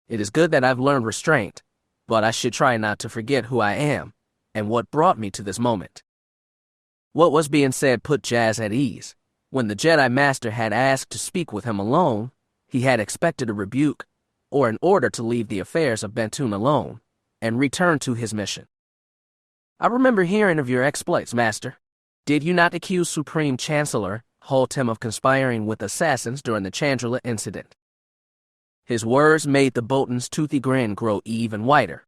It is good that I've learned restraint, but I should try not to forget who I am and what brought me to this moment. What was being said put Jas at ease. When the Jedi Master had asked to speak with him alone, he had expected a rebuke or an order to leave the affairs of Bantoon alone and return to his mission. I remember hearing of your exploits, Master. Did you not accuse Supreme Chancellor Holtem of conspiring with assassins during the Chandrila incident? His words made the Botan's toothy grin grow even wider.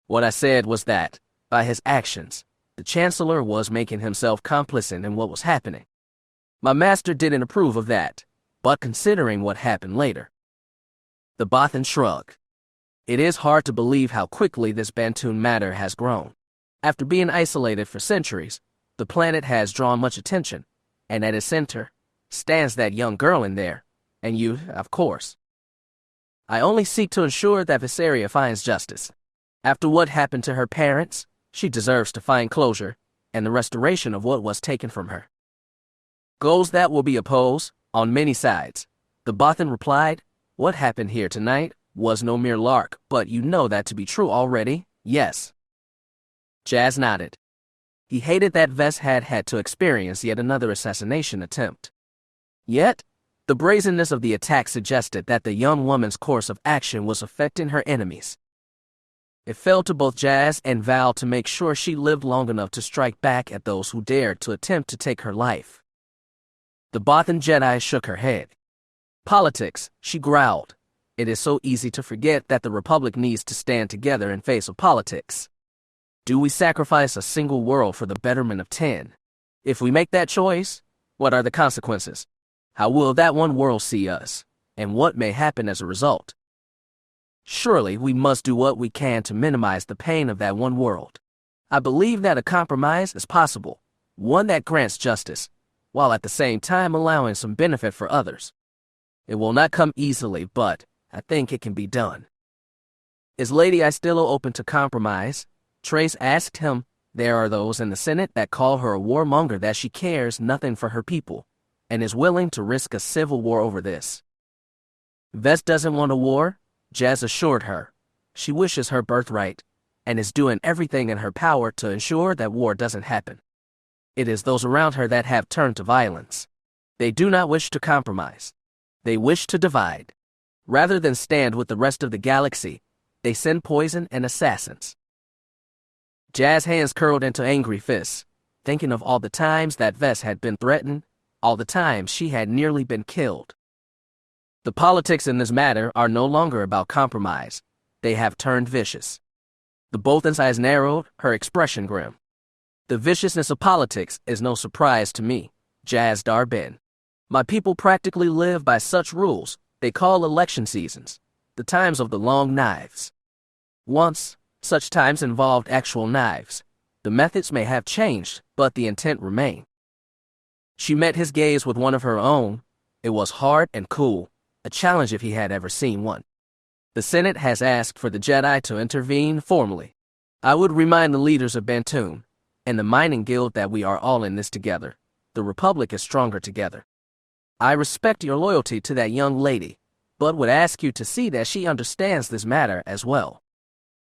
What I said was that, by his actions, the Chancellor was making himself complicit in what was happening. My master didn't approve of that, but considering what happened later. The Bothan shrugged. It is hard to believe how quickly this Bantoon matter has grown. After being isolated for centuries, the planet has drawn much attention, and at its center stands that young girl in there, and you, of course. I only seek to ensure that Vesseria finds justice. After what happened to her parents, she deserves to find closure and the restoration of what was taken from her. Goals that will be opposed on many sides. The Bothan replied, what happened here tonight was no mere lark, but you know that to be true already, yes. Jas nodded. He hated that Vess had had to experience yet another assassination attempt. Yet, the brazenness of the attack suggested that the young woman's course of action was affecting her enemies. It fell to both Jas and Val to make sure she lived long enough to strike back at those who dared to attempt to take her life. The Bothan Jedi shook her head. Politics, she growled. It is so easy to forget that the Republic needs to stand together in face of politics. Do we sacrifice a single world for the betterment of 10? If we make that choice, what are the consequences? How will that one world see us? And what may happen as a result? Surely we must do what we can to minimize the pain of that one world. I believe that a compromise is possible, one that grants justice, while at the same time allowing some benefit for others. It will not come easily, but I think it can be done. Is Lady Istillo open to compromise? Trace asked him. There are those in the Senate that call her a warmonger, that she cares nothing for her people, and is willing to risk a civil war over this. Vess doesn't want a war, Jas assured her. She wishes her birthright, and is doing everything in her power to ensure that war doesn't happen. It is those around her that have turned to violence. They do not wish to compromise. They wish to divide. Rather than stand with the rest of the galaxy, they send poison and assassins. Jas' hands curled into angry fists, thinking of all the times that Vess had been threatened, all the times she had nearly been killed. The politics in this matter are no longer about compromise. They have turned vicious. The Bothan's eyes narrowed, her expression grim. The viciousness of politics is no surprise to me, Jas Dar Bynn. My people practically live by such rules they call election seasons, the times of the long knives. Once, such times involved actual knives. The methods may have changed, but the intent remained. She met his gaze with one of her own. It was hard and cool, a challenge if he had ever seen one. The Senate has asked for the Jedi to intervene formally. I would remind the leaders of Bantoon and the mining guild that we are all in this together. The Republic is stronger together. I respect your loyalty to that young lady, but would ask you to see that she understands this matter as well.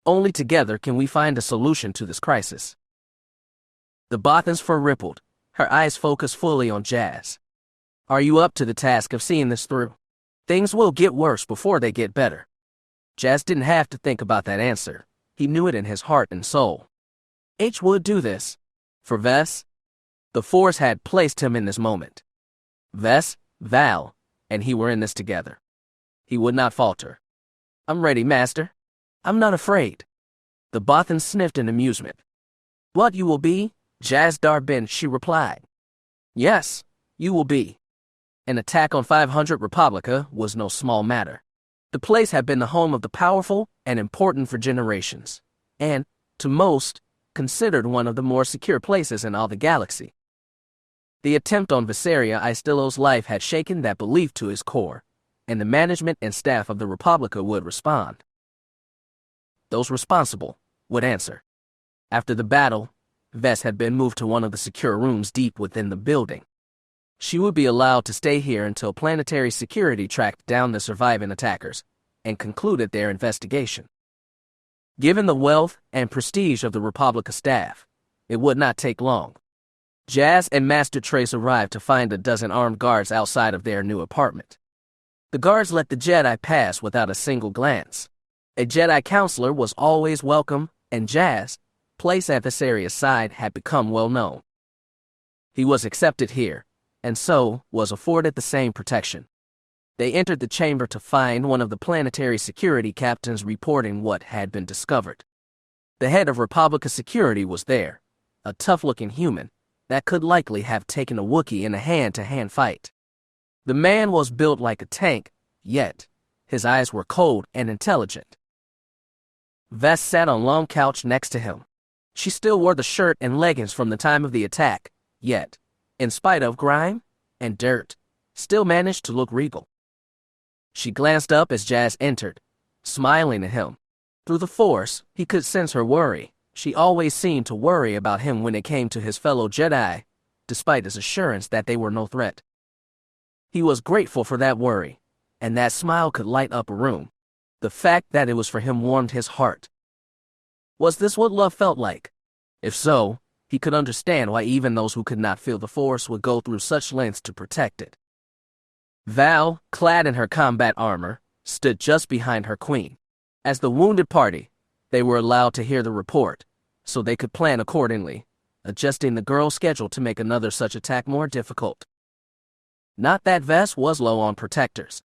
Only together can we find a solution to this crisis. The Bothan's fur rippled, her eyes focused fully on Jas. Are you up to the task of seeing this through? Things will get worse before they get better. Jas didn't have to think about that answer. He knew it in his heart and soul. H would do this. For Vess, the Force had placed him in this moment. Vess, Val, and he were in this together. He would not falter. I'm ready, Master. I'm not afraid. The Bothan sniffed in amusement. What you will be, Jas Dar Bynn, she replied. Yes, you will be. An attack on 500 Republica was no small matter. The place had been the home of the powerful and important for generations, and, to most, considered one of the more secure places in all the galaxy. The attempt on Viseria Istillo's life had shaken that belief to his core, and the management and staff of the Republica would respond. Those responsible would answer. After the battle, Vess had been moved to one of the secure rooms deep within the building. She would be allowed to stay here until planetary security tracked down the surviving attackers and concluded their investigation. Given the wealth and prestige of the Republica staff, it would not take long. Jas and Master Trace arrived to find a dozen armed guards outside of their new apartment. The guards let the Jedi pass without a single glance. A Jedi counselor was always welcome, and Jas, place at Viseria's side, had become well known. He was accepted here, and so was afforded the same protection. They entered the chamber to find one of the planetary security captains reporting what had been discovered. The head of Republica security was there, a tough-looking human that could likely have taken a Wookiee in a hand-to-hand fight. The man was built like a tank, yet his eyes were cold and intelligent. Vess sat on a long couch next to him. She still wore the shirt and leggings from the time of the attack, yet, in spite of grime and dirt, still managed to look regal. She glanced up as Jas entered, smiling at him. Through the Force, he could sense her worry. She always seemed to worry about him when it came to his fellow Jedi, despite his assurance that they were no threat. He was grateful for that worry, and that smile could light up a room. The fact that it was for him warmed his heart. Was this what love felt like? If so, He could understand why even those who could not feel the Force would go through such lengths to protect it. Val, clad in her combat armor, stood just behind her queen. As the wounded party, they were allowed to hear the report, so they could plan accordingly, adjusting the girl's schedule to make another such attack more difficult. Not that Vess was low on protectors.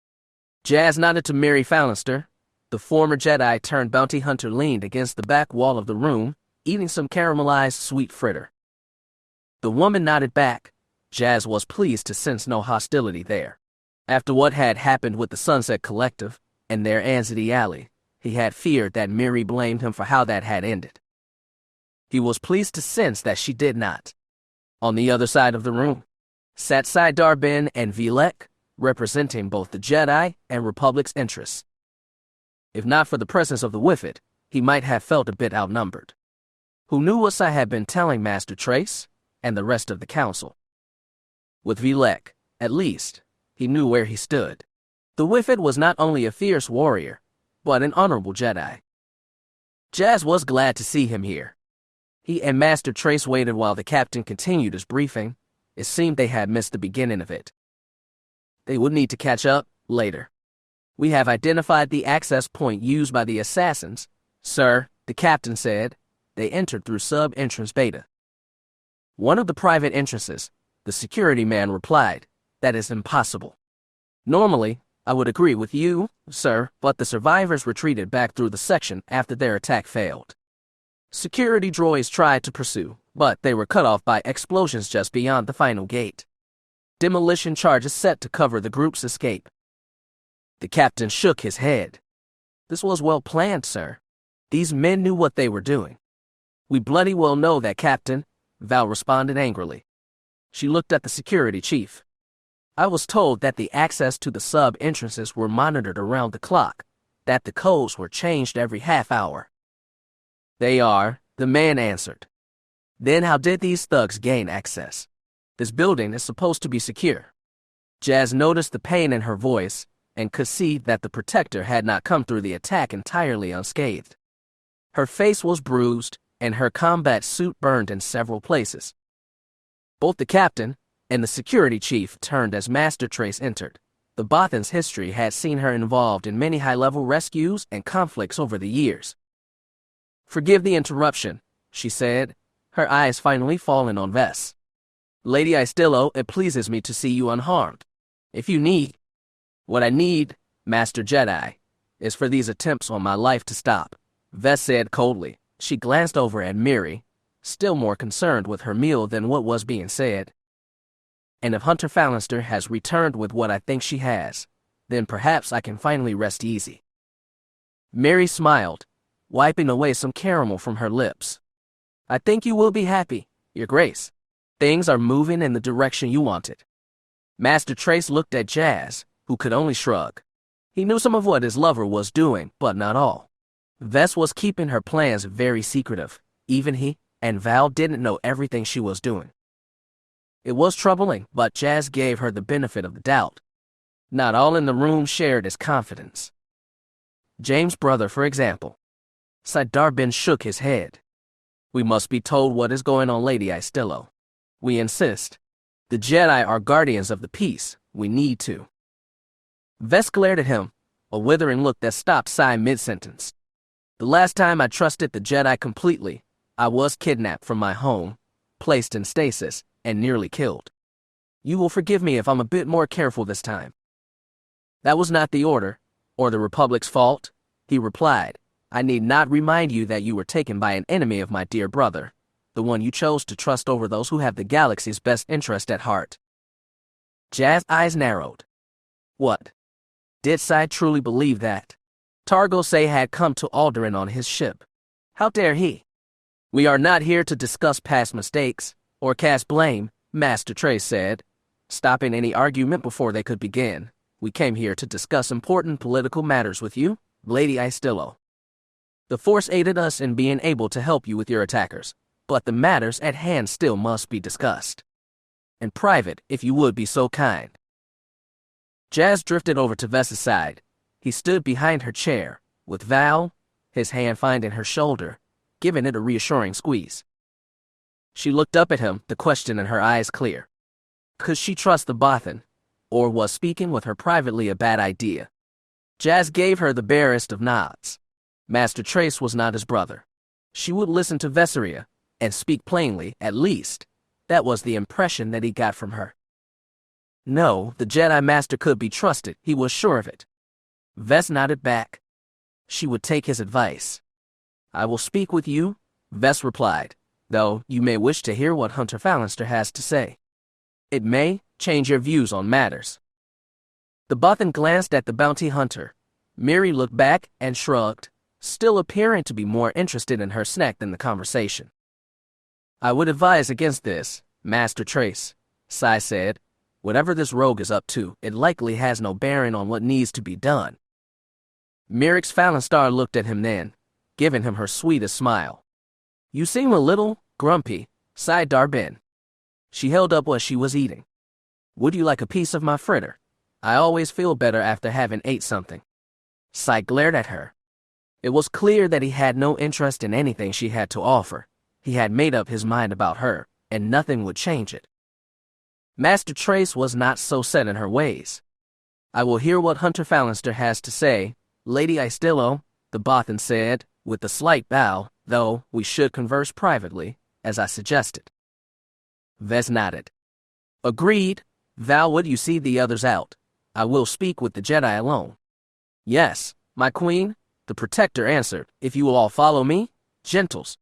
Jas nodded to Mirax Fallenstar. The former Jedi turned bounty hunter leaned against the back wall of the room, eating some caramelized sweet fritter. The woman nodded back. Jas was pleased to sense no hostility there. After what had happened with the Sunset Collective and their Anxiety Alley, he had feared that Miri blamed him for how that had ended. He was pleased to sense that she did not. On the other side of the room sat Jas Dar Bynn and Vilek, representing both the Jedi and Republic's interests. If not for the presence of the Whiffet, he might have felt a bit outnumbered. Who knew what I had been telling Master Trace and the rest of the council? With Vilek, at least, he knew where he stood. The Whiffet was not only a fierce warrior, but an honorable Jedi. Jas was glad to see him here. He and Master Trace waited while the captain continued his briefing. It seemed they had missed the beginning of it. They would need to catch up later. We have identified the access point used by the assassins, sir, the captain said. They entered through sub-entrance beta. One of the private entrances, the security man replied, that is impossible. Normally, I would agree with you, sir, but the survivors retreated back through the section after their attack failed. Security droids tried to pursue, but they were cut off by explosions just beyond the final gate. Demolition charges set to cover the group's escape. The captain shook his head. This was well planned, sir. These men knew what they were doing. We bloody well know that, Captain, Val responded angrily. She looked at the security chief. I was told that the access to the sub-entrances were monitored around the clock, that the codes were changed every half hour. They are, the man answered. Then how did these thugs gain access? This building is supposed to be secure. Jas noticed the pain in her voice and could see that the protector had not come through the attack entirely unscathed. Her face was bruised and her combat suit burned in several places. Both the captain and the security chief turned as Master Trace entered. The Bothan's history had seen her involved in many high-level rescues and conflicts over the years. Forgive the interruption, she said, her eyes finally falling on Vess. Lady Istillo, it pleases me to see you unharmed. If you need, what I need, Master Jedi, is for these attempts on my life to stop, Vess said coldly. She glanced over at Miri, still more concerned with her meal than what was being said. And if Hunter Fallenstar has returned with what I think she has, then perhaps I can finally rest easy. Miri smiled, wiping away some caramel from her lips. I think you will be happy, Your Grace. Things are moving in the direction you wanted. Master Trace looked at Jas, who could only shrug. He knew some of what his lover was doing, but not all. Vess was keeping her plans very secretive. Even he and Val didn't know everything she was doing. It was troubling, but Jas gave her the benefit of the doubt. Not all in the room shared his confidence. James' brother, for example. Jas Dar Bynn shook his head. We must be told what is going on, Lady Istillo. We insist. The Jedi are guardians of the peace. We need to. Vess glared at him, a withering look that stopped Sai mid-sentence. The last time I trusted the Jedi completely, I was kidnapped from my home, placed in stasis, and nearly killed. You will forgive me if I'm a bit more careful this time. That was not the Order, or the Republic's fault, he replied. I need not remind you that you were taken by an enemy of my dear brother, the one you chose to trust over those who have the galaxy's best interest at heart. Jas' eyes narrowed. What? Did Sai truly believe that? Targo Say had come to Alderaan on his ship. How dare he? We are not here to discuss past mistakes, or cast blame, Master Trace said, stopping any argument before they could begin. We came here to discuss important political matters with you, Lady Istillo. The Force aided us in being able to help you with your attackers, but the matters at hand still must be discussed. In private, if you would be so kind. Jas drifted over to Vess's side. He stood behind her chair, with Val, his hand finding her shoulder, giving it a reassuring squeeze. She looked up at him, the question in her eyes clear. Could she trust the Bothan, or was speaking with her privately a bad idea? Jas gave her the barest of nods. Master Trace was not his brother. She would listen to Vesseria, and speak plainly, at least. That was the impression that he got from her. No, the Jedi Master could be trusted, he was sure of it. Ves nodded back. She would take his advice. I will speak with you, Ves replied, though you may wish to hear what Hunter Fallenstar has to say. It may change your views on matters. The Bothan glanced at the bounty hunter. Miri looked back and shrugged, still appearing to be more interested in her snack than the conversation. I would advise against this, Master Trace, Sai said. Whatever this rogue is up to, it likely has no bearing on what needs to be done. Mirax Fallenstar looked at him then, giving him her sweetest smile. You seem a little grumpy, Jas Dar Bynn. She held up what she was eating. Would you like a piece of my fritter? I always feel better after having ate something. Sai glared at her. It was clear that he had no interest in anything she had to offer. He had made up his mind about her, and nothing would change it. Master Trace was not so set in her ways. I will hear what Hunter Fallenstar has to say, Lady Istillo, the Bothan said, with a slight bow, though we should converse privately, as I suggested. Ves nodded. Agreed. Val, would you see the others out? I will speak with the Jedi alone. Yes, my queen, the Protector answered. If you will all follow me, gentles.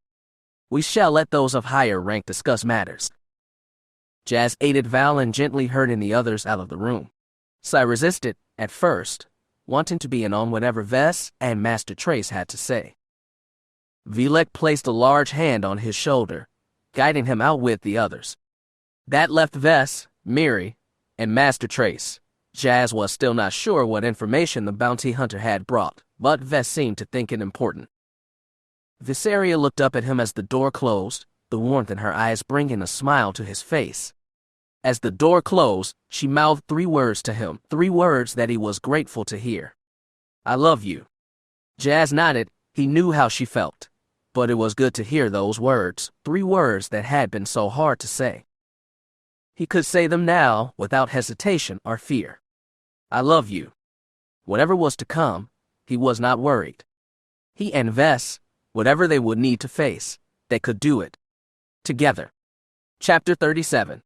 We shall let those of higher rank discuss matters. Jas aided Val and gently herding the others out of the room. Sai resisted, at first, wanting to be in on whatever Ves and Master Trace had to say. Vilek placed a large hand on his shoulder, guiding him out with the others. That left Ves, Miri, and Master Trace. Jas was still not sure what information the bounty hunter had brought, but Ves seemed to think it important. Vesseria looked up at him as the door closed, the warmth in her eyes bringing a smile to his face. As the door closed, she mouthed 3 words to him, 3 words that he was grateful to hear. I love you. Jas nodded. He knew how she felt. But it was good to hear those words, 3 words that had been so hard to say. He could say them now without hesitation or fear. I love you. Whatever was to come, he was not worried. He and Ves, whatever they would need to face, they could do it. Together. Chapter 37.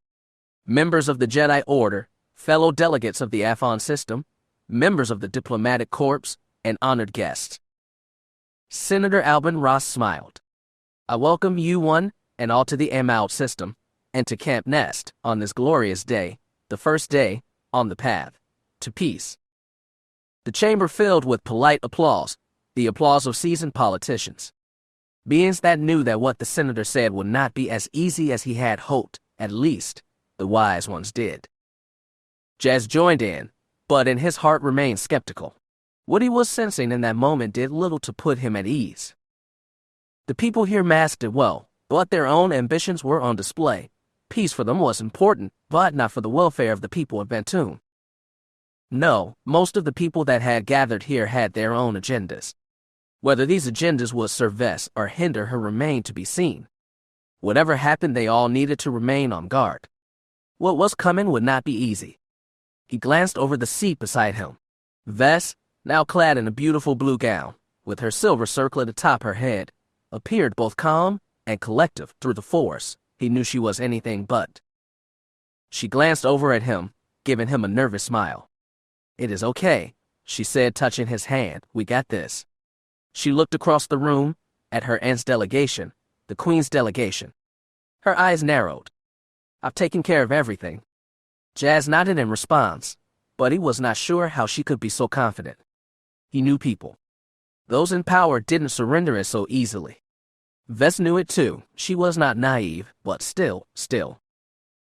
Members of the Jedi Order, fellow delegates of the Afon system, members of the diplomatic corps, and honored guests. Senator Albin Ross smiled. I welcome you one and all to the Amaud system, and to Camp Nest on this glorious day, the first day, on the path to peace. The chamber filled with polite applause, the applause of seasoned politicians. Beings that knew that what the senator said would not be as easy as he had hoped, at least, the wise ones did. Jas joined in, but in his heart remained skeptical. What he was sensing in that moment did little to put him at ease. The people here masked it well, but their own ambitions were on display. Peace for them was important, but not for the welfare of the people of Bantoon. No, most of the people that had gathered here had their own agendas. Whether these agendas would serve Ves or hinder her remained to be seen. Whatever happened, they all needed to remain on guard. What was coming would not be easy. He glanced over the seat beside him. Ves, now clad in a beautiful blue gown, with her silver circlet atop her head, appeared both calm and collective through the force. He knew she was anything but. She glanced over at him, giving him a nervous smile. It is okay, she said, touching his hand. We got this. She looked across the room, at her aunt's delegation, the Queen's delegation. Her eyes narrowed. I've taken care of everything. Jas nodded in response, but he was not sure how she could be so confident. He knew people. Those in power didn't surrender it so easily. Ves knew it too. She was not naive, but still.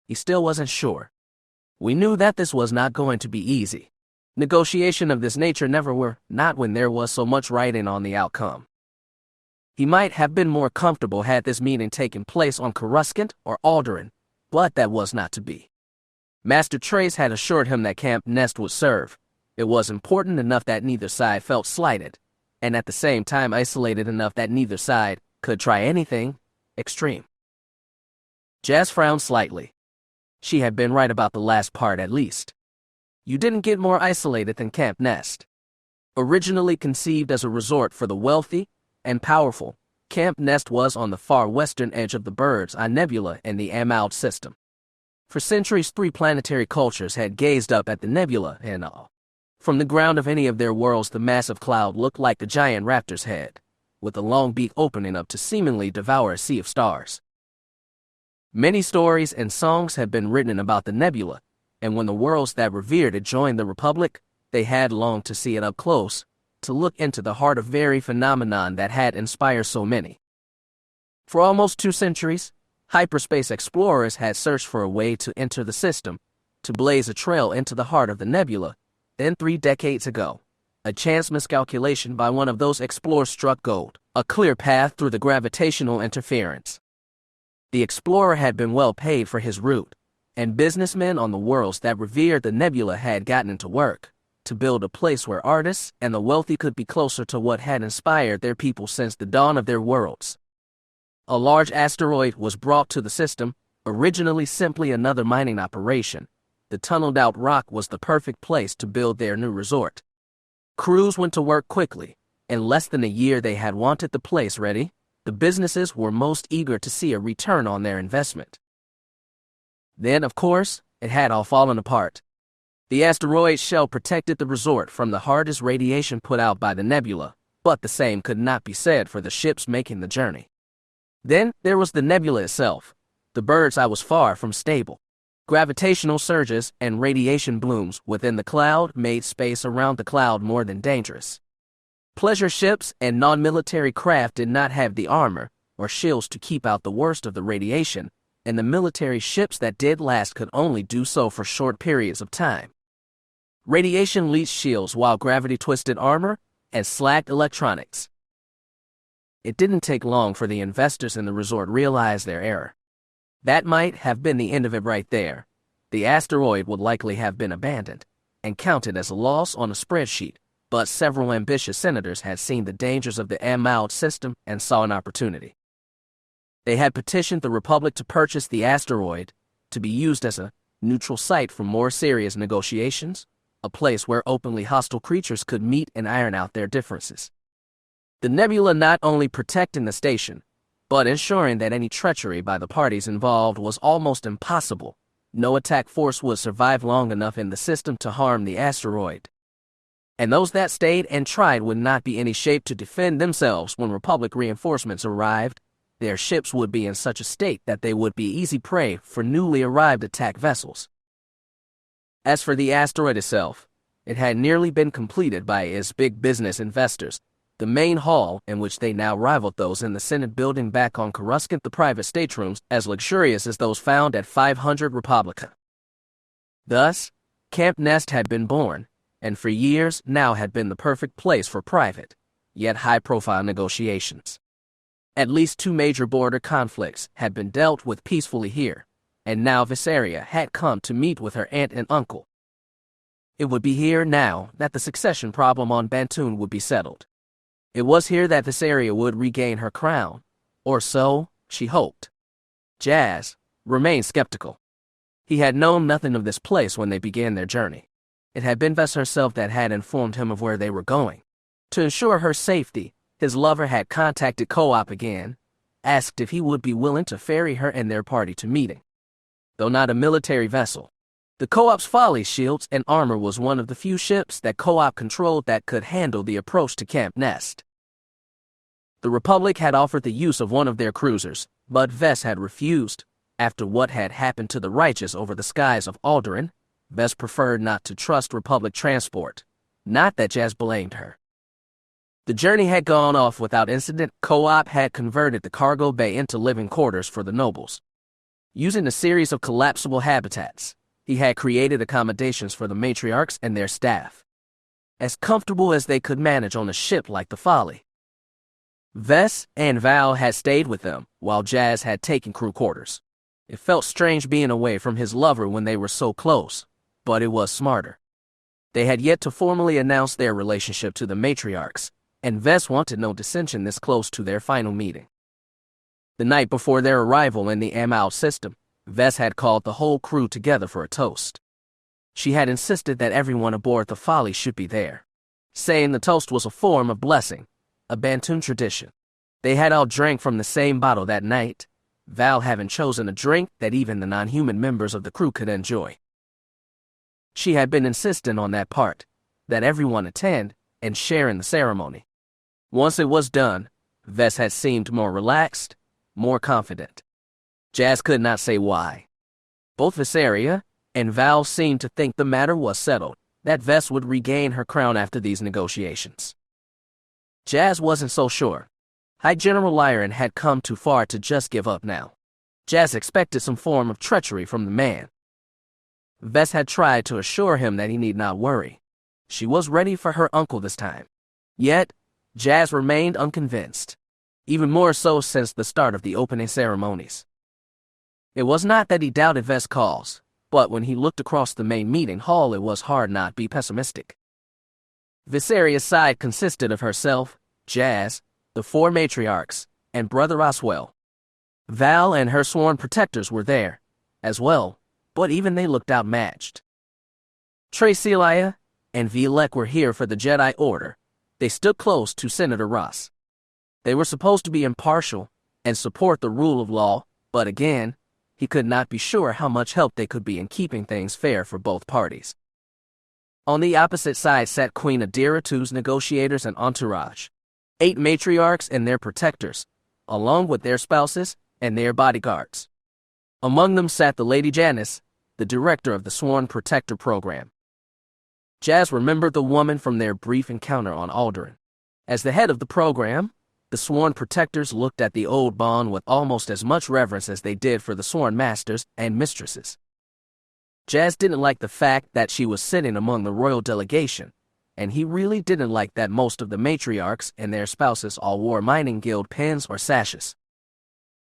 He still wasn't sure. We knew that this was not going to be easy. Negotiation of this nature never were, not when there was so much writing on the outcome. He might have been more comfortable had this meeting taken place on Coruscant or Alderaan, but that was not to be. Master Trace had assured him that Camp Nest would serve. It was important enough that neither side felt slighted, and at the same time isolated enough that neither side could try anything extreme. Jas frowned slightly. She had been right about the last part at least. You didn't get more isolated than Camp Nest. Originally conceived as a resort for the wealthy and powerful, Camp Nest was on the far western edge of the Bird's Eye Nebula in the Unabridged system. For centuries, 3 planetary cultures had gazed up at the nebula in awe. From the ground of any of their worlds, the massive cloud looked like a giant raptor's head, with a long beak opening up to seemingly devour a sea of stars. Many stories and songs had been written about the nebula, and when the worlds that revered it joined the Republic, they had longed to see it up close, to look into the heart of very phenomenon that had inspired so many. For almost 2 centuries, hyperspace explorers had searched for a way to enter the system, to blaze a trail into the heart of the nebula. Then 3 decades ago, a chance miscalculation by one of those explorers struck gold, a clear path through the gravitational interference. The explorer had been well paid for his route, and businessmen on the worlds that revered the nebula had gotten to work to build a place where artists and the wealthy could be closer to what had inspired their people since the dawn of their worlds. A large asteroid was brought to the system, originally simply another mining operation. The tunneled-out rock was the perfect place to build their new resort. Crews went to work quickly. In less than a year they had wanted the place ready. The businesses were most eager to see a return on their investment. Then, of course, it had all fallen apart. The asteroid shell protected the resort from the hardest radiation put out by the nebula, but the same could not be said for the ships making the journey. Then there was the nebula itself. The Bird's Eye was far from stable. Gravitational surges and radiation blooms within the cloud made space around the cloud more than dangerous. Pleasure ships and non-military craft did not have the armor or shields to keep out the worst of the radiation, and the military ships that did last could only do so for short periods of time. Radiation leached shields while gravity twisted armor and slacked electronics. It didn't take long for the investors in the resort realized their error. That might have been the end of it right there. The asteroid would likely have been abandoned and counted as a loss on a spreadsheet, but several ambitious senators had seen the dangers of the Unabridged system and saw an opportunity. They had petitioned the Republic to purchase the asteroid, to be used as a neutral site for more serious negotiations, a place where openly hostile creatures could meet and iron out their differences. The nebula not only protecting the station, but ensuring that any treachery by the parties involved was almost impossible. No attack force would survive long enough in the system to harm the asteroid. And those that stayed and tried would not be in any shape to defend themselves when Republic reinforcements arrived. Their ships would be in such a state that they would be easy prey for newly arrived attack vessels. As for the asteroid itself, it had nearly been completed by its big business investors. The main hall, in which they now rivaled those in the Senate building back on Coruscant, the private staterooms, as luxurious as those found at 500 Republica. Thus, Camp Nest had been born, and for years now had been the perfect place for private, yet high-profile negotiations. At least 2 major border conflicts had been dealt with peacefully here, and now Viseria had come to meet with her aunt and uncle. It would be here now that the succession problem on Bantoon would be settled. It was here that Viseria would regain her crown, or so she hoped. Jas remained skeptical. He had known nothing of this place when they began their journey. It had been Ves herself that had informed him of where they were going. To ensure her safety, his lover had contacted Co-op again, asked if he would be willing to ferry her and their party to meeting. Though not a military vessel, the Co-op's Folly shields and armor was one of the few ships that Co-op controlled that could handle the approach to Camp Nest. The Republic had offered the use of one of their cruisers, but Ves had refused. After what had happened to the righteous over the skies of Alderaan, Ves preferred not to trust Republic transport. Not that Jas blamed her. The journey had gone off without incident. Co-op had converted the cargo bay into living quarters for the nobles. Using a series of collapsible habitats, he had created accommodations for the matriarchs and their staff, as comfortable as they could manage on a ship like the Folly. Ves and Val had stayed with them, while Jas had taken crew quarters. It felt strange being away from his lover when they were so close, but it was smarter. They had yet to formally announce their relationship to the matriarchs, and Ves wanted no dissension this close to their final meeting. The night before their arrival in the Amal system, Vess had called the whole crew together for a toast. She had insisted that everyone aboard the Folly should be there, saying the toast was a form of blessing, a Bantoon tradition. They had all drank from the same bottle that night, Val having chosen a drink that even the non-human members of the crew could enjoy. She had been insistent on that part, that everyone attend and share in the ceremony. Once it was done, Vess had seemed more relaxed, more confident. Jas could not say why. Both Viseria and Val seemed to think the matter was settled, that Vess would regain her crown after these negotiations. Jas wasn't so sure. High General Lyran had come too far to just give up now. Jas expected some form of treachery from the man. Vess had tried to assure him that he need not worry. She was ready for her uncle this time. Yet, Jas remained unconvinced, even more so since the start of the opening ceremonies. It was not that he doubted Vess' cause, but when he looked across the main meeting hall it was hard not to be pessimistic. Viseria's side consisted of herself, Jas, the 4 matriarchs, and Brother Oswell. Val and her sworn protectors were there, as well, but even they looked outmatched. Tracelia and Vilek were here for the Jedi Order. They stood close to Senator Ross. They were supposed to be impartial and support the rule of law, but again, he could not be sure how much help they could be in keeping things fair for both parties. On the opposite side sat Queen Adira II's negotiators and entourage, 8 matriarchs and their protectors, along with their spouses and their bodyguards. Among them sat the Lady Janice, the director of the Sworn Protector Program. Jas remembered the woman from their brief encounter on Alderaan. As the head of the program, the Sworn Protectors looked at the old bond with almost as much reverence as they did for the Sworn Masters and Mistresses. Jas didn't like the fact that she was sitting among the royal delegation, and he really didn't like that most of the matriarchs and their spouses all wore mining guild pins or sashes.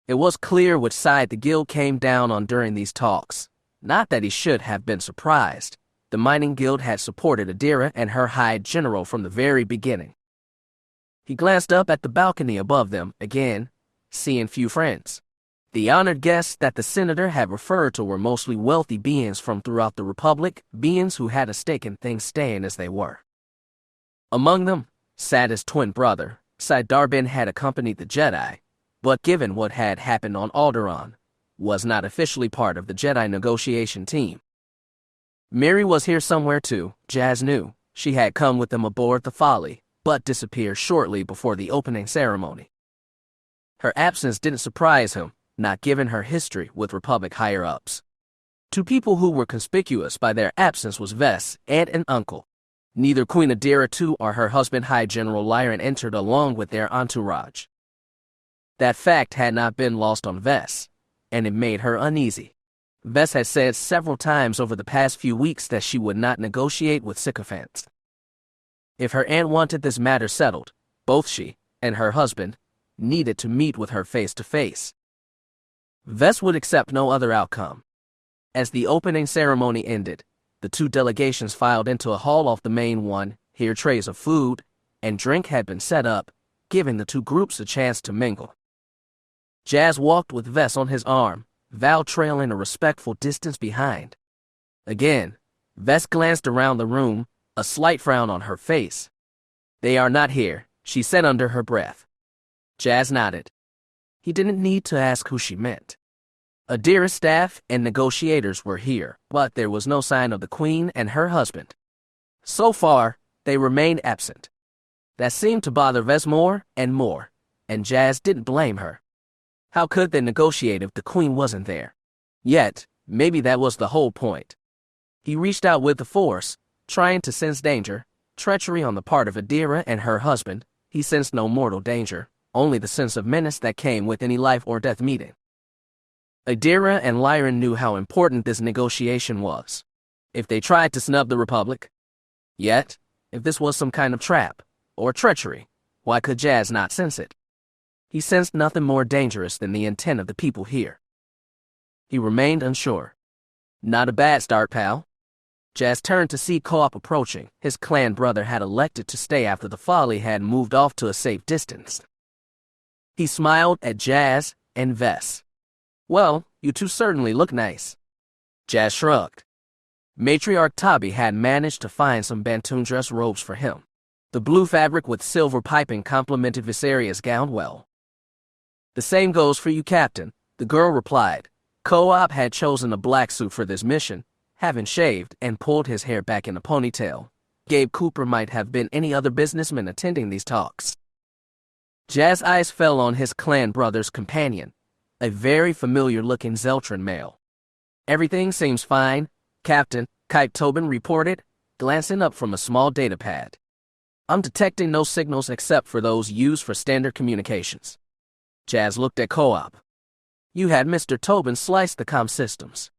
It was clear which side the guild came down on during these talks. Not that he should have been surprised. The mining guild had supported Adira and her High General from the very beginning. He glanced up at the balcony above them again, seeing few friends. The honored guests that the senator had referred to were mostly wealthy beings from throughout the Republic, beings who had a stake in things staying as they were. Among them sat his twin brother. Jas Dar Bynn had accompanied the Jedi, but given what had happened on Alderaan, was not officially part of the Jedi negotiation team. Miri was here somewhere too, Jas knew. She had come with them aboard the Folly, but disappeared shortly before the opening ceremony. Her absence didn't surprise him, not given her history with Republic higher-ups. 2 people who were conspicuous by their absence was Vess, aunt and uncle. Neither Queen Adira II or her husband High General Lyran entered along with their entourage. That fact had not been lost on Vess, and it made her uneasy. Vess had said several times over the past few weeks that she would not negotiate with sycophants. If her aunt wanted this matter settled, both she and her husband needed to meet with her face to face. Vess would accept no other outcome. As the opening ceremony ended, the 2 delegations filed into a hall off the main one. Here trays of food and drink had been set up, giving the 2 groups a chance to mingle. Jas walked with Vess on his arm, Val trailing a respectful distance behind. Again, Vess glanced around the room, a slight frown on her face. "They are not here," she said under her breath. Jas nodded. He didn't need to ask who she meant. Adira's staff and negotiators were here, but there was no sign of the Queen and her husband. So far, they remained absent. That seemed to bother Vess more, and Jas didn't blame her. How could they negotiate if the Queen wasn't there? Yet, maybe that was the whole point. He reached out with the Force, trying to sense danger, treachery on the part of Adira and her husband. He sensed no mortal danger, only the sense of menace that came with any life or death meeting. Adira and Lyran knew how important this negotiation was. If they tried to snub the Republic. Yet, if this was some kind of trap, or treachery, why could Jas not sense it? He sensed nothing more dangerous than the intent of the people here. He remained unsure. Not a bad start, pal. Jas turned to see Co-op approaching. His clan brother had elected to stay after the Folly had moved off to a safe distance. He smiled at Jas, and Vess. Well, you two certainly look nice. Jas shrugged. Matriarch Tabi had managed to find some Bantoon dress robes for him. The blue fabric with silver piping complemented Viseria's gown well. The same goes for you, Captain, the girl replied. Co-op had chosen a black suit for this mission, having shaved and pulled his hair back in a ponytail. Gabe Cooper might have been any other businessman attending these talks. Jaz's eyes fell on his clan brother's companion, a very familiar-looking Zeltran male. Everything seems fine, Captain, Kite Tobin reported, glancing up from a small data pad. I'm detecting no signals except for those used for standard communications. Jas looked at Co-op. You had Mr. Tobin slice the comm systems.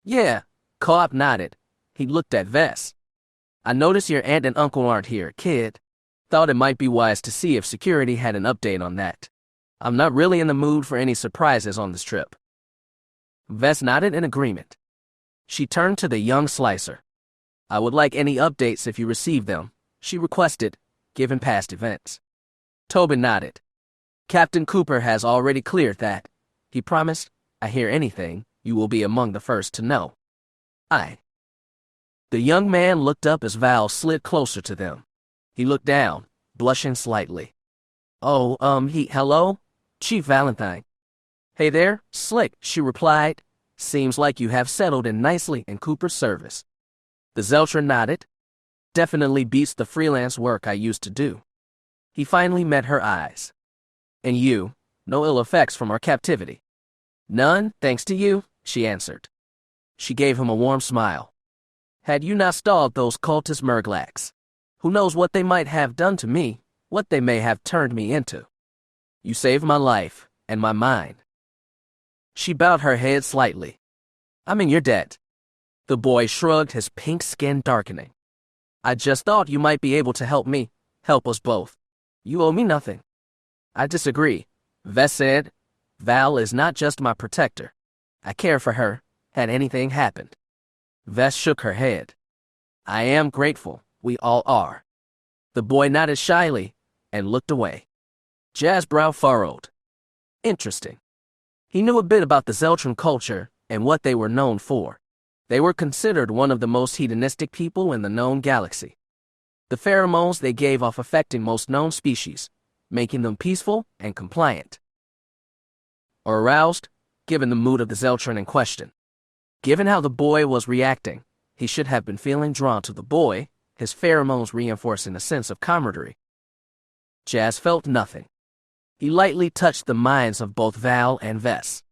Yeah, Co-op nodded. He looked at Vess. I noticed your aunt and uncle aren't here, kid. Thought it might be wise to see if security had an update on that. I'm not really in the mood for any surprises on this trip. Vess nodded in agreement. She turned to the young slicer. I would like any updates if you receive them, she requested, given past events. Tobin nodded. Captain Cooper has already cleared that. He promised, I hear anything, you will be among the first to know. Aye. The young man looked up as Val slid closer to them. He looked down, blushing slightly. Oh, hello? Chief Valentine. Hey there, Slick, she replied. Seems like you have settled in nicely in Cooper's service. The Zeltran nodded. Definitely beats the freelance work I used to do. He finally met her eyes. And you, no ill effects from our captivity. None, thanks to you, she answered. She gave him a warm smile. Had you not stalled those cultist Murglacs, who knows what they might have done to me, what they may have turned me into. You saved my life, and my mind. She bowed her head slightly. I'm in your debt. The boy shrugged, his pink skin darkening. I just thought you might be able to help me, help us both. You owe me nothing. I disagree, Vess said. Val is not just my protector. I care for her, had anything happened. Vess shook her head. I am grateful, we all are. The boy nodded shyly and looked away. Jas's brow furrowed. Interesting. He knew a bit about the Zeltran culture and what they were known for. They were considered one of the most hedonistic people in the known galaxy. The pheromones they gave off affecting most known species, making them peaceful and compliant. Or aroused, given the mood of the Zeltran in question. Given how the boy was reacting, he should have been feeling drawn to the boy, his pheromones reinforcing a sense of camaraderie. Jas felt nothing. He lightly touched the minds of both Val and Vess.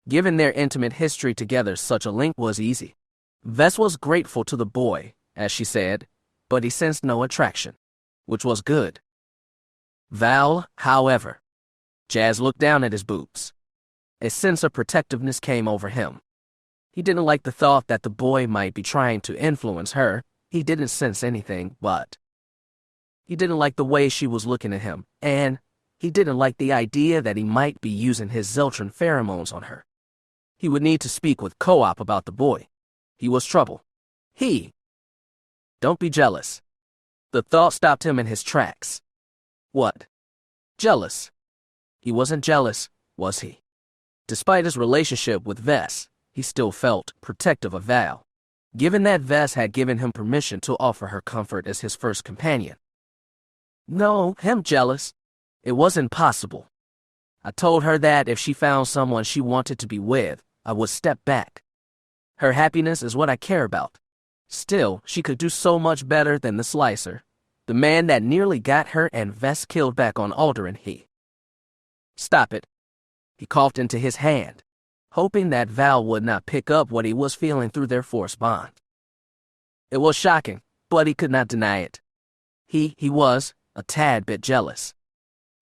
Given their intimate history together, such a link was easy. Vess was grateful to the boy, as she said, but he sensed no attraction, which was good. Val, however. Jas looked down at his boobs. A sense of protectiveness came over him. He didn't like the thought that the boy might be trying to influence her. He didn't sense anything, but he didn't like the way she was looking at him, and he didn't like the idea that he might be using his Zeltran pheromones on her. He would need to speak with Co-op about the boy. He was trouble. Don't be jealous. The thought stopped him in his tracks. What? Jealous? He wasn't jealous, was he? Despite his relationship with Vess, he still felt protective of Val, given that Vess had given him permission to offer her comfort as his first companion. No, him jealous. It wasn't possible. I told her that if she found someone she wanted to be with, I would step back. Her happiness is what I care about. Still, she could do so much better than the Slicer, the man that nearly got her and Vess killed back on Alderaan. Stop it. He coughed into his hand, hoping that Val would not pick up what he was feeling through their forced bond. It was shocking, but he could not deny it. He was a tad bit jealous.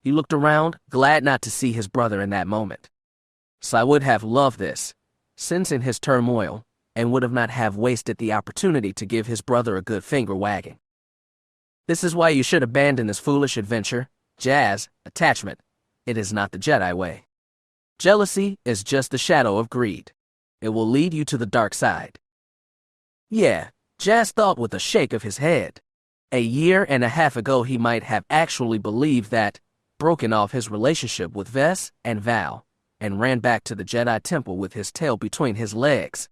He looked around, glad not to see his brother in that moment. So I would have loved this, sensing his turmoil, and would have not have wasted the opportunity to give his brother a good finger wagging. This is why you should abandon this foolish adventure, Jas, attachment. It is not the Jedi way. Jealousy is just the shadow of greed. It will lead you to the dark side. Yeah, Jas thought with a shake of his head. A year and a half ago he might have actually believed that, broken off his relationship with Vess and Val, and ran back to the Jedi Temple with his tail between his legs.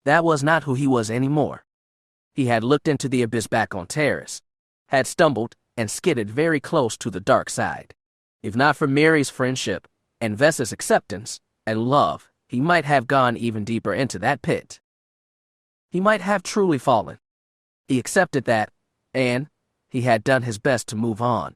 That was not who he was anymore. He had looked into the abyss back on Terrace, had stumbled and skidded very close to the dark side. If not for Mary's friendship and Vess's acceptance and love, he might have gone even deeper into that pit. He might have truly fallen. He accepted that, and he had done his best to move on.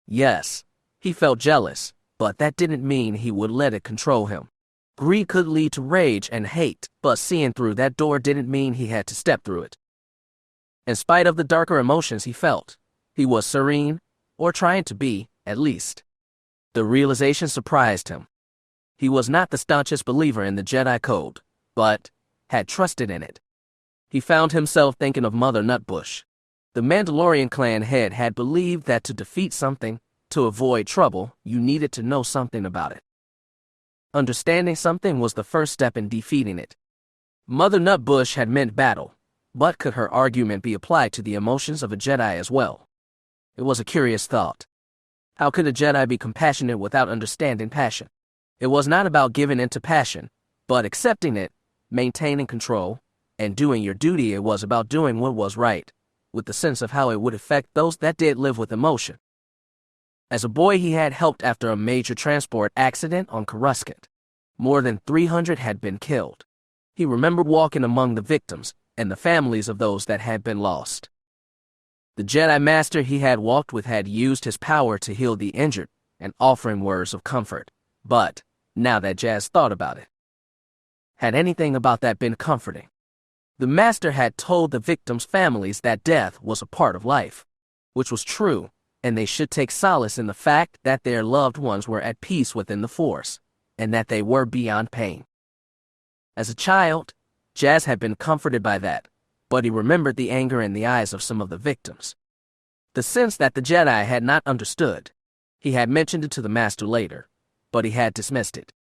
Yes, he felt jealous, but that didn't mean he would let it control him. Greed could lead to rage and hate, but seeing through that door didn't mean he had to step through it. In spite of the darker emotions he felt, he was serene, or trying to be, at least. The realization surprised him. He was not the staunchest believer in the Jedi Code, but had trusted in it. He found himself thinking of Mother Nutbush. The Mandalorian clan head had believed that to defeat something, to avoid trouble, you needed to know something about it. Understanding something was the first step in defeating it. Mother Nutbush had meant battle, but could her argument be applied to the emotions of a Jedi as well? It was a curious thought. How could a Jedi be compassionate without understanding passion? It was not about giving in to passion, but accepting it, maintaining control, and doing your duty. It was about doing what was right, with the sense of how it would affect those that did live with emotion. As a boy, he had helped after a major transport accident on Coruscant. More than 300 had been killed. He remembered walking among the victims and the families of those that had been lost. The Jedi Master he had walked with had used his power to heal the injured and offering words of comfort. But, now that Jas thought about it, had anything about that been comforting? The Master had told the victims' families that death was a part of life, which was true, and they should take solace in the fact that their loved ones were at peace within the Force, and that they were beyond pain. As a child, Jas had been comforted by that, but he remembered the anger in the eyes of some of the victims. The sense that the Jedi had not understood. He had mentioned it to the Master later, but he had dismissed it.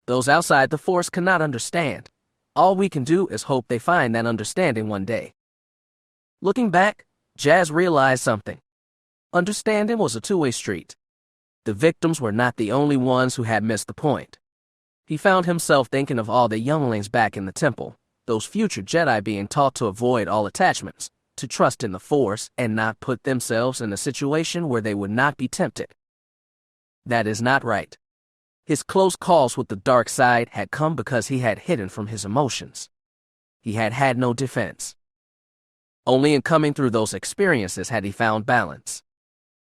Those outside the Force cannot understand. All we can do is hope they find that understanding one day. Looking back, Jas realized something. Understanding was a two-way street. The victims were not the only ones who had missed the point. He found himself thinking of all the younglings back in the temple, those future Jedi being taught to avoid all attachments, to trust in the Force and not put themselves in a situation where they would not be tempted. That is not right. His close calls with the dark side had come because he had hidden from his emotions. He had had no defense. Only in coming through those experiences had he found balance.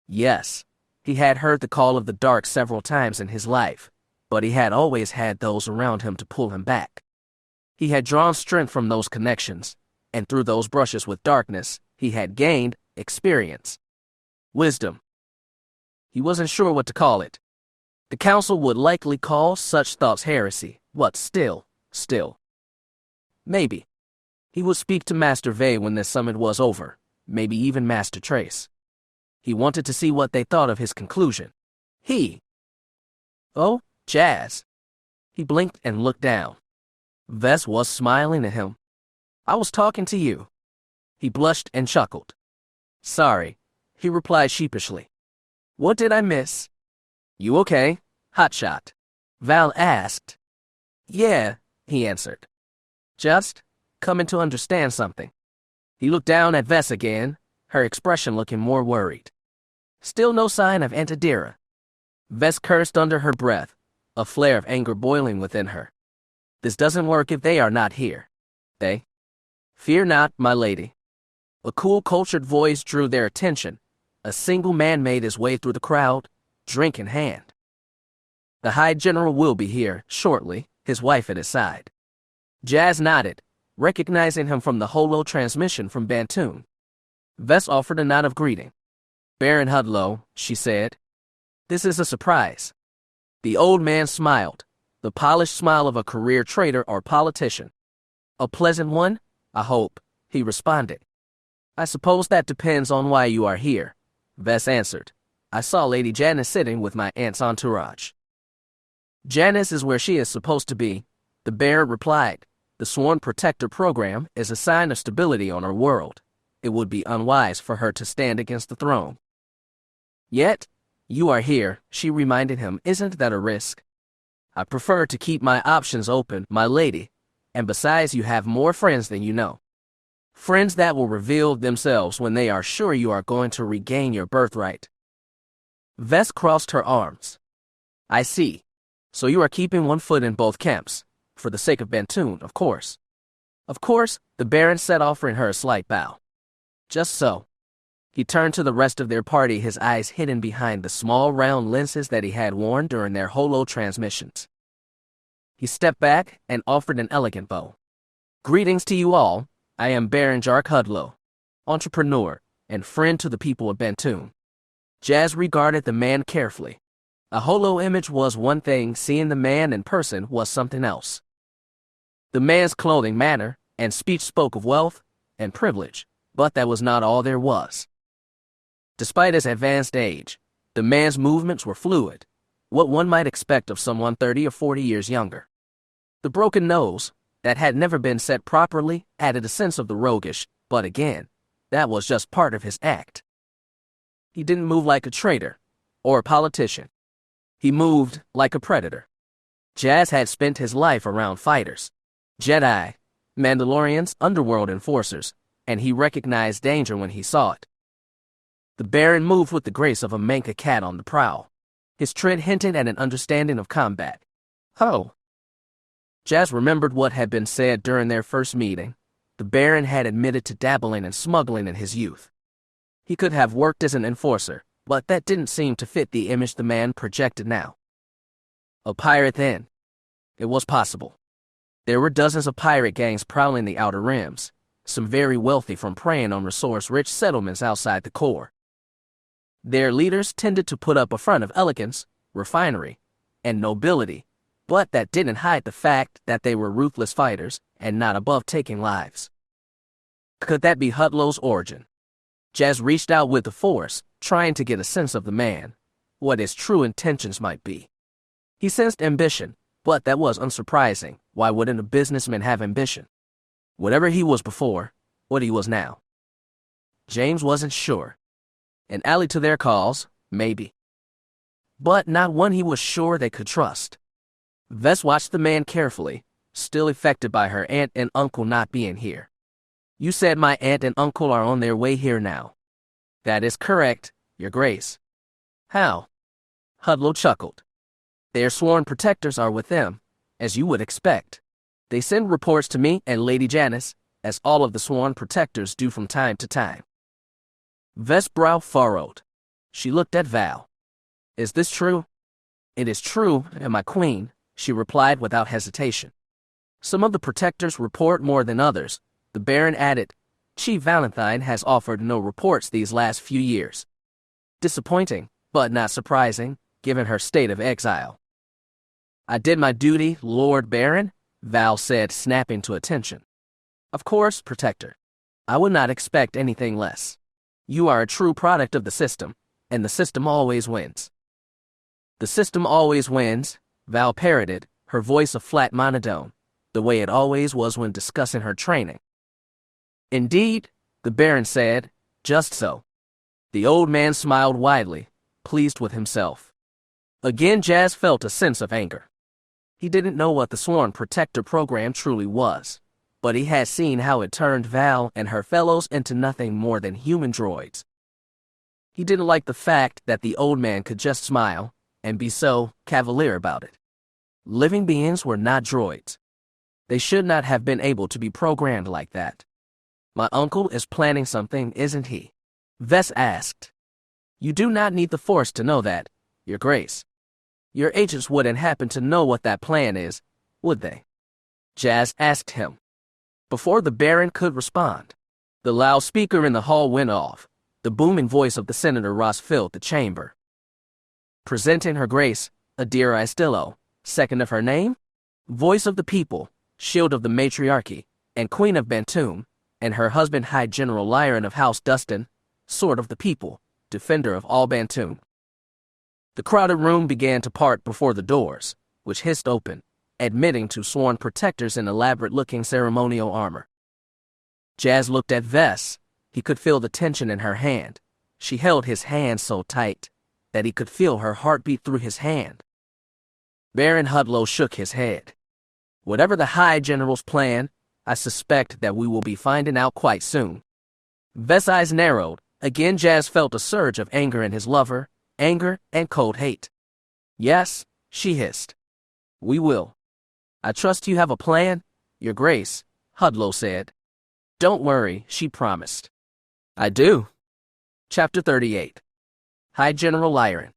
Yes, he had heard the call of the dark several times in his life, but he had always had those around him to pull him back. He had drawn strength from those connections, and through those brushes with darkness, he had gained experience, wisdom. He wasn't sure what to call it. The council would likely call such thoughts heresy, but still. Maybe. He would speak to Master Vey when this summit was over, maybe even Master Trace. He wanted to see what they thought of his conclusion. Oh, Jas. He blinked and looked down. Vess was smiling at him. I was talking to you. He blushed and chuckled. Sorry, he replied sheepishly. What did I miss? You okay, hotshot? Val asked. Yeah, he answered. Just coming to understand something. He looked down at Vess again, her expression looking more worried. Still no sign of Antidira. Vess cursed under her breath, a flare of anger boiling within her. This doesn't work if they are not here. They? Fear not, my lady. A cool, cultured voice drew their attention. A single man made his way through the crowd, drink in hand. The High General will be here shortly, his wife at his side. Jas nodded, recognizing him from the holo transmission from Bantoon. Vess offered a nod of greeting. Baron Hudlow, she said. This is a surprise. The old man smiled, the polished smile of a career trader or politician. A pleasant one, I hope, he responded. I suppose that depends on why you are here, Vess answered. I saw Lady Janice sitting with my aunt's entourage. Janice is where she is supposed to be, the Baron replied. The Sworn Protector program is a sign of stability on her world. It would be unwise for her to stand against the throne. Yet, you are here, she reminded him. Isn't that a risk? I prefer to keep my options open, my lady, and besides you have more friends than you know. Friends that will reveal themselves when they are sure you are going to regain your birthright. Vess crossed her arms. I see. So you are keeping one foot in both camps, for the sake of Bantoon, of course. Of course, the Baron said, offering her a slight bow. Just so. He turned to the rest of their party, his eyes hidden behind the small round lenses that he had worn during their holo transmissions. He stepped back and offered an elegant bow. Greetings to you all. I am Baron Jark Hudlow, entrepreneur and friend to the people of Bantoon. Jas regarded the man carefully. A holo image was one thing, seeing the man in person was something else. The man's clothing, manner, and speech spoke of wealth and privilege, but that was not all there was. Despite his advanced age, the man's movements were fluid, what one might expect of someone 30 or 40 years younger. The broken nose, that had never been set properly, added a sense of the roguish, but again, that was just part of his act. He didn't move like a traitor or a politician. He moved like a predator. Jas had spent his life around fighters, Jedi, Mandalorians, underworld enforcers, and he recognized danger when he saw it. The Baron moved with the grace of a manka cat on the prowl. His tread hinted at an understanding of combat. Oh. Jas remembered what had been said during their first meeting. The Baron had admitted to dabbling and smuggling in his youth. He could have worked as an enforcer, but that didn't seem to fit the image the man projected now. A pirate then. It was possible. There were dozens of pirate gangs prowling the outer rims, some very wealthy from preying on resource-rich settlements outside the core. Their leaders tended to put up a front of elegance, refinery, and nobility, but that didn't hide the fact that they were ruthless fighters and not above taking lives. Could that be Hudlow's origin? Jas reached out with the force, trying to get a sense of the man, what his true intentions might be. He sensed ambition, but that was unsurprising. Why wouldn't a businessman have ambition? Whatever he was before, what he was now. James wasn't sure. An ally to their cause, maybe. But not one he was sure they could trust. Vess watched the man carefully, still affected by her aunt and uncle not being here. You said my aunt and uncle are on their way here now. That is correct, Your Grace. How? Hudlow chuckled. Their sworn protectors are with them, as you would expect. They send reports to me and Lady Janice, as all of the sworn protectors do from time to time. Vess' brow furrowed. She looked at Val. Is this true? It is true, and my queen, she replied without hesitation. Some of the protectors report more than others, the Baron added. Chief Valentine has offered no reports these last few years. Disappointing, but not surprising, given her state of exile. I did my duty, Lord Baron, Val said, snapping to attention. Of course, Protector. I would not expect anything less. You are a true product of the system, and the system always wins. The system always wins, Val parroted, her voice a flat monotone, the way it always was when discussing her training. Indeed, the Baron said, just so. The old man smiled widely, pleased with himself. Again, Jas felt a sense of anger. He didn't know what the Sworn Protector program truly was, but he had seen how it turned Val and her fellows into nothing more than human droids. He didn't like the fact that the old man could just smile and be so cavalier about it. Living beings were not droids. They should not have been able to be programmed like that. My uncle is planning something, isn't he? Vess asked. You do not need the Force to know that, Your Grace. Your agents wouldn't happen to know what that plan is, would they? Jas asked him. Before the Baron could respond, the loudspeaker in the hall went off. The booming voice of the Senator Ross filled the chamber. Presenting Her Grace, Adira Astillo, second of her name, voice of the people, shield of the matriarchy, and queen of Bantoon, and her husband High General Lyron of House Dustin, sword of the people, defender of all Bantoon. The crowded room began to part before the doors, which hissed open, admitting two sworn protectors in elaborate-looking ceremonial armor. Jas looked at Vess. He could feel the tension in her hand. She held his hand so tight that he could feel her heartbeat through his hand. Baron Hudlow shook his head. Whatever the High General's plan, I suspect that we will be finding out quite soon. Vest's eyes narrowed. Again, Jas felt a surge of anger in his lover, anger and cold hate. Yes, she hissed. We will. I trust you have a plan, Your Grace, Hudlow said. Don't worry, she promised. I do. Chapter 38. High General Lyron.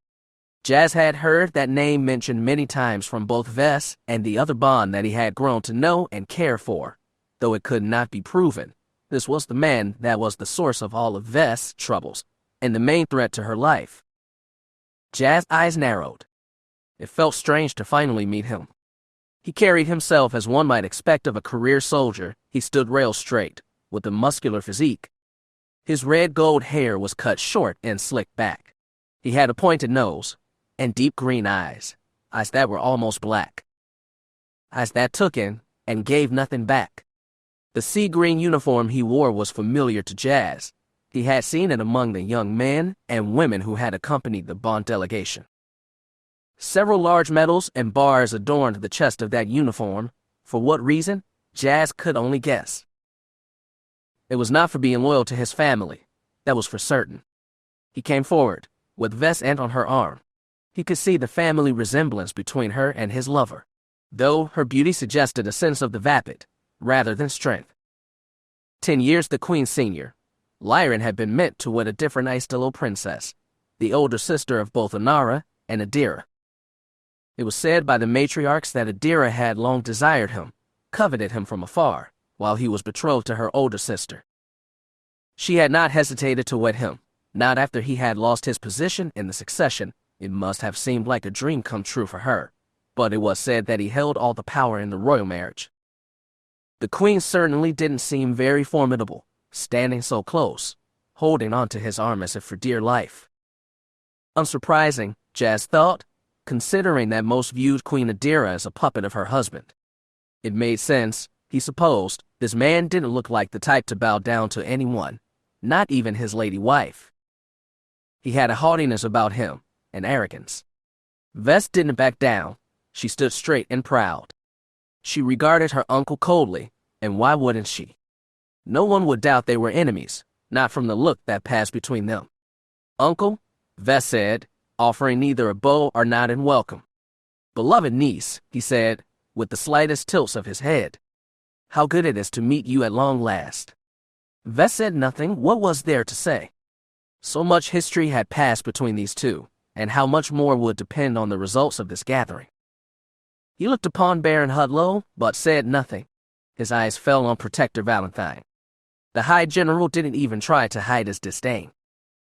Jas had heard that name mentioned many times from both Vest and the other Bond that he had grown to know and care for, though it could not be proven. This was the man that was the source of all of Vest's troubles, and the main threat to her life. Jas' eyes narrowed. It felt strange to finally meet him. He carried himself as one might expect of a career soldier. He stood rail straight, with a muscular physique. His red gold hair was cut short and slicked back. He had a pointed nose, and deep green eyes that were almost black. Eyes that took in and gave nothing back. The sea green uniform he wore was familiar to Jas. He had seen it among the young men and women who had accompanied the Bond delegation. Several large medals and bars adorned the chest of that uniform. For what reason, Jas could only guess. It was not for being loyal to his family, that was for certain. He came forward, with Vest's aunt on her arm. He could see the family resemblance between her and his lover, though her beauty suggested a sense of the vapid, rather than strength. 10 years the Queen's senior, Lyron had been meant to wed a different Aistolo princess, the older sister of both Inara and Adira. It was said by the matriarchs that Adira had long desired him, coveted him from afar, while he was betrothed to her older sister. She had not hesitated to wed him, not after he had lost his position in the succession. It must have seemed like a dream come true for her, but it was said that he held all the power in the royal marriage. The Queen certainly didn't seem very formidable, standing so close, holding onto his arm as if for dear life. Unsurprising, Jas thought, considering that most viewed Queen Adira as a puppet of her husband. It made sense, he supposed. This man didn't look like the type to bow down to anyone, not even his lady wife. He had a haughtiness about him, an arrogance. Vest didn't back down. She stood straight and proud. She regarded her uncle coldly, and why wouldn't she? No one would doubt they were enemies, not from the look that passed between them. Uncle, Vest said, offering neither a bow or nod in welcome. Beloved niece, he said, with the slightest tilts of his head. How good it is to meet you at long last. Vest said nothing. What was there to say? So much history had passed between these two, and how much more would depend on the results of this gathering. He looked upon Baron Hudlow, but said nothing. His eyes fell on Protector Valentine. The High General didn't even try to hide his disdain.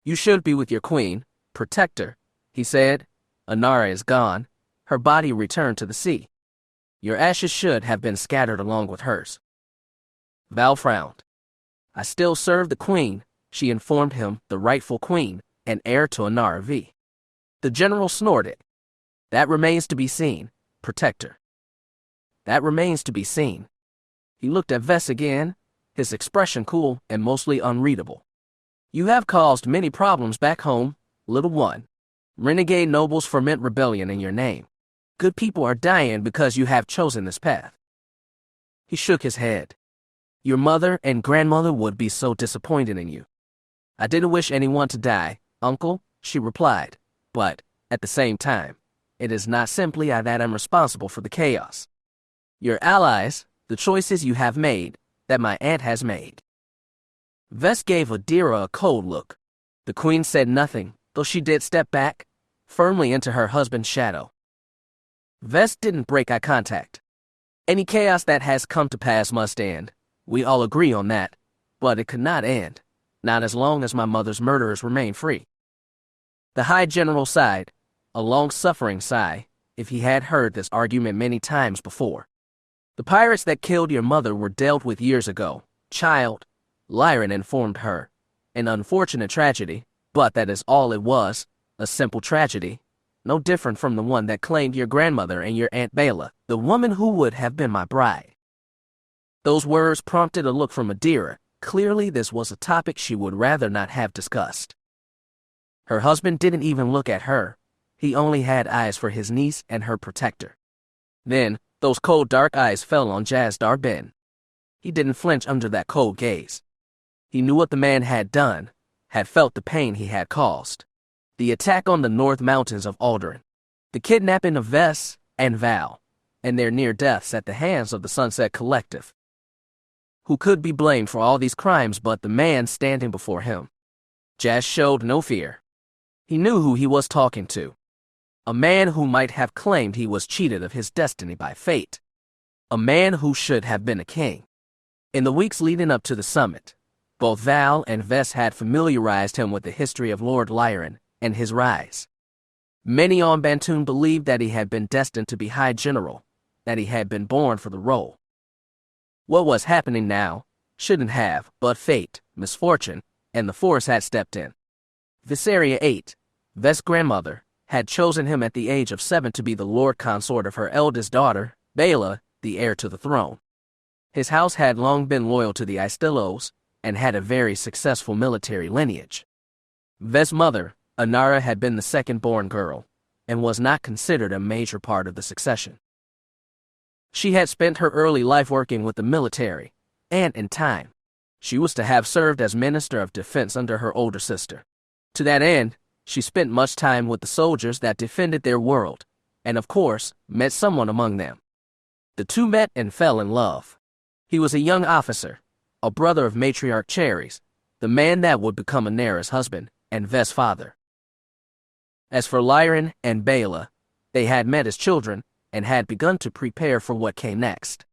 You should be with your queen, Protector, he said. Inara is gone. Her body returned to the sea. Your ashes should have been scattered along with hers. Val frowned. I still serve the Queen, she informed him, the rightful Queen, and heir to Inara V. The General snorted. That remains to be seen, Protector. That remains to be seen. He looked at Vest again, his expression cool and mostly unreadable. You have caused many problems back home, little one. Renegade nobles foment rebellion in your name. Good people are dying because you have chosen this path. He shook his head. Your mother and grandmother would be so disappointed in you. I didn't wish anyone to die, uncle, she replied, but, at the same time, it is not simply I that am responsible for the chaos. Your allies, the choices you have made, that my aunt has made. Vest gave Adira a cold look. The Queen said nothing, though she did step back, firmly into her husband's shadow. Vest didn't break eye contact. Any chaos that has come to pass must end. We all agree on that, but it could not end, not as long as my mother's murderers remain free. The High General sighed, a long-suffering sigh, if he had heard this argument many times before. The pirates that killed your mother were dealt with years ago, child, Lyron informed her. An unfortunate tragedy, but that is all it was, a simple tragedy, no different from the one that claimed your grandmother and your Aunt Bela, the woman who would have been my bride. Those words prompted a look from Adira. Clearly this was a topic she would rather not have discussed. Her husband didn't even look at her. He only had eyes for his niece and her protector. Then, those cold dark eyes fell on Jas Dar Bynn. He didn't flinch under that cold gaze. He knew what the man had done, had felt the pain he had caused. The attack on the North Mountains of Alderaan, the kidnapping of Vess and Val, and their near deaths at the hands of the Sunset Collective. Who could be blamed for all these crimes but the man standing before him? Jas showed no fear. He knew who he was talking to. A man who might have claimed he was cheated of his destiny by fate. A man who should have been a king. In the weeks leading up to the summit, both Val and Vess had familiarized him with the history of Lord Lyran and his rise. Many on Bantoon believed that he had been destined to be High General, that he had been born for the role. What was happening now shouldn't have, but fate, misfortune, and the Force had stepped in. Viseria VIII, Vess' grandmother, had chosen him at the age of 7 to be the Lord Consort of her eldest daughter, Bayla, the heir to the throne. His house had long been loyal to the Istillos and had a very successful military lineage. Vess' mother, Inara, had been the second-born girl and was not considered a major part of the succession. She had spent her early life working with the military, and in time, she was to have served as Minister of Defense under her older sister. To that end, she spent much time with the soldiers that defended their world, and of course, met someone among them. The two met and fell in love. He was a young officer, a brother of Matriarch Cherries, the man that would become Inara's husband and Vess' father. As for Lyran and Bayla, they had met as children and had begun to prepare for what came next.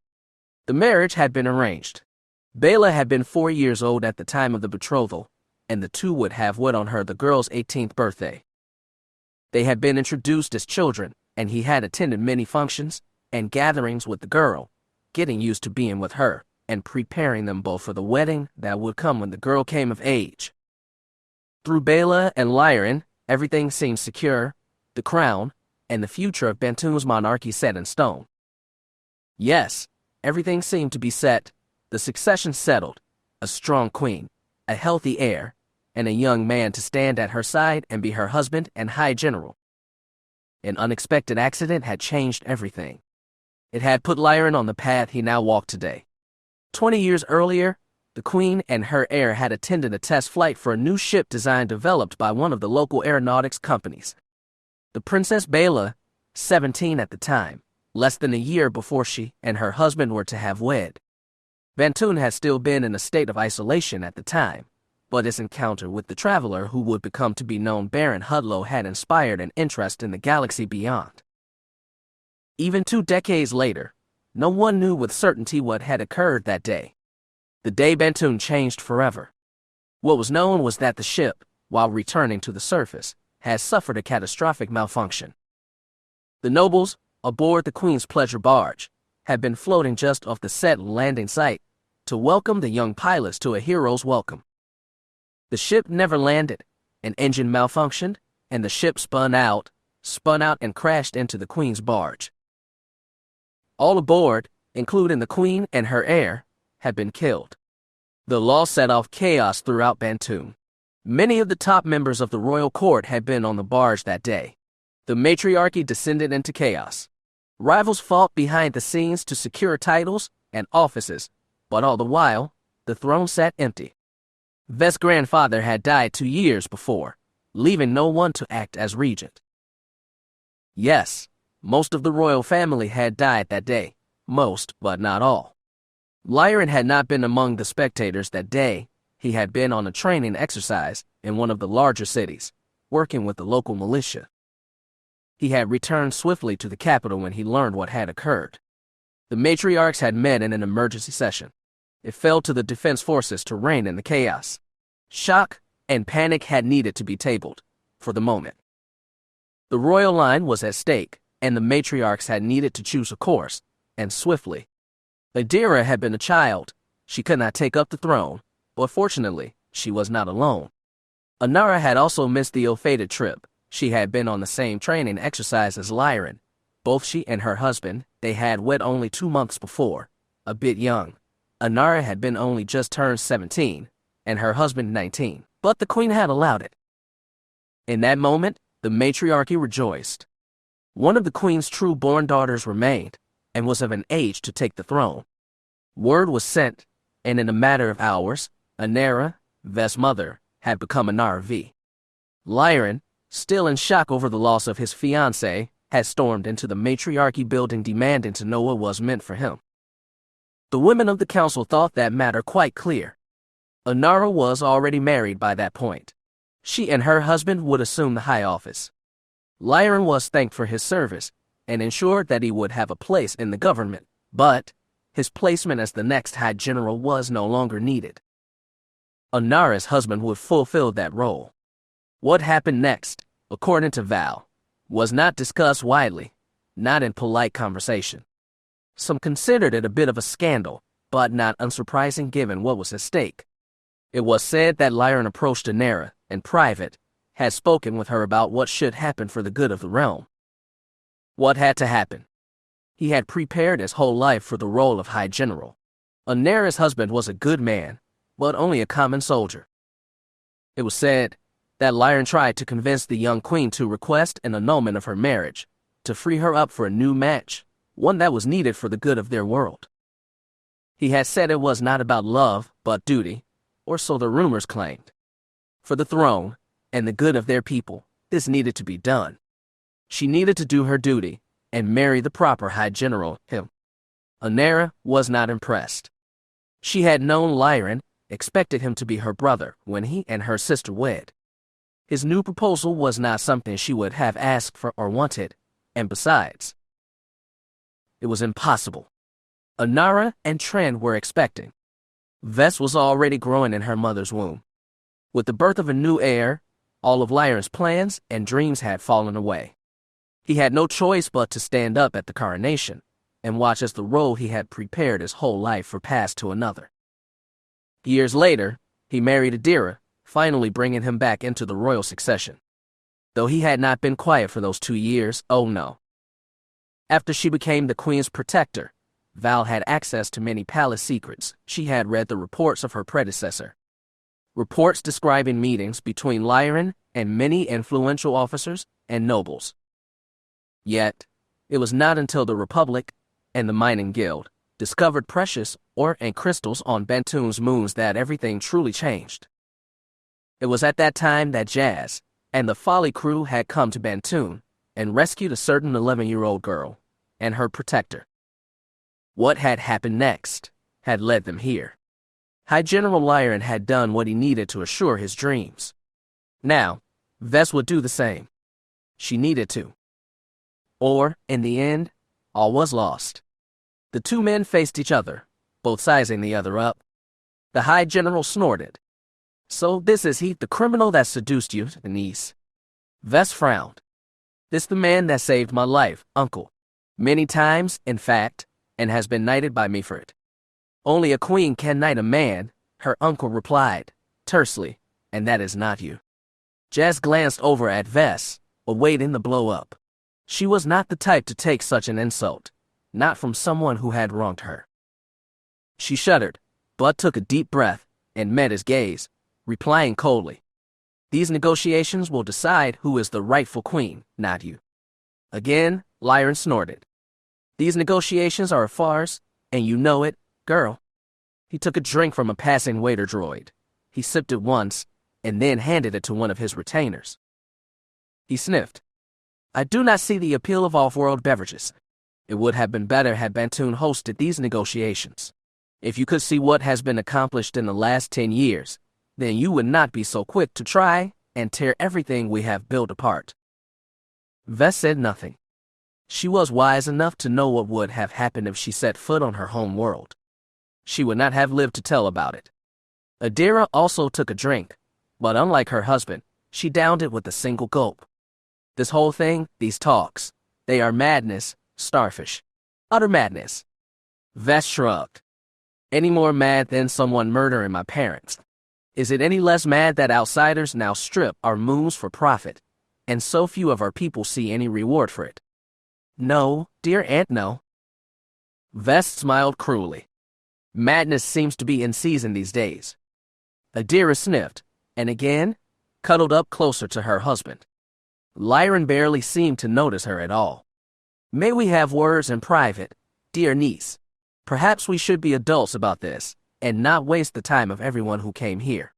The marriage had been arranged. Bayla had been 4 years old at the time of the betrothal, and the two would have wed on her the girl's 18th birthday. They had been introduced as children, and he had attended many functions and gatherings with the girl, getting used to being with her, and preparing them both for the wedding that would come when the girl came of age. Through Bayla and Lyran, everything seemed secure, the crown, and the future of Bantoon's monarchy set in stone. Yes, everything seemed to be set, the succession settled, a strong queen, a healthy heir, and a young man to stand at her side and be her husband and High General. An unexpected accident had changed everything. It had put Lyran on the path he now walked today. 20 years earlier, the Queen and her heir had attended a test flight for a new ship design developed by one of the local aeronautics companies. The Princess Bayla, 17 at the time, less than a year before she and her husband were to have wed. Bantoon had still been in a state of isolation at the time, but his encounter with the traveler who would become to be known Baron Hudlow had inspired an interest in the galaxy beyond. Even 2 decades later, no one knew with certainty what had occurred that day. The day Bantoon changed forever. What was known was that the ship, while returning to the surface, had suffered a catastrophic malfunction. The nobles, aboard the Queen's pleasure barge, had been floating just off the set landing site to welcome the young pilots to a hero's welcome. The ship never landed, an engine malfunctioned, and the ship spun out and crashed into the Queen's barge. All aboard, including the Queen and her heir, had been killed. The loss set off chaos throughout Bantoon. Many of the top members of the royal court had been on the barge that day. The matriarchy descended into chaos. Rivals fought behind the scenes to secure titles and offices, but all the while, the throne sat empty. Vess' grandfather had died 2 years before, leaving no one to act as regent. Yes, most of the royal family had died that day, most, but not all. Lyran had not been among the spectators that day. He had been on a training exercise in one of the larger cities, working with the local militia. He had returned swiftly to the capital when he learned what had occurred. The matriarchs had met in an emergency session. It fell to the defense forces to rein in the chaos. Shock and panic had needed to be tabled, for the moment. The royal line was at stake, and the matriarchs had needed to choose a course, and swiftly. Adira had been a child. She could not take up the throne, but fortunately, she was not alone. Inara had also missed the ill-fated trip. She had been on the same training exercise as Lyran. Both she and her husband, they had wed only 2 months before, a bit young. Inara had been only just turned 17, and her husband 19, but the Queen had allowed it. In that moment, The matriarchy rejoiced. One of the queen's true-born daughters remained, and was of an age to take the throne. Word was sent, and in a matter of hours, Anera, Vest's mother, had become Anara V. Lyran, still in shock over the loss of his fiancée, had stormed into the matriarchy building demanding to know what was meant for him. The women of the council thought that matter quite clear. Anara was already married by that point. She and her husband would assume the high office. Lyran was thanked for his service and ensured that he would have a place in the government, but his placement as the next High General was no longer needed. Anara's husband would fulfill that role. What happened next, according to Val, was not discussed widely, not in polite conversation. Some considered it a bit of a scandal, but not unsurprising given what was at stake. It was said that Lyran approached Anera, in private, had spoken with her about what should happen for the good of the realm. What had to happen? He had prepared his whole life for the role of High General. Anera's husband was a good man, but only a common soldier. It was said that Lyran tried to convince the young queen to request an annulment of her marriage, to free her up for a new match, one that was needed for the good of their world. He had said it was not about love, but duty, or so the rumors claimed. For the throne, and the good of their people, this needed to be done. She needed to do her duty, and marry the proper High General, him. Anera was not impressed. She had known Lyran, expected him to be her brother when he and her sister wed. His new proposal was not something she would have asked for or wanted, and besides, it was impossible. Anara and Tren were expecting. Vest was already growing in her mother's womb. With the birth of a new heir, all of Lyran's plans and dreams had fallen away. He had no choice but to stand up at the coronation and watch as the role he had prepared his whole life for passed to another. Years later, he married Adira, finally bringing him back into the royal succession. Though he had not been quiet for those 2 years, oh no. After she became the queen's protector, Val had access to many palace secrets. She had read the reports of her predecessor. Reports describing meetings between Lyran and many influential officers and nobles. Yet, it was not until the Republic and the Mining Guild discovered precious ore and crystals on Bantoon's moons that everything truly changed. It was at that time that Jas and the Folly crew had come to Bantoon and rescued a certain 11-year-old girl and her protector. What had happened next had led them here. High General Lyran had done what he needed to assure his dreams. Now, Vest would do the same. She needed to. Or, in the end, all was lost. The two men faced each other, both sizing the other up. The High General snorted. So this is he, the criminal that seduced you, Denise. Vest frowned. This the man that saved my life, uncle. Many times, in fact, and has been knighted by me for it. Only a queen can knight a man, her uncle replied, tersely, and that is not you. Jas glanced over at Vest, awaiting the blow-up. She was not the type to take such an insult, not from someone who had wronged her. She shuddered, but took a deep breath, and met his gaze, replying coldly, "These negotiations will decide who is the rightful queen, not you." Again, Lyran snorted. "These negotiations are a farce, and you know it, girl." He took a drink from a passing waiter droid. He sipped it once, and then handed it to one of his retainers. He sniffed. "I do not see the appeal of off-world beverages. It would have been better had Bantoon hosted these negotiations. If you could see what has been accomplished in the last 10 years, then you would not be so quick to try and tear everything we have built apart." Vest said nothing. She was wise enough to know what would have happened if she set foot on her home world. She would not have lived to tell about it. Adira also took a drink, but unlike her husband, she downed it with a single gulp. This whole thing, these talks, they are madness, starfish. Utter madness. Vest shrugged. Any more mad than someone murdering my parents? Is it any less mad that outsiders now strip our moons for profit, and so few of our people see any reward for it? No, dear aunt, no. Vest smiled cruelly. Madness seems to be in season these days. Adira sniffed, and again, cuddled up closer to her husband. Lyran barely seemed to notice her at all. "May we have words in private, dear niece? Perhaps we should be adults about this, and not waste the time of everyone who came here."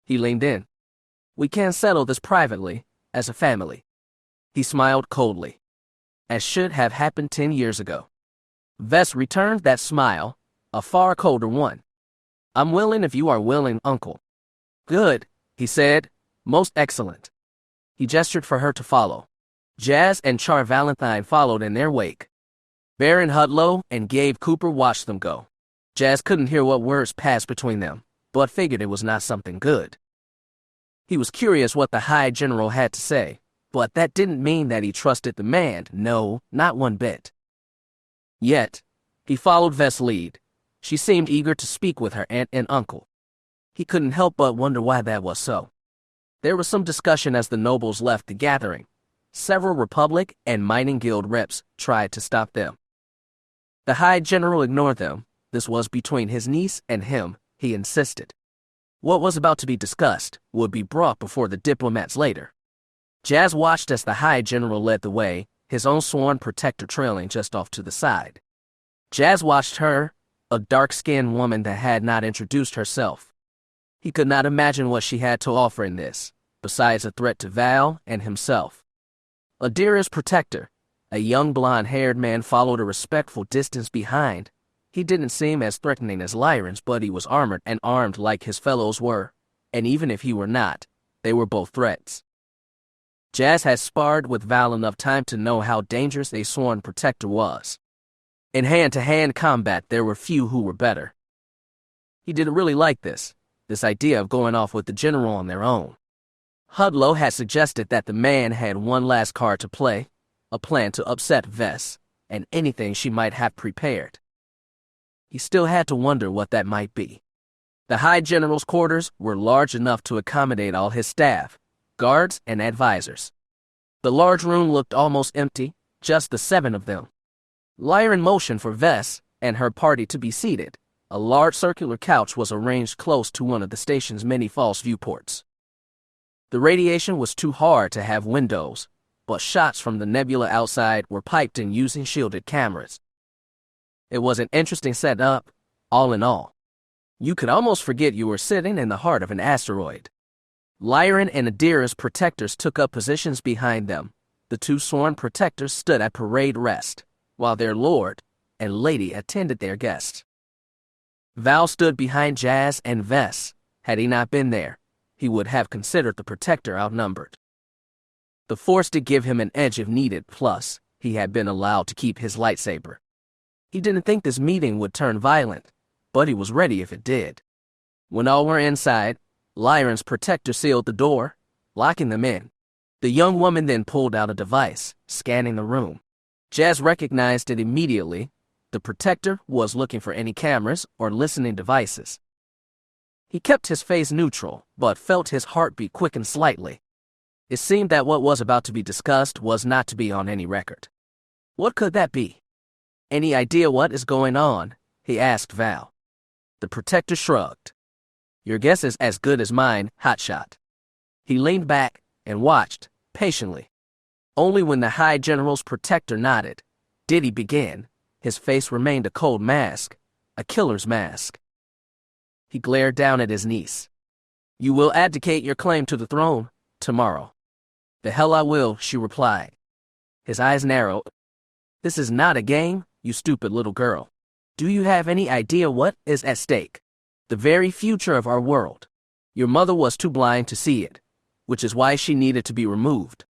He leaned in. "We can settle this privately, as a family." He smiled coldly. "As should have happened 10 years ago." Ves returned that smile, a far colder one. "I'm willing if you are willing, uncle." "Good," he said. "Most excellent." He gestured for her to follow. Jas and Char Valentine followed in their wake. Baron Hudlow and Gabe Cooper watched them go. Jas couldn't hear what words passed between them, but figured it was not something good. He was curious what the High General had to say, but that didn't mean that he trusted the man, no, not one bit. Yet, he followed Ves' lead. She seemed eager to speak with her aunt and uncle. He couldn't help but wonder why that was so. There was some discussion as the nobles left the gathering. Several Republic and Mining Guild reps tried to stop them. The High General ignored them. This was between his niece and him, he insisted. What was about to be discussed would be brought before the diplomats later. Jas watched as the High General led the way, his own sworn protector trailing just off to the side. Jas watched her, a dark-skinned woman that had not introduced herself. He could not imagine what she had to offer in this, besides a threat to Val and himself. Adira's protector, a young blonde-haired man, followed a respectful distance behind. He didn't seem as threatening as Lyran's, but he was armored and armed like his fellows were, and even if he were not, they were both threats. Jas had sparred with Val enough time to know how dangerous a sworn protector was. In hand-to-hand combat, there were few who were better. He didn't really like this idea of going off with the general on their own. Hudlow had suggested that the man had one last card to play, a plan to upset Ves, and anything she might have prepared. He still had to wonder what that might be. The High General's quarters were large enough to accommodate all his staff, guards, and advisors. The large room looked almost empty, just the 7 of them. Lyran motioned for Ves and her party to be seated. A large circular couch was arranged close to one of the station's many false viewports. The radiation was too hard to have windows, but shots from the nebula outside were piped in using shielded cameras. It was an interesting setup, all in all. You could almost forget you were sitting in the heart of an asteroid. Lyran and Adira's protectors took up positions behind them. The 2 sworn protectors stood at parade rest, while their lord and lady attended their guests. Val stood behind Jas and Ves. Had he not been there, he would have considered the protector outnumbered. The Force did give him an edge if needed, plus he had been allowed to keep his lightsaber. He didn't think this meeting would turn violent, but he was ready if it did. When all were inside, Lyran's protector sealed the door, locking them in. The young woman then pulled out a device, scanning the room. Jas recognized it immediately. The protector was looking for any cameras or listening devices. He kept his face neutral, but felt his heartbeat quicken slightly. It seemed that what was about to be discussed was not to be on any record. What could that be? "Any idea what is going on?" he asked Val. The protector shrugged. "Your guess is as good as mine, hotshot." He leaned back and watched, patiently. Only when the High General's protector nodded did he begin. His face remained a cold mask, a killer's mask. He glared down at his niece. "You will abdicate your claim to the throne tomorrow." "The hell I will," she replied. His eyes narrowed. "This is not a game, you stupid little girl. Do you have any idea what is at stake? The very future of our world. Your mother was too blind to see it, which is why she needed to be removed."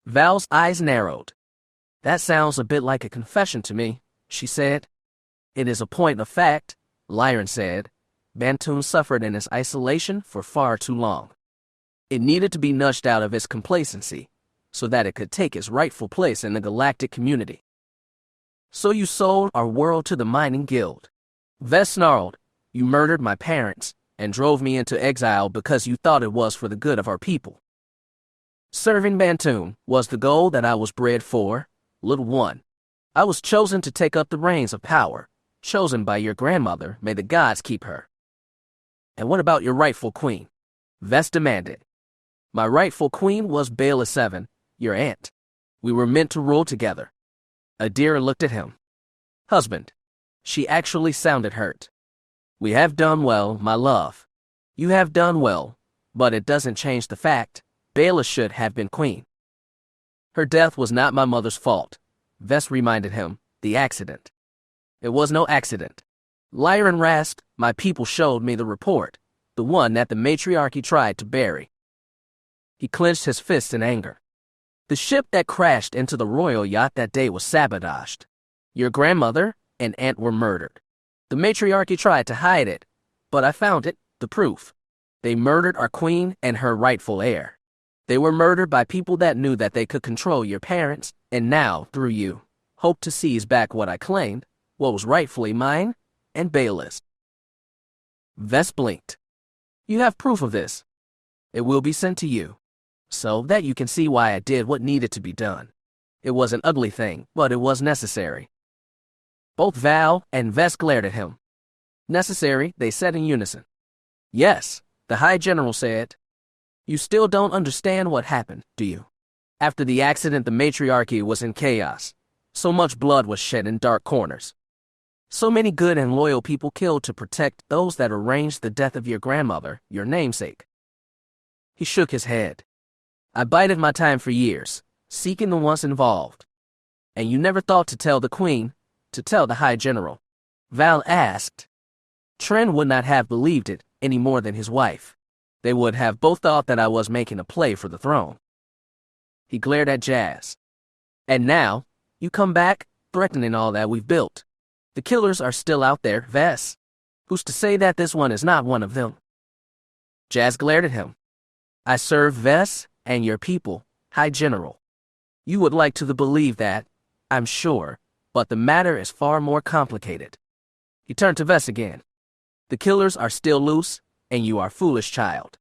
Val's eyes narrowed. "That sounds a bit like a confession to me," she said. "It is a point of fact," Lyran said. "Bantoon suffered in its isolation for far too long. It needed to be nudged out of its complacency, so that it could take its rightful place in the galactic community. So you sold our world to the Mining Guild." Ves snarled. "You murdered my parents and drove me into exile because you thought it was for the good of our people. Serving Bantoon was the goal that I was bred for, little one. I was chosen to take up the reins of power, chosen by your grandmother, may the gods keep her." "And what about your rightful queen?" Ves demanded. My rightful queen was Baela 7, your aunt. We were meant to rule together. Adira looked at him. Husband. She actually sounded hurt. We have done well, my love. You have done well, but it doesn't change the fact Baela should have been queen. Her death was not my mother's fault, Vess reminded him. The accident. It was no accident. Lyran rasped, my people showed me the report, the one that the matriarchy tried to bury. He clenched his fist in anger. The ship that crashed into the royal yacht that day was sabotaged. Your grandmother and aunt were murdered. The matriarchy tried to hide it, but I found it, the proof. They murdered our queen and her rightful heir. They were murdered by people that knew that they could control your parents, and now, through you, hope to seize back what I claimed, what was rightfully mine, and Baela's. Vess blinked. You have proof of this. It will be sent to you, so that you can see why I did what needed to be done. It was an ugly thing, but it was necessary. Both Val and Vess glared at him. Necessary, they said in unison. Yes, the High General said. You still don't understand what happened, do you? After the accident, the matriarchy was in chaos. So much blood was shed in dark corners. So many good and loyal people killed to protect those that arranged the death of your grandmother, your namesake. He shook his head. I bided my time for years, seeking the ones involved. And you never thought to tell the Queen, to tell the High General? Val asked. Tren would not have believed it any more than his wife. They would have both thought that I was making a play for the throne. He glared at Jas. And now, you come back, threatening all that we've built. The killers are still out there, Vess. Who's to say that this one is not one of them? Jas glared at him. I serve Vess and your people, High General. You would like to believe that, I'm sure, but the matter is far more complicated. He turned to Vess again. The killers are still loose, and you are foolish, child.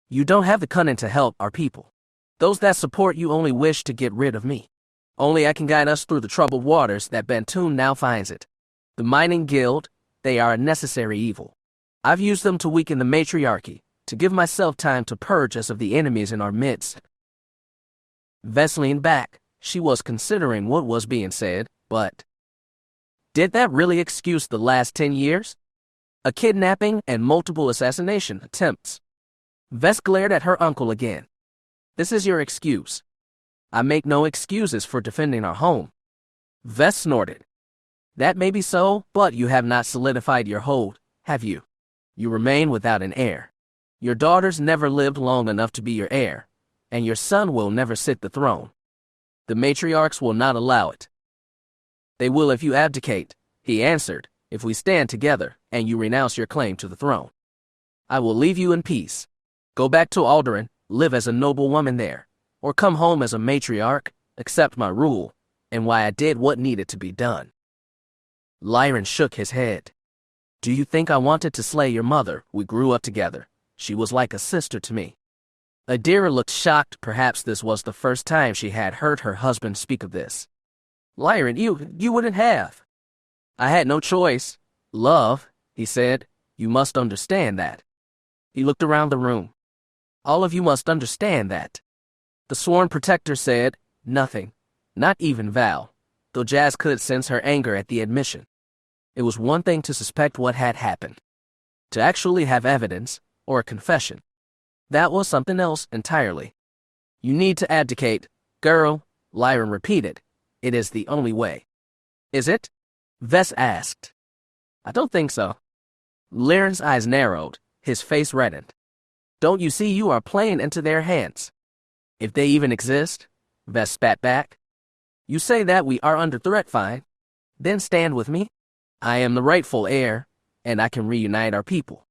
You don't have the cunning to help our people. Those that support you only wish to get rid of me. Only I can guide us through the troubled waters that Bantoon now finds it. The mining guild, they are a necessary evil. I've used them to weaken the matriarchy, to give myself time to purge us of the enemies in our midst. Vess leaned back. She was considering what was being said, but did that really excuse the last 10 years? A kidnapping and multiple assassination attempts. Vess glared at her uncle again. This is your excuse. I make no excuses for defending our home. Vess snorted. That may be so, but you have not solidified your hold, have you? You remain without an heir. Your daughters never lived long enough to be your heir, and your son will never sit the throne. The matriarchs will not allow it. They will if you abdicate, he answered, if we stand together, and you renounce your claim to the throne. I will leave you in peace. Go back to Alderaan, live as a noble woman there, or come home as a matriarch, accept my rule, and why I did what needed to be done. Lyran shook his head. Do you think I wanted to slay your mother? We grew up together. She was like a sister to me. Adira looked shocked. Perhaps this was the first time she had heard her husband speak of this. Lyran, you wouldn't have. I had no choice. Love, he said, you must understand that. He looked around the room. All of you must understand that. The sworn protector said, nothing, not even Val, though Jas could sense her anger at the admission. It was one thing to suspect what had happened. To actually have evidence, or a confession. That was something else entirely. You need to abdicate, girl, Lyran repeated. It is the only way. Is it? Vess asked. I don't think so. Lyran's eyes narrowed, his face reddened. Don't you see you are playing into their hands? If they even exist, Vess spat back. You say that we are under threat, fine. Then stand with me. I am the rightful heir, and I can reunite our people.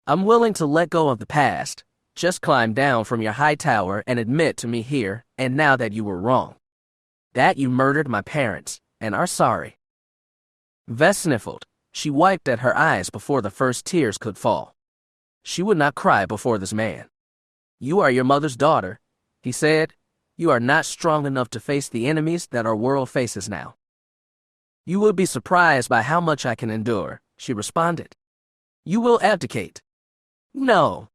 I'm willing to let go of the past. Just climb down from your high tower and admit to me here and now that you were wrong. That you murdered my parents, and are sorry. Vess sniffled. She wiped at her eyes before the first tears could fall. She would not cry before this man. You are your mother's daughter, he said. You are not strong enough to face the enemies that our world faces now. You will be surprised by how much I can endure, she responded. You will abdicate. No.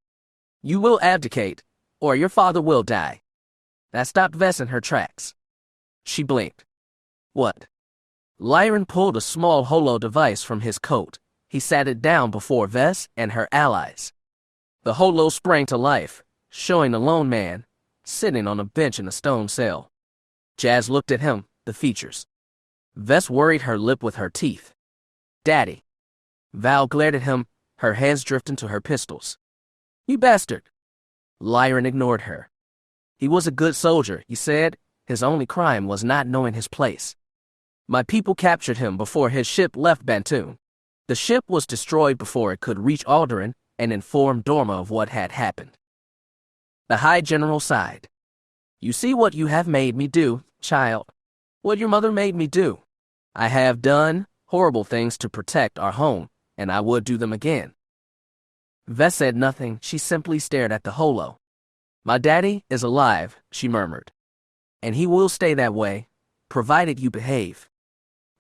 You will abdicate, or your father will die. That stopped Vess in her tracks. She blinked. What? Lyron pulled a small holo device from his coat. He sat it down before Vess and her allies. The holo sprang to life, showing a lone man, sitting on a bench in a stone cell. Jas looked at him, the features. Vess worried her lip with her teeth. Daddy. Val glared at him, her hands drifting to her pistols. You bastard. Lyron ignored her. He was a good soldier, he said. His only crime was not knowing his place. My people captured him before his ship left Bantoon. The ship was destroyed before it could reach Alderaan and inform Dorma of what had happened. The High General sighed. You see what you have made me do, child. What your mother made me do. I have done horrible things to protect our home, and I would do them again. Vess said nothing. She simply stared at the holo. My daddy is alive, she murmured. And he will stay that way, provided you behave.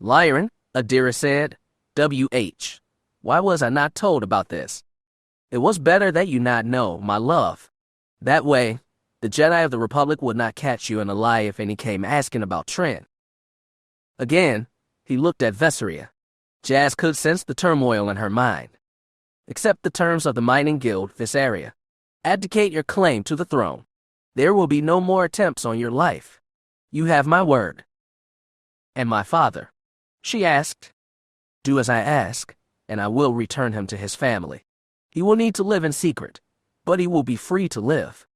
Lyron, Adira said, W.H. Why was I not told about this? It was better that you not know, my love. That way, the Jedi of the Republic would not catch you in a lie if any came asking about Trin. Again, he looked at Vesseria. Jas could sense the turmoil in her mind. Accept the terms of the mining guild, Visseria. Abdicate your claim to the throne. There will be no more attempts on your life. You have my word. And my father? She asked. Do as I ask, and I will return him to his family. He will need to live in secret, but he will be free to live.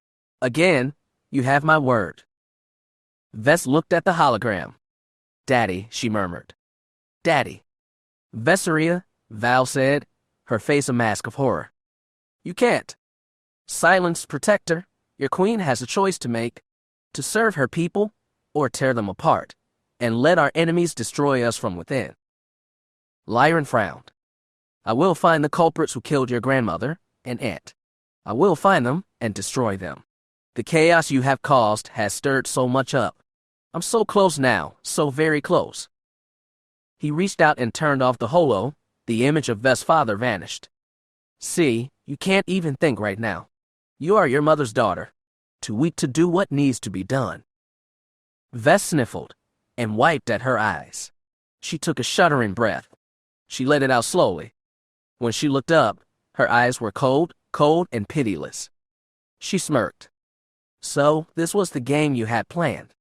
Again, you have my word. Vess looked at the hologram. Daddy, she murmured. Daddy. Vesseria, Val said, her face a mask of horror. You can't. Silence, protector. Your queen has a choice to make, to serve her people or tear them apart, and let our enemies destroy us from within. Lyron frowned. I will find the culprits who killed your grandmother and aunt. I will find them and destroy them. The chaos you have caused has stirred so much up. I'm so close now, so very close. He reached out and turned off the holo. The image of Vess' father vanished. See, you can't even think right now. You are your mother's daughter, too weak to do what needs to be done. Vess sniffled and wiped at her eyes. She took a shuddering breath. She let it out slowly. When she looked up, her eyes were cold and pitiless. She smirked. So, this was the game you had planned.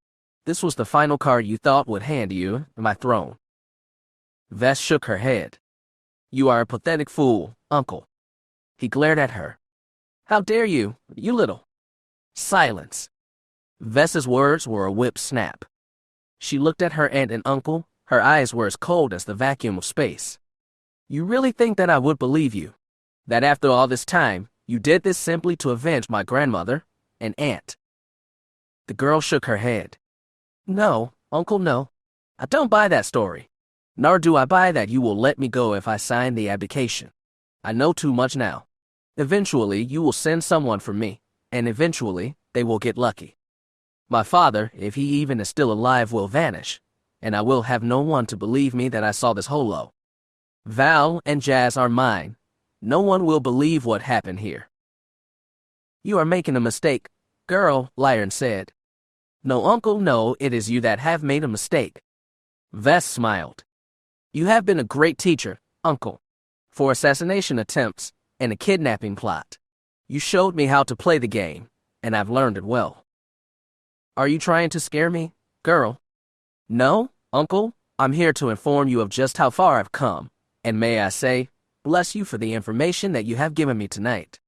This was the final card you thought would hand you my throne. Vess shook her head. You are a pathetic fool, uncle. He glared at her. How dare you, you little. Silence. Vess's words were a whip snap. She looked at her aunt and uncle. Her eyes were as cold as the vacuum of space. You really think that I would believe you? That after all this time, you did this simply to avenge my grandmother and aunt? The girl shook her head. No, uncle, no. I don't buy that story. Nor do I buy that you will let me go if I sign the abdication. I know too much now. Eventually, you will send someone for me, and eventually, they will get lucky. My father, if he even is still alive, will vanish, and I will have no one to believe me that I saw this holo. Val and Jas are mine. No one will believe what happened here. You are making a mistake, girl, Lyron said. No, uncle, no, it is you that have made a mistake. Vess smiled. You have been a great teacher, uncle. For assassination attempts and a kidnapping plot. You showed me how to play the game, and I've learned it well. Are you trying to scare me, girl? No, uncle, I'm here to inform you of just how far I've come, and may I say, bless you for the information that you have given me tonight.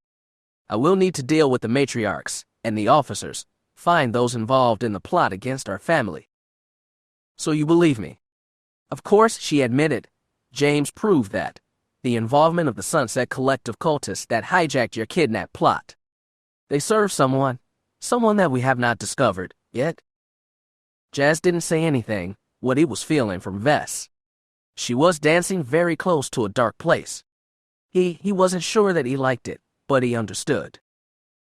I will need to deal with the matriarchs and the officers, find those involved in the plot against our family. So you believe me? Of course, she admitted. James proved that. The involvement of the Sunset Collective cultists that hijacked your kidnap plot. They serve someone that we have not discovered yet. Jas didn't say anything, what he was feeling from Vess. She was dancing very close to a dark place. He wasn't sure that he liked it, but he understood.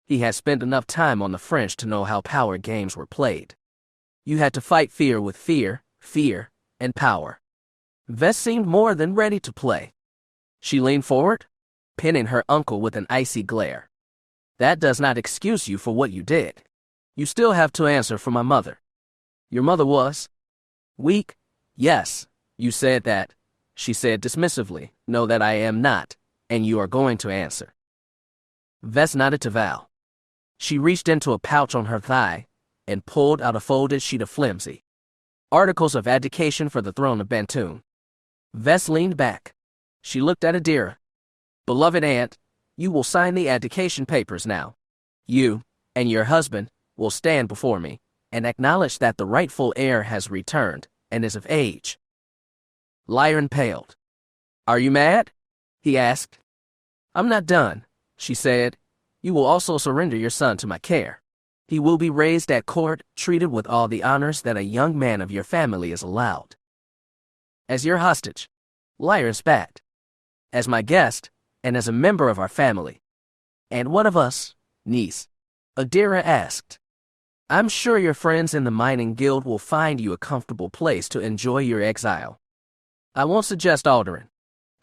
He had spent enough time on the fringe to know how power games were played. You had to fight fear with fear, and power. Vess seemed more than ready to play. She leaned forward, pinning her uncle with an icy glare. That does not excuse you for what you did. You still have to answer for my mother. Your mother was weak? Yes, you said that. She said dismissively, no, that I am not, and you are going to answer. Vess nodded to Val. She reached into a pouch on her thigh and pulled out a folded sheet of flimsy articles of abdication for the throne of Bantoon. Vess leaned back. She looked at Adira. Beloved aunt, you will sign the abdication papers now. You and your husband will stand before me and acknowledge that the rightful heir has returned and is of age. Lyron paled. Are you mad? He asked. I'm not done, she said. You will also surrender your son to my care. He will be raised at court, treated with all the honors that a young man of your family is allowed. As your hostage, Lyron spat. As my guest, and as a member of our family. And what of us, niece? Adira asked. I'm sure your friends in the mining guild will find you a comfortable place to enjoy your exile. I won't suggest Alderaan.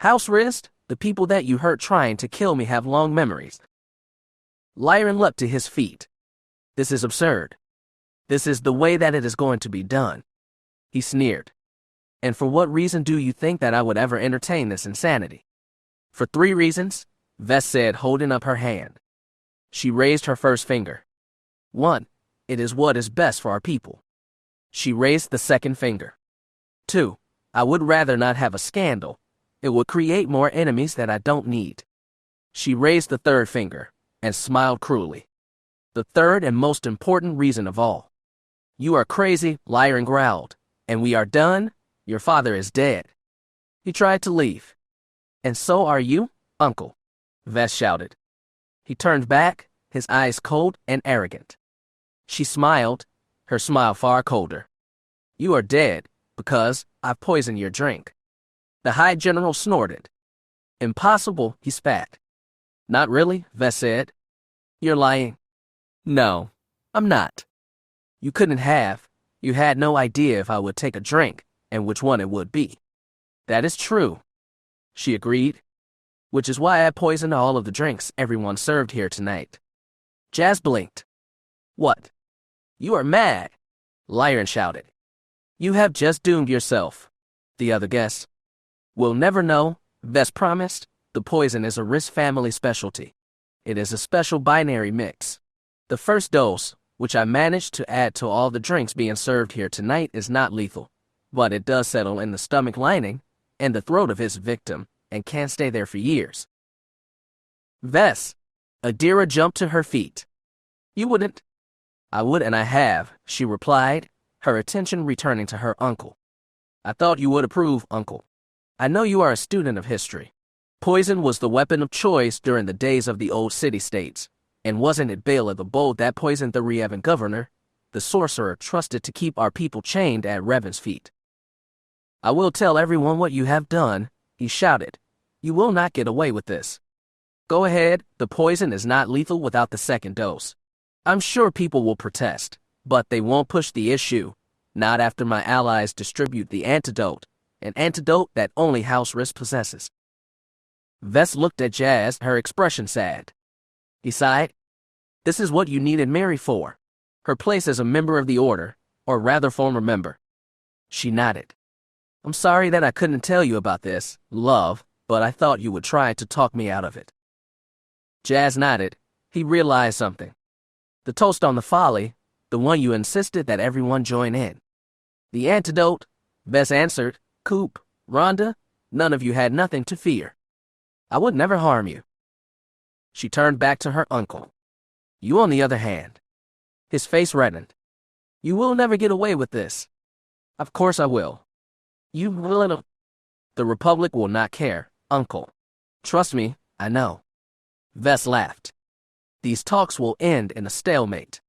House Rist, the people that you hurt trying to kill me have long memories. Lyron leapt to his feet. This is absurd. This is the way that it is going to be done. He sneered. And for what reason do you think that I would ever entertain this insanity? For 3 reasons, Vess said, holding up her hand. She raised her first finger. 1. It is what is best for our people. She raised the second finger. 2. I would rather not have a scandal. It would create more enemies that I don't need. She raised the third finger and smiled cruelly. The third and most important reason of all. You are crazy, Lyron growled. And we are done. Your father is dead. He tried to leave. And so are you, uncle, Vess shouted. He turned back, his eyes cold and arrogant. She smiled, her smile far colder. You are dead, because I've poisoned your drink. The High General snorted. Impossible, he spat. Not really, Vess said. You're lying. No, I'm not. You couldn't have. You had no idea if I would take a drink, and which one it would be. That is true, she agreed. Which is why I poisoned all of the drinks everyone served here tonight. Jas blinked. What? You are mad, Lyron shouted. You have just doomed yourself. The other guests. We'll never know, Vess promised. The poison is a Rist family specialty. It is a special binary mix. The first dose, which I managed to add to all the drinks being served here tonight, is not lethal, but it does settle in the stomach lining and the throat of his victim and can stay there for years. Vess. Adira jumped to her feet. You wouldn't? I would, and I have, she replied, her attention returning to her uncle. I thought you would approve, uncle. I know you are a student of history. Poison was the weapon of choice during the days of the old city-states, and wasn't it Baela the Bold that poisoned the Revan governor, the sorcerer trusted to keep our people chained at Revan's feet? I will tell everyone what you have done, he shouted. You will not get away with this. Go ahead, the poison is not lethal without the second dose. I'm sure people will protest, but they won't push the issue, not after my allies distribute the antidote, an antidote that only House Rist possesses. Vess looked at Jas, her expression sad. He sighed. This is what you needed Mary for. Her place as a member of the Order, or rather former member. She nodded. I'm sorry that I couldn't tell you about this, love, but I thought you would try to talk me out of it. Jas nodded. He realized something. The toast on the folly, the one you insisted that everyone join in. The antidote, Vess answered. Coop, Rhonda, none of you had nothing to fear. I would never harm you. She turned back to her uncle. You on the other hand. His face reddened. You will never get away with this. Of course I will. You little... The Republic will not care, uncle. Trust me, I know. Vess laughed. These talks will end in a stalemate.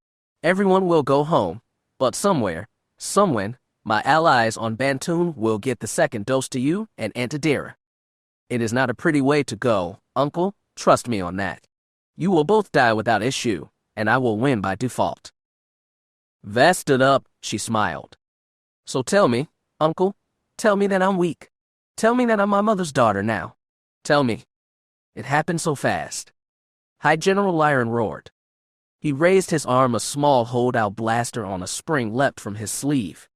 Everyone will go home, but somewhere, someone, my allies on Bantoon will get the second dose to you and Aunt Adira. It is not a pretty way to go, uncle, trust me on that. You will both die without issue, and I will win by default. Vess stood up, she smiled. So tell me, uncle, tell me that I'm weak. Tell me that I'm my mother's daughter now. Tell me. It happened so fast. High General Lyron roared. He raised his arm, a small holdout blaster on a spring leapt from his sleeve.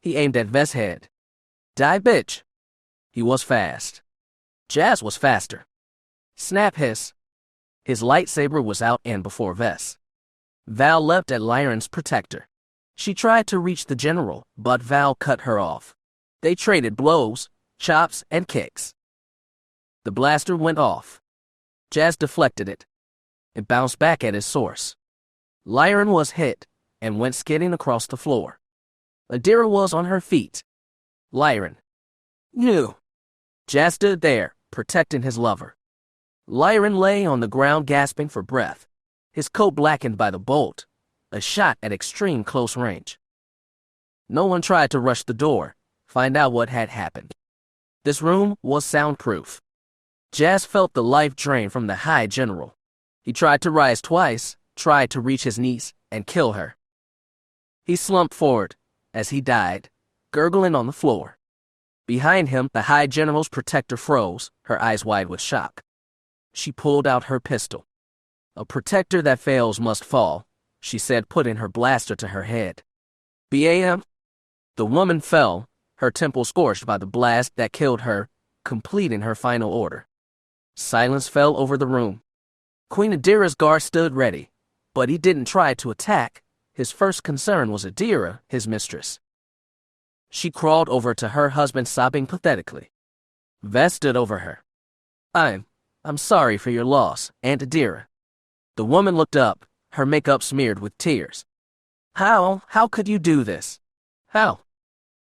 He aimed at Vest's head. Die, bitch! He was fast. Jas was faster. Snap hiss. His lightsaber was out and before Vest. Val leapt at Lyron's protector. She tried to reach the general, but Val cut her off. They traded blows, chops, and kicks. The blaster went off. Jas deflected it. It bounced back at its source. Lyron was hit and went skidding across the floor. Adira was on her feet. Lyron. You. Jas stood there, protecting his lover. Lyron lay on the ground gasping for breath, his coat blackened by the bolt, a shot at extreme close range. No one tried to rush the door, find out what had happened. This room was soundproof. Jas felt the life drain from the High General. He tried to rise twice, tried to reach his niece and kill her. He slumped forward as he died, gurgling on the floor. Behind him, the High General's protector froze, her eyes wide with shock. She pulled out her pistol. A protector that fails must fall, she said, putting her blaster to her head. Bam! The woman fell, her temple scorched by the blast that killed her, completing her final order. Silence fell over the room. Queen Adira's guard stood ready, but he didn't try to attack. His first concern was Adira, his mistress. She crawled over to her husband, sobbing pathetically. Vest stood over her. I'm sorry for your loss, Aunt Adira. The woman looked up, her makeup smeared with tears. How could you do this? How?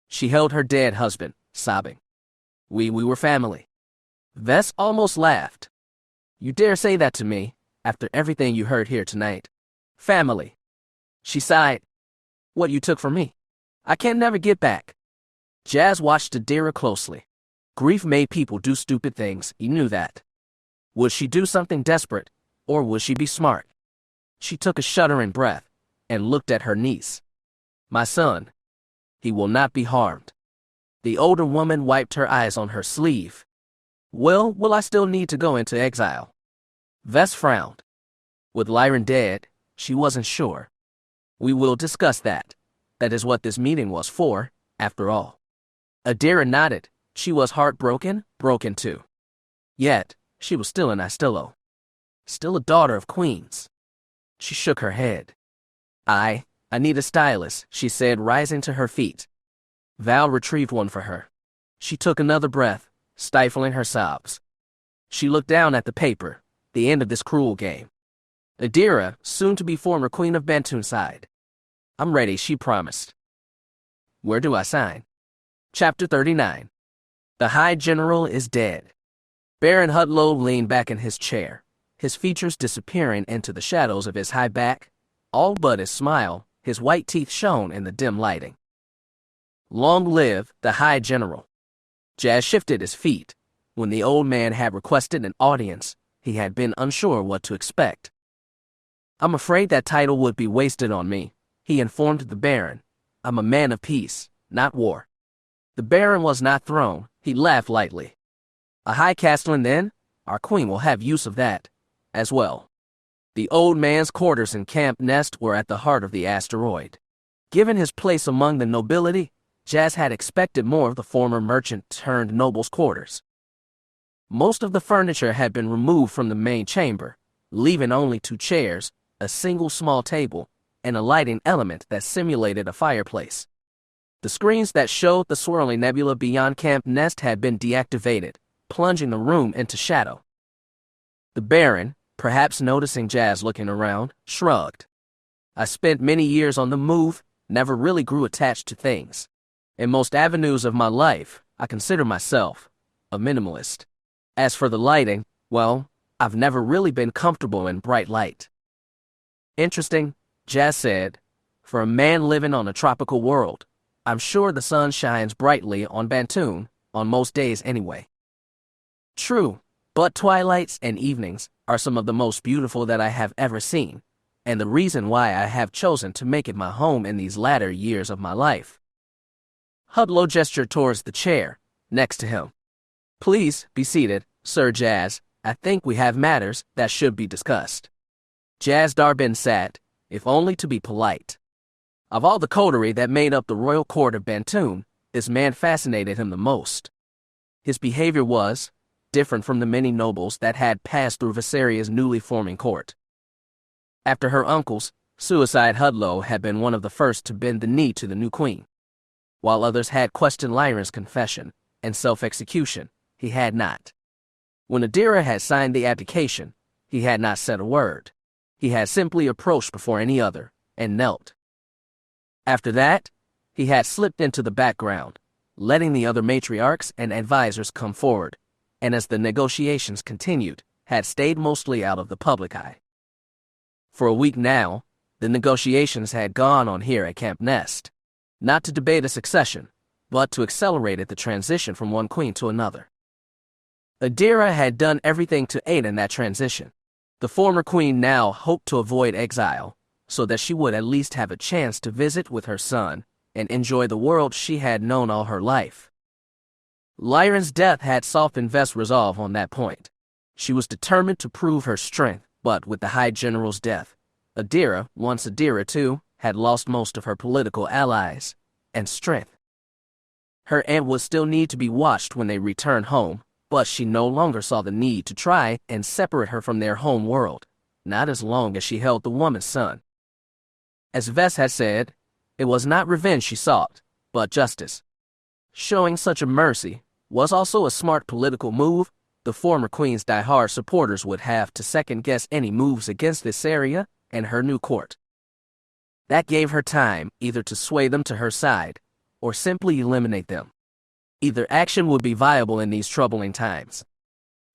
She held her dead husband, sobbing. We were family. Vest almost laughed. You dare say that to me, after everything you heard here tonight? Family. She sighed. What you took from me, I can never get back. Jas watched Adira closely. Grief made people do stupid things, he knew that. Would she do something desperate, or would she be smart? She took a shuddering breath and looked at her niece. My son. He will not be harmed. The older woman wiped her eyes on her sleeve. Well, will I still need to go into exile? Vest frowned. With Lyron dead, she wasn't sure. We will discuss that. That is what this meeting was for, after all. Adira nodded. She was heartbroken, broken too. Yet, she was still an Astillo. Still a daughter of queens. She shook her head. I need a stylist, she said, rising to her feet. Val retrieved one for her. She took another breath, stifling her sobs. She looked down at the paper, the end of this cruel game. Adira, soon to be former queen of Bantoon, sighed. I'm ready, she promised. Where do I sign? Chapter 39. The High General is dead. Baron Hudlow leaned back in his chair, his features disappearing into the shadows of his high back. All but his smile, his white teeth shone in the dim lighting. Long live the High General. Jas shifted his feet. When the old man had requested an audience, he had been unsure what to expect. I'm afraid that title would be wasted on me, he informed the Baron. I'm a man of peace, not war. The Baron was not thrown. He laughed lightly. A High Castellan, then? Our queen will have use of that, as well. The old man's quarters and camp nest were at the heart of the asteroid. Given his place among the nobility, Jas had expected more of the former merchant-turned-noble's quarters. Most of the furniture had been removed from the main chamber, leaving only 2 chairs, a single small table, and a lighting element that simulated a fireplace. The screens that showed the swirling nebula beyond camp nest had been deactivated, plunging the room into shadow. The Baron, perhaps noticing Jas looking around, shrugged. I spent many years on the move, never really grew attached to things. In most avenues of my life, I consider myself a minimalist. As for the lighting, well, I've never really been comfortable in bright light. Interesting, Jas said. For a man living on a tropical world, I'm sure the sun shines brightly on Bantoon, on most days anyway. True, but twilights and evenings are some of the most beautiful that I have ever seen, and the reason why I have chosen to make it my home in these latter years of my life. Hudlow gestured towards the chair, next to him. Please be seated, Sir Jas. I think we have matters that should be discussed. Jas Dar Bynn sat, if only to be polite. Of all the coterie that made up the royal court of Bantoon, this man fascinated him the most. His behavior was different from the many nobles that had passed through Viseria's newly forming court. After her uncle's suicide, Hudlow had been one of the first to bend the knee to the new queen. While others had questioned Lyron's confession and self-execution, he had not. When Adira had signed the abdication, he had not said a word. He had simply approached before any other and knelt. After that, he had slipped into the background, letting the other matriarchs and advisors come forward, and as the negotiations continued, had stayed mostly out of the public eye. For a week now, the negotiations had gone on here at Camp Nest, not to debate a succession, but to accelerate the transition from one queen to another. Adira had done everything to aid in that transition. The former queen now hoped to avoid exile, so that she would at least have a chance to visit with her son and enjoy the world she had known all her life. Lyron's death had softened Vest's resolve on that point. She was determined to prove her strength, but with the High General's death, Adira, once Adira too, had lost most of her political allies and strength. Her aunt would still need to be watched when they returned home, but she no longer saw the need to try and separate her from their home world, not as long as she held the woman's son. As Vest had said, it was not revenge she sought, but justice. Showing such a mercy was also a smart political move. The former queen's diehard supporters would have to second-guess any moves against this area and her new court. That gave her time either to sway them to her side or simply eliminate them. Either action would be viable in these troubling times.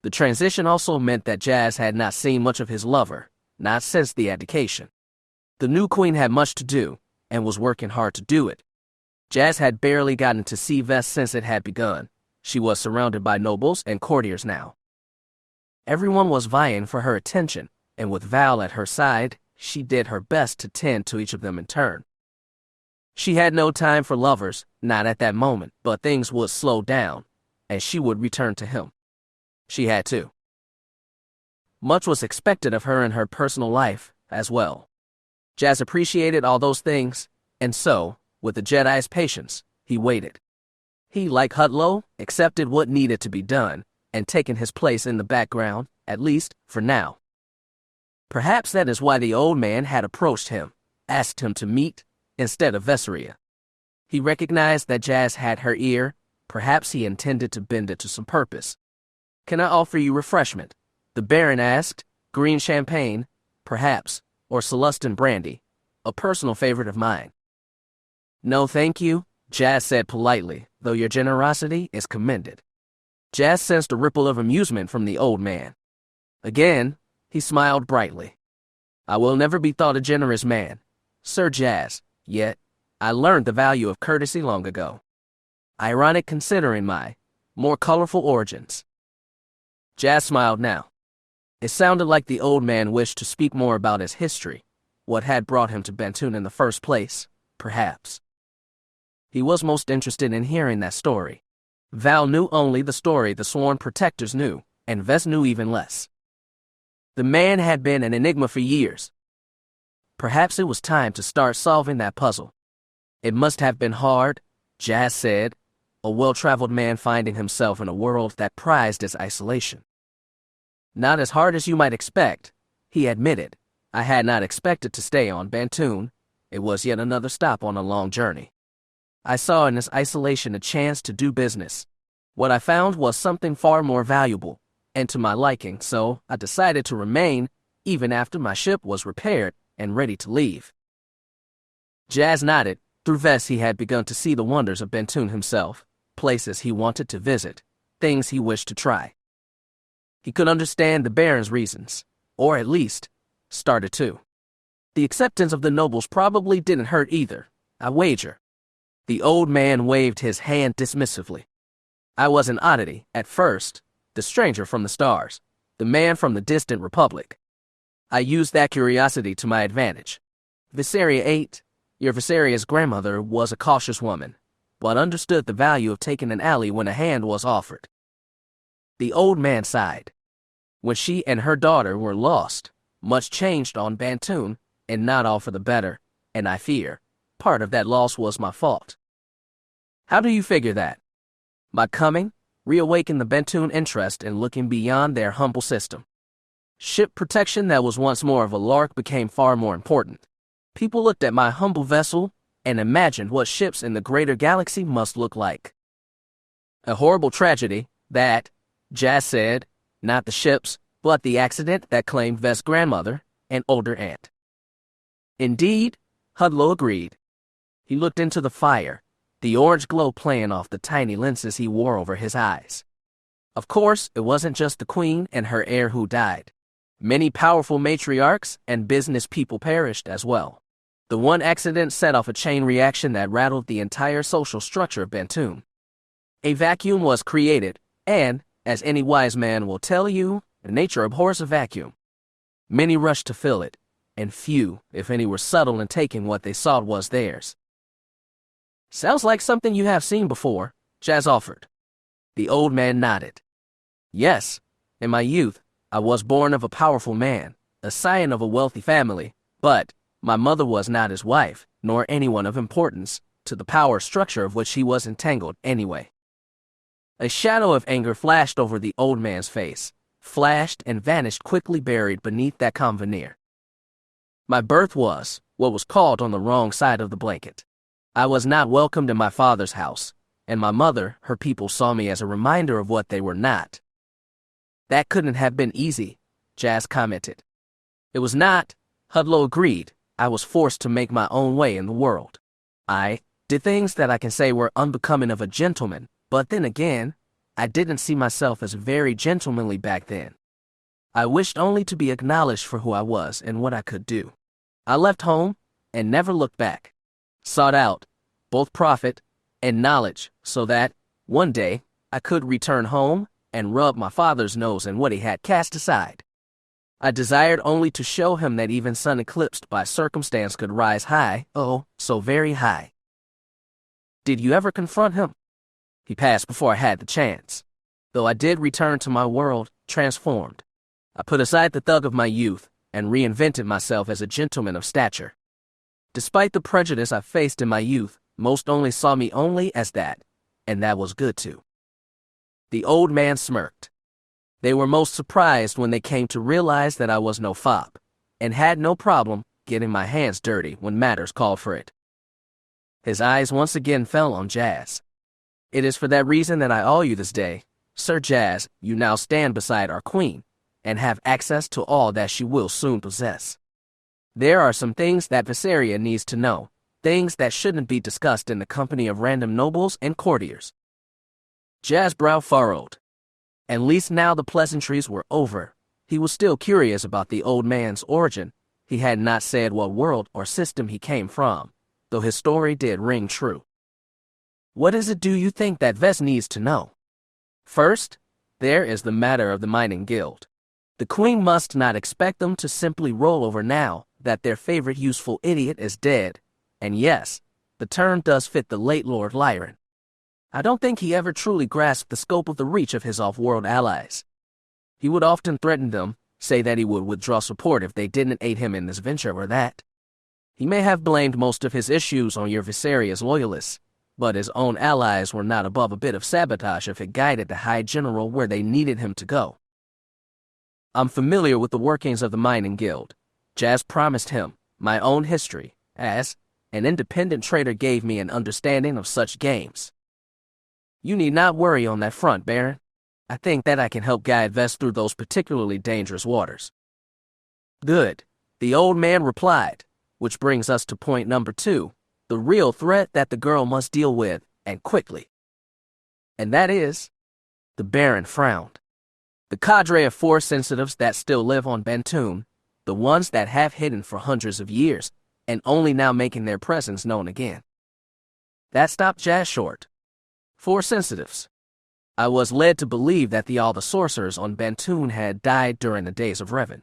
The transition also meant that Jas had not seen much of his lover, not since the abdication. The new queen had much to do, and was working hard to do it. Jas had barely gotten to see Vest since it had begun. She was surrounded by nobles and courtiers now. Everyone was vying for her attention, and with Val at her side, she did her best to tend to each of them in turn. She had no time for lovers, not at that moment, but things would slow down, and she would return to him. She had to. Much was expected of her in her personal life, as well. Jas appreciated all those things, and so, with the Jedi's patience, he waited. He, like Hudlow, accepted what needed to be done, and taken his place in the background, at least for now. Perhaps that is why the old man had approached him, asked him to meet, instead of Viseria. He recognized that Jas had her ear. Perhaps he intended to bend it to some purpose. "Can I offer you refreshment?" the Baron asked. "Green champagne, perhaps, or Celestin brandy, a personal favorite of mine." "No, thank you," Jas said politely, "though your generosity is commended." Jas sensed a ripple of amusement from the old man. Again, he smiled brightly. "I will never be thought a generous man, Sir Jas, yet I learned the value of courtesy long ago. Ironic considering my more colorful origins." Jas smiled now. It sounded like the old man wished to speak more about his history, what had brought him to Bantoon in the first place, perhaps. He was most interested in hearing that story. Val knew only the story the sworn protectors knew, and Vest knew even less. The man had been an enigma for years. Perhaps it was time to start solving that puzzle. It must have been hard, Jas said, a well-traveled man finding himself in a world that prized its isolation. "Not as hard as you might expect," he admitted. "I had not expected to stay on Bantoon. It was yet another stop on a long journey. I saw in this isolation a chance to do business. What I found was something far more valuable, and to my liking, so I decided to remain even after my ship was repaired and ready to leave." Jas nodded. Through Vest he had begun to see the wonders of Bantoon himself, places he wanted to visit, things he wished to try. He could understand the Baron's reasons, or at least, started to. The acceptance of the nobles probably didn't hurt either, I wager. The old man waved his hand dismissively. "I was an oddity, at first, the stranger from the stars, the man from the distant republic. I used that curiosity to my advantage. Viseria ate. Your Viseria's grandmother was a cautious woman, but understood the value of taking an ally when a hand was offered." The old man sighed. when she and her daughter were lost. Much changed on Bantoon, and not all for the better, and I fear part of that loss was my fault. How do you figure that? My coming reawakened the Bantoon interest in looking beyond their humble system. Ship protection that was once more of a lark became far more important. People looked at my humble vessel and imagined what ships in the greater galaxy must look like. A horrible tragedy, that, Jas said, not the ships, but the accident that claimed Vest's grandmother and older aunt. Indeed, Hudlow agreed. He looked into the fire, the orange glow playing off the tiny lenses he wore over his eyes. Of course, it wasn't just the queen and her heir who died. Many powerful matriarchs and business people perished as well. The one accident set off a chain reaction that rattled the entire social structure of Bantoon. A vacuum was created, and, as any wise man will tell you, nature abhors a vacuum. Many rushed to fill it, and few, if any, were subtle in taking what they sought was theirs. Sounds like something you have seen before, Jas offered. The old man nodded. Yes, in my youth, I was born of a powerful man, a scion of a wealthy family, but my mother was not his wife, nor anyone of importance, to the power structure of which he was entangled anyway. A shadow of anger flashed over the old man's face, flashed and vanished quickly buried beneath that calm veneer. My birth was what was called on the wrong side of the blanket. I was not welcomed in my father's house, and my mother, her people saw me as a reminder of what they were not. That couldn't have been easy, Jas commented. It was not, Hudlow agreed. I was forced to make my own way in the world. I did things that I can say were unbecoming of a gentleman, but then again, I didn't see myself as very gentlemanly back then. I wished only to be acknowledged for who I was and what I could do. I left home and never looked back. Sought out both profit and knowledge so that, one day, I could return home and rub my father's nose in what he had cast aside. I desired only to show him that even sun eclipsed by circumstance could rise high, oh, so very high. Did you ever confront him? He passed before I had the chance. Though I did return to my world, transformed. I put aside the thug of my youth and reinvented myself as a gentleman of stature. Despite the prejudice I faced in my youth, most only saw me only as that, and that was good too. The old man smirked. They were most surprised when they came to realize that I was no fop, and had no problem getting my hands dirty when matters called for it. His eyes once again fell on Jas. It is for that reason that I owe you this day. Sir Jas, you now stand beside our queen, and have access to all that she will soon possess. There are some things that Viseria needs to know, things that shouldn't be discussed in the company of random nobles and courtiers. Jas' brow furrowed. At least now the pleasantries were over. He was still curious about the old man's origin. He had not said what world or system he came from, though his story did ring true. What is it do you think that Vest needs to know? First, there is the matter of the mining guild. The queen must not expect them to simply roll over now that their favorite useful idiot is dead, and yes, the term does fit the late Lord Lyron. I don't think he ever truly grasped the scope of the reach of his off-world allies. He would often threaten them, say that he would withdraw support if they didn't aid him in this venture or that. He may have blamed most of his issues on your Viseria's loyalists, but his own allies were not above a bit of sabotage if it guided the High General where they needed him to go. I'm familiar with the workings of the mining guild. Jas promised him my own history, as an independent trader gave me an understanding of such games. You need not worry on that front, Baron. I think that I can help guide Vest through those particularly dangerous waters. Good, the old man replied, which brings us to point number 2, the real threat that the girl must deal with, and quickly. And that is, the Baron frowned. The cadre of Force sensitives that still live on Bantoon, the ones that have hidden for hundreds of years, and only now making their presence known again. That stopped Jas short. Force sensitives. I was led to believe that all the sorcerers on Bantoon had died during the days of Revan.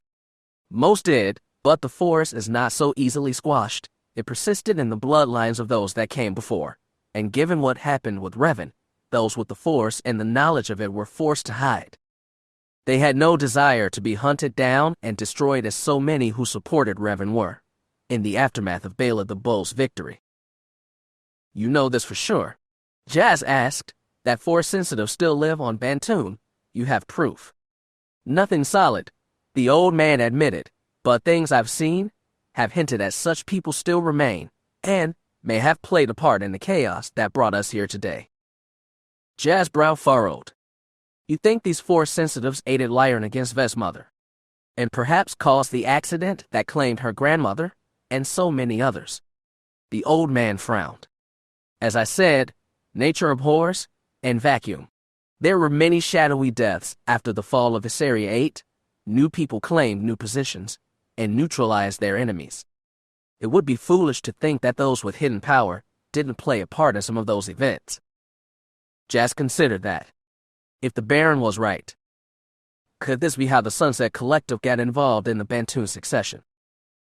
Most did, but the Force is not so easily squashed. It persisted in the bloodlines of those that came before, and given what happened with Revan, those with the Force and the knowledge of it were forced to hide. They had no desire to be hunted down and destroyed as so many who supported Revan were, in the aftermath of Bela the Bull's victory. You know this for sure. Jas asked. That Force-sensitive still live on Bantoon. You have proof. Nothing solid, the old man admitted, but things I've seen have hinted at such people still remain, and may have played a part in the chaos that brought us here today. Jas' brow furrowed. You think these Force-sensitives aided Lyran against Vest's mother, and perhaps caused the accident that claimed her grandmother, and so many others? The old man frowned. As I said, nature abhors and vacuum. There were many shadowy deaths after the fall of Viseria 8. New people claimed new positions and neutralized their enemies. It would be foolish to think that those with hidden power didn't play a part in some of those events. Jas considered that. If the Baron was right, could this be how the Sunset Collective got involved in the Bantoon succession?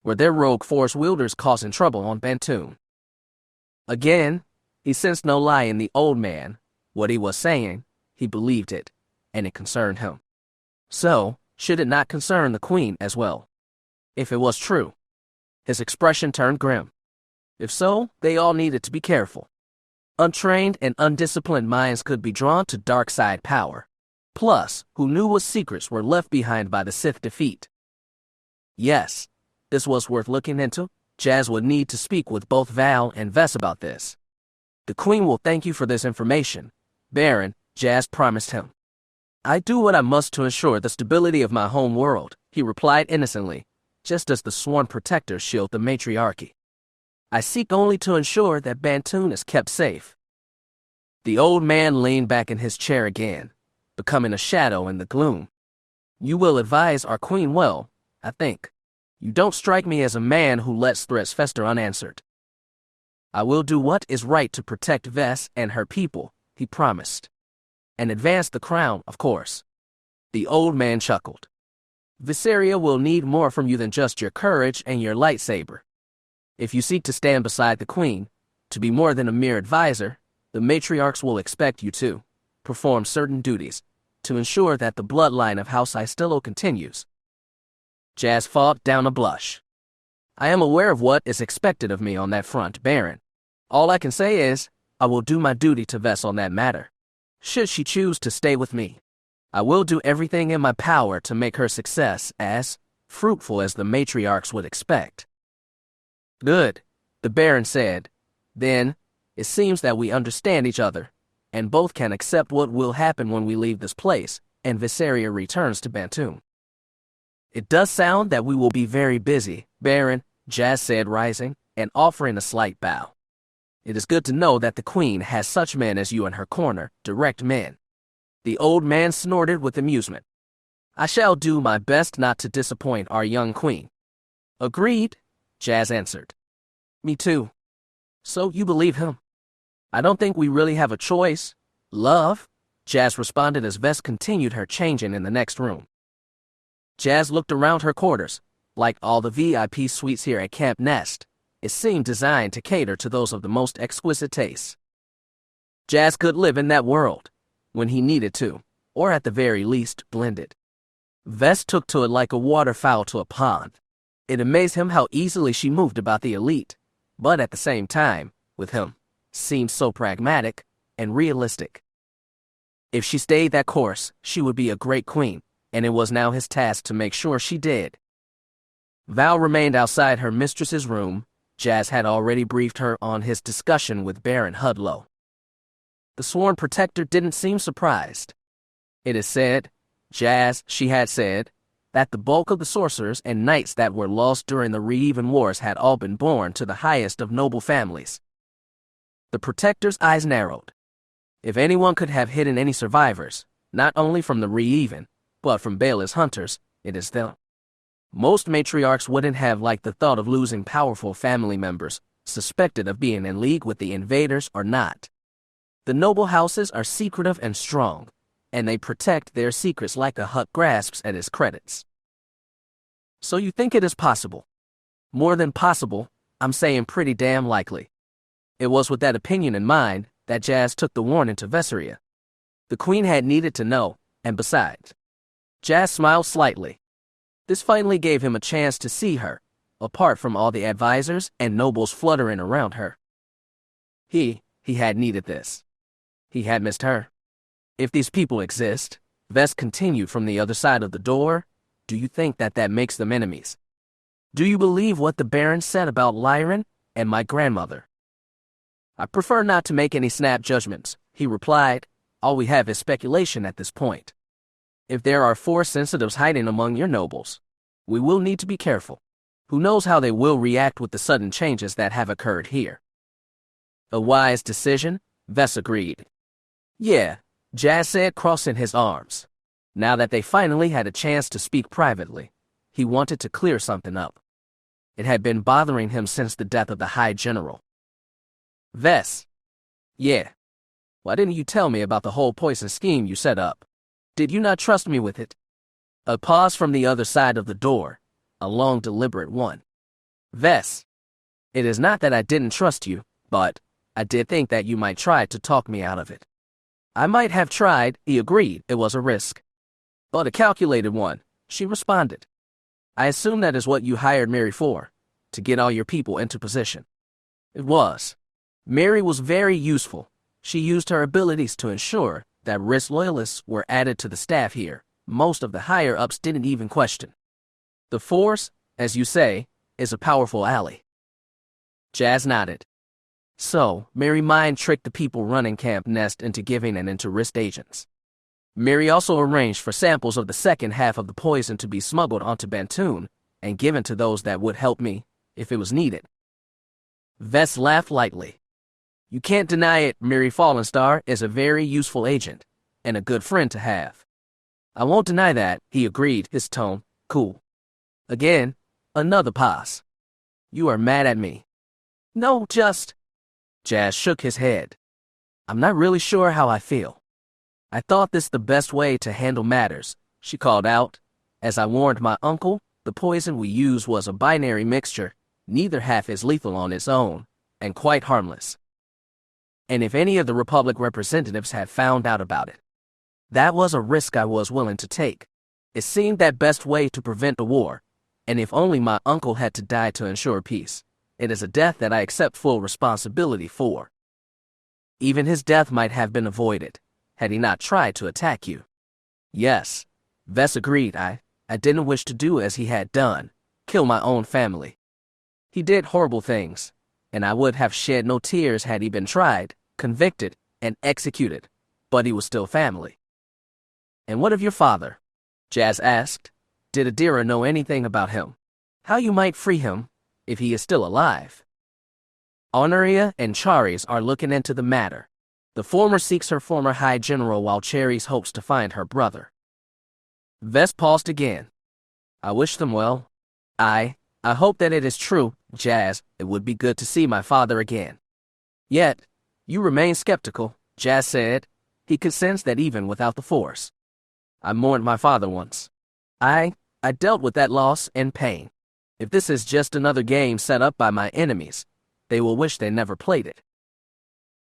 Were their rogue Force wielders causing trouble on Bantoon? Again, he sensed no lie in the old man. What he was saying, he believed it, and it concerned him. So, should it not concern the Queen as well? If it was true. His expression turned grim. If so, they all needed to be careful. Untrained and undisciplined minds could be drawn to dark side power. Plus, who knew what secrets were left behind by the Sith defeat? Yes, this was worth looking into. Jas would need to speak with both Val and Vess about this. The Queen will thank you for this information, Baron, Jas promised him. I do what I must to ensure the stability of my home world, he replied innocently, just as the sworn protectors shield the matriarchy. I seek only to ensure that Bantoon is kept safe. The old man leaned back in his chair again, becoming a shadow in the gloom. You will advise our Queen well, I think. You don't strike me as a man who lets threats fester unanswered. I will do what is right to protect Vess and her people, he promised. And advance the crown, of course. The old man chuckled. Viseria will need more from you than just your courage and your lightsaber. If you seek to stand beside the Queen, to be more than a mere advisor, the matriarchs will expect you to perform certain duties to ensure that the bloodline of House Istillo continues. Jas fought down a blush. I am aware of what is expected of me on that front, Baron. All I can say is, I will do my duty to Vess on that matter. Should she choose to stay with me, I will do everything in my power to make her success as fruitful as the matriarchs would expect. Good, the Baron said. Then, it seems that we understand each other, and both can accept what will happen when we leave this place and Viseria returns to Bantoon. It does sound that we will be very busy, Baron, Jas said, rising and offering a slight bow. It is good to know that the Queen has such men as you in her corner, direct men. The old man snorted with amusement. I shall do my best not to disappoint our young Queen. Agreed, Jas answered. Me too. So you believe him? I don't think we really have a choice. Love, Jas responded as Vess continued her changing in the next room. Jas looked around her quarters. Like all the VIP suites here at Camp Nest, it seemed designed to cater to those of the most exquisite tastes. Jas could live in that world, when he needed to, or at the very least, blend it. Vess took to it like a waterfowl to a pond. It amazed him how easily she moved about the elite, but at the same time, with him, seemed so pragmatic and realistic. If she stayed that course, she would be a great queen, and it was now his task to make sure she did. Val remained outside her mistress's room. Jas had already briefed her on his discussion with Baron Hudlow. The sworn protector didn't seem surprised. It is said, Jas, she had said, that the bulk of the sorcerers and knights that were lost during the Reeven Wars had all been born to the highest of noble families. The protector's eyes narrowed. If anyone could have hidden any survivors, not only from the Reeven, but from Bela's hunters, it is them. Most matriarchs wouldn't have liked the thought of losing powerful family members, suspected of being in league with the invaders or not. The noble houses are secretive and strong, and they protect their secrets like a Hutt grasps at his credits. So you think it is possible? More than possible, I'm saying pretty damn likely. It was with that opinion in mind that Jas took the warning to Viseria. The Queen had needed to know, and besides, Jas smiled slightly. This finally gave him a chance to see her, apart from all the advisors and nobles fluttering around her. He had needed this. He had missed her. If these people exist, Vess continued from the other side of the door, do you think that makes them enemies? Do you believe what the Baron said about Lyran and my grandmother? I prefer not to make any snap judgments, he replied. All we have is speculation at this point. If there are Force sensitives hiding among your nobles, we will need to be careful. Who knows how they will react with the sudden changes that have occurred here? A wise decision, Vess agreed. Yeah, Jas said, crossing his arms. Now that they finally had a chance to speak privately, he wanted to clear something up. It had been bothering him since the death of the High General. Vess. Yeah. Why didn't you tell me about the whole poison scheme you set up? Did you not trust me with it? A pause from the other side of the door, a long, deliberate one. Vess. It is not that I didn't trust you, but I did think that you might try to talk me out of it. I might have tried, he agreed. It was a risk. But a calculated one, she responded. I assume that is what you hired Mary for, to get all your people into position. It was. Mary was very useful. She used her abilities to ensure that risk loyalists were added to the staff here. Most of the higher-ups didn't even question. The Force, as you say, is a powerful ally. Jas nodded. So, Mary mind-tricked the people running Camp Nest into giving in to risk agents. Mary also arranged for samples of the second half of the poison to be smuggled onto Bantoon and given to those that would help me, if it was needed. Vess laughed lightly. You can't deny it, Mirax Fallenstar is a very useful agent, and a good friend to have. I won't deny that, he agreed, his tone cool. Again, another pause. You are mad at me. No, just... Jas shook his head. I'm not really sure how I feel. I thought this the best way to handle matters, she called out. As I warned my uncle, the poison we used was a binary mixture, neither half is lethal on its own, and quite harmless. And if any of the Republic representatives had found out about it, that was a risk I was willing to take. It seemed that best way to prevent the war, and if only my uncle had to die to ensure peace, it is a death that I accept full responsibility for. Even his death might have been avoided, had he not tried to attack you. Yes, Vess agreed. I didn't wish to do as he had done, kill my own family. He did horrible things, and I would have shed no tears had he been tried, convicted, and executed, but he was still family. And what of your father? Jas asked. Did Adira know anything about him? How you might free him, if he is still alive? Honoria and Charis are looking into the matter. The former seeks her former High General while Charis hopes to find her brother. Vess paused again. I wish them well. I hope that it is true, Jas. It would be good to see my father again. Yet, you remain skeptical, Jas said. He could sense that even without the Force. I mourned my father once. I dealt with that loss and pain. If this is just another game set up by my enemies, they will wish they never played it.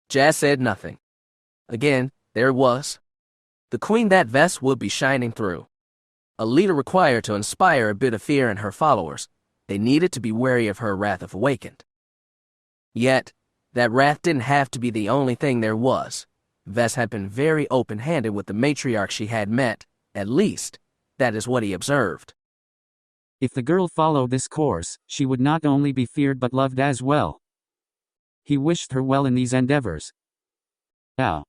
Jas said nothing. Again, there it was. The queen that Vess would be shining through. A leader required to inspire a bit of fear in her followers. They needed to be wary of her wrath if awakened. Yet, that wrath didn't have to be the only thing there was. Vess had been very open-handed with the matriarch she had met, at least, that is what he observed. If the girl followed this course, she would not only be feared but loved as well. He wished her well in these endeavors. Danmit.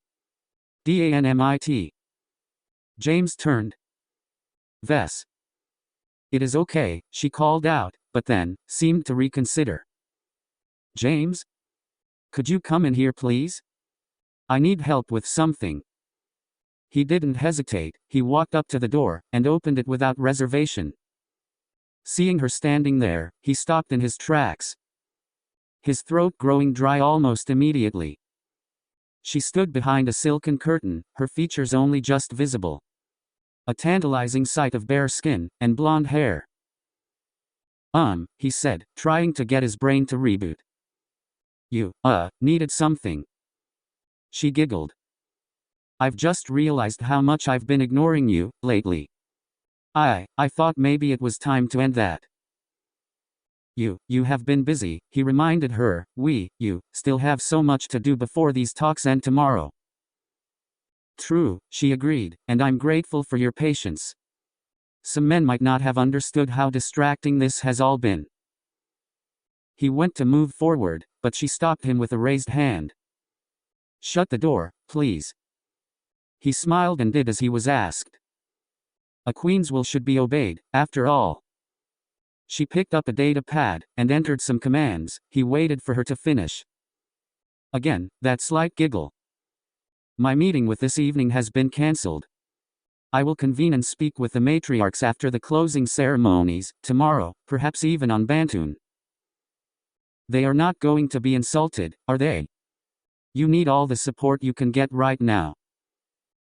James turned. Vess. It is okay, she called out, but then, seemed to reconsider. James? Could you come in here please? I need help with something. He didn't hesitate, he walked up to the door, and opened it without reservation. Seeing her standing there, he stopped in his tracks. His throat growing dry almost immediately. She stood behind a silken curtain, her features only just visible. A tantalizing sight of bare skin, and blonde hair. He said, trying to get his brain to reboot. You, needed something. She giggled. I've just realized how much I've been ignoring you, lately. I thought maybe it was time to end that. You have been busy, he reminded her. You still have so much to do before these talks end tomorrow. True, she agreed, and I'm grateful for your patience. Some men might not have understood how distracting this has all been. He went to move forward, but she stopped him with a raised hand. Shut the door, please. He smiled and did as he was asked. A queen's will should be obeyed, after all. She picked up a data pad, and entered some commands. He waited for her to finish. Again, that slight giggle. My meeting with this evening has been cancelled. I will convene and speak with the matriarchs after the closing ceremonies, tomorrow, perhaps even on Bantoon. They are not going to be insulted, are they? You need all the support you can get right now.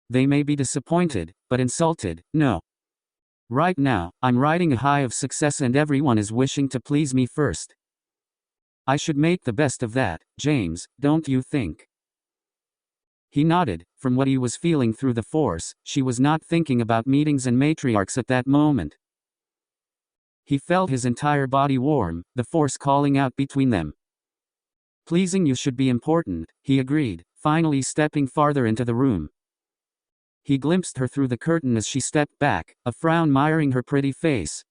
They may be disappointed, but insulted, no. Right now, I'm riding a high of success and everyone is wishing to please me first. I should make the best of that, James, don't you think? He nodded. From what he was feeling through the Force, she was not thinking about meetings and matriarchs at that moment. He felt his entire body warm, the Force calling out between them. Pleasing you should be important, he agreed, finally stepping farther into the room. He glimpsed her through the curtain as she stepped back, a frown miring her pretty face.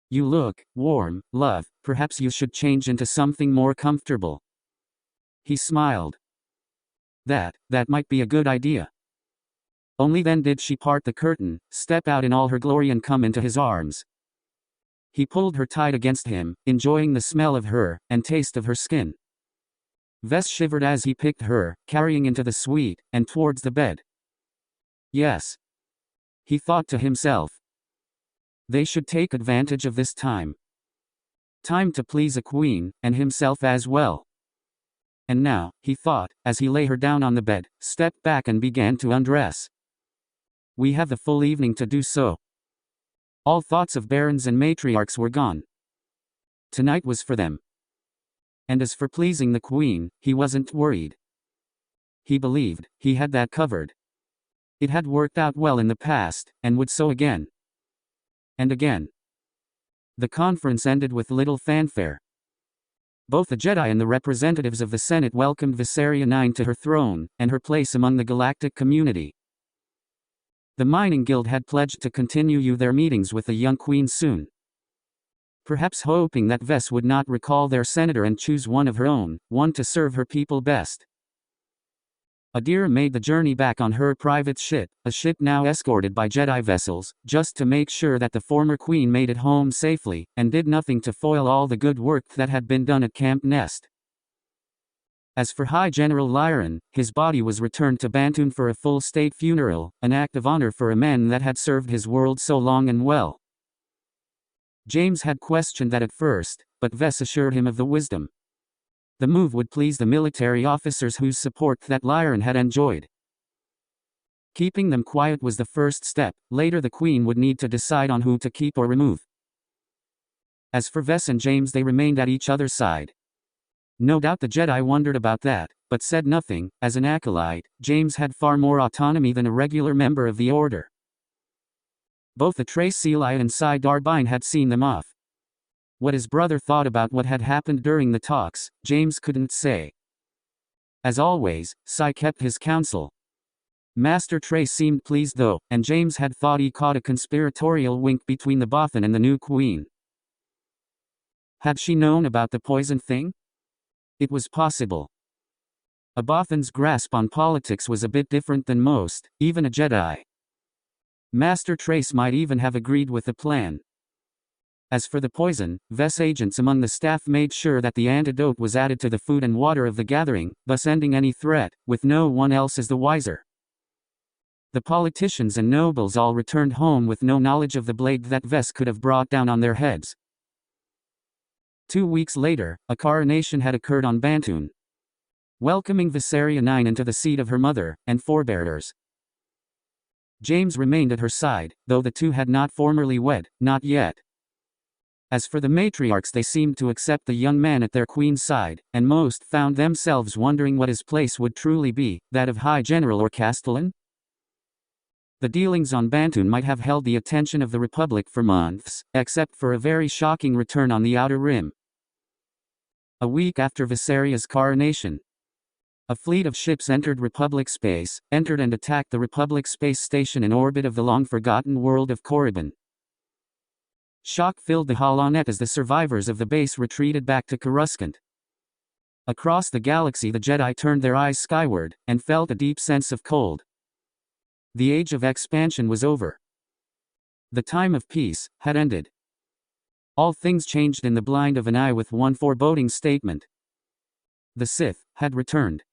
You look warm, love, perhaps you should change into something more comfortable. He smiled. That might be a good idea. Only then did she part the curtain, step out in all her glory and come into his arms. He pulled her tight against him, enjoying the smell of her, and taste of her skin. Vess shivered as he picked her, carrying into the suite, and towards the bed. Yes. He thought to himself. They should take advantage of this time. Time to please a queen, and himself as well. And now, he thought, as he lay her down on the bed, stepped back and began to undress. We have the full evening to do so. All thoughts of barons and matriarchs were gone. Tonight was for them. And as for pleasing the queen, he wasn't worried. He believed he had that covered. It had worked out well in the past, and would so again. And again. The conference ended with little fanfare. Both the Jedi and the representatives of the Senate welcomed Viseria 9 to her throne, and her place among the galactic community. The mining guild had pledged to continue their meetings with the young queen soon. Perhaps hoping that Vess would not recall their senator and choose one of her own, one to serve her people best. Adira made the journey back on her private ship, a ship now escorted by Jedi vessels, just to make sure that the former queen made it home safely, and did nothing to foil all the good work that had been done at Camp Nest. As for High General Lyran, his body was returned to Bantoon for a full state funeral, an act of honor for a man that had served his world so long and well. James had questioned that at first, but Vess assured him of the wisdom. The move would please the military officers whose support that Lyran had enjoyed. Keeping them quiet was the first step, later the Queen would need to decide on who to keep or remove. As for Vess and James, they remained at each other's side. No doubt the Jedi wondered about that, but said nothing. As an acolyte, James had far more autonomy than a regular member of the Order. Both the Trace Eli and Jas Dar Bynn had seen them off. What his brother thought about what had happened during the talks, James couldn't say. As always, Jas kept his counsel. Master Trace seemed pleased though, and James had thought he caught a conspiratorial wink between the Bothan and the new queen. Had she known about the poison thing? It was possible. A Bothan's grasp on politics was a bit different than most, even a Jedi. Master Trace might even have agreed with the plan. As for the poison, Vess agents among the staff made sure that the antidote was added to the food and water of the gathering, thus ending any threat, with no one else as the wiser. The politicians and nobles all returned home with no knowledge of the blade that Vess could have brought down on their heads. 2 weeks later, a coronation had occurred on Bantoon, welcoming Viseria 9 into the seat of her mother and forebears. James remained at her side, though the two had not formally wed, not yet. As for the matriarchs, they seemed to accept the young man at their queen's side, and most found themselves wondering what his place would truly be, that of High General or Castellan? The dealings on Bantoon might have held the attention of the Republic for months, except for a very shocking return on the Outer Rim. A week after Viseria's coronation, a fleet of ships entered Republic space, entered and attacked the Republic space station in orbit of the long-forgotten world of Korriban. Shock filled the Holonet as the survivors of the base retreated back to Coruscant. Across the galaxy the Jedi turned their eyes skyward, and felt a deep sense of cold. The age of expansion was over. The time of peace had ended. All things changed in the blind of an eye with one foreboding statement. The Sith had returned.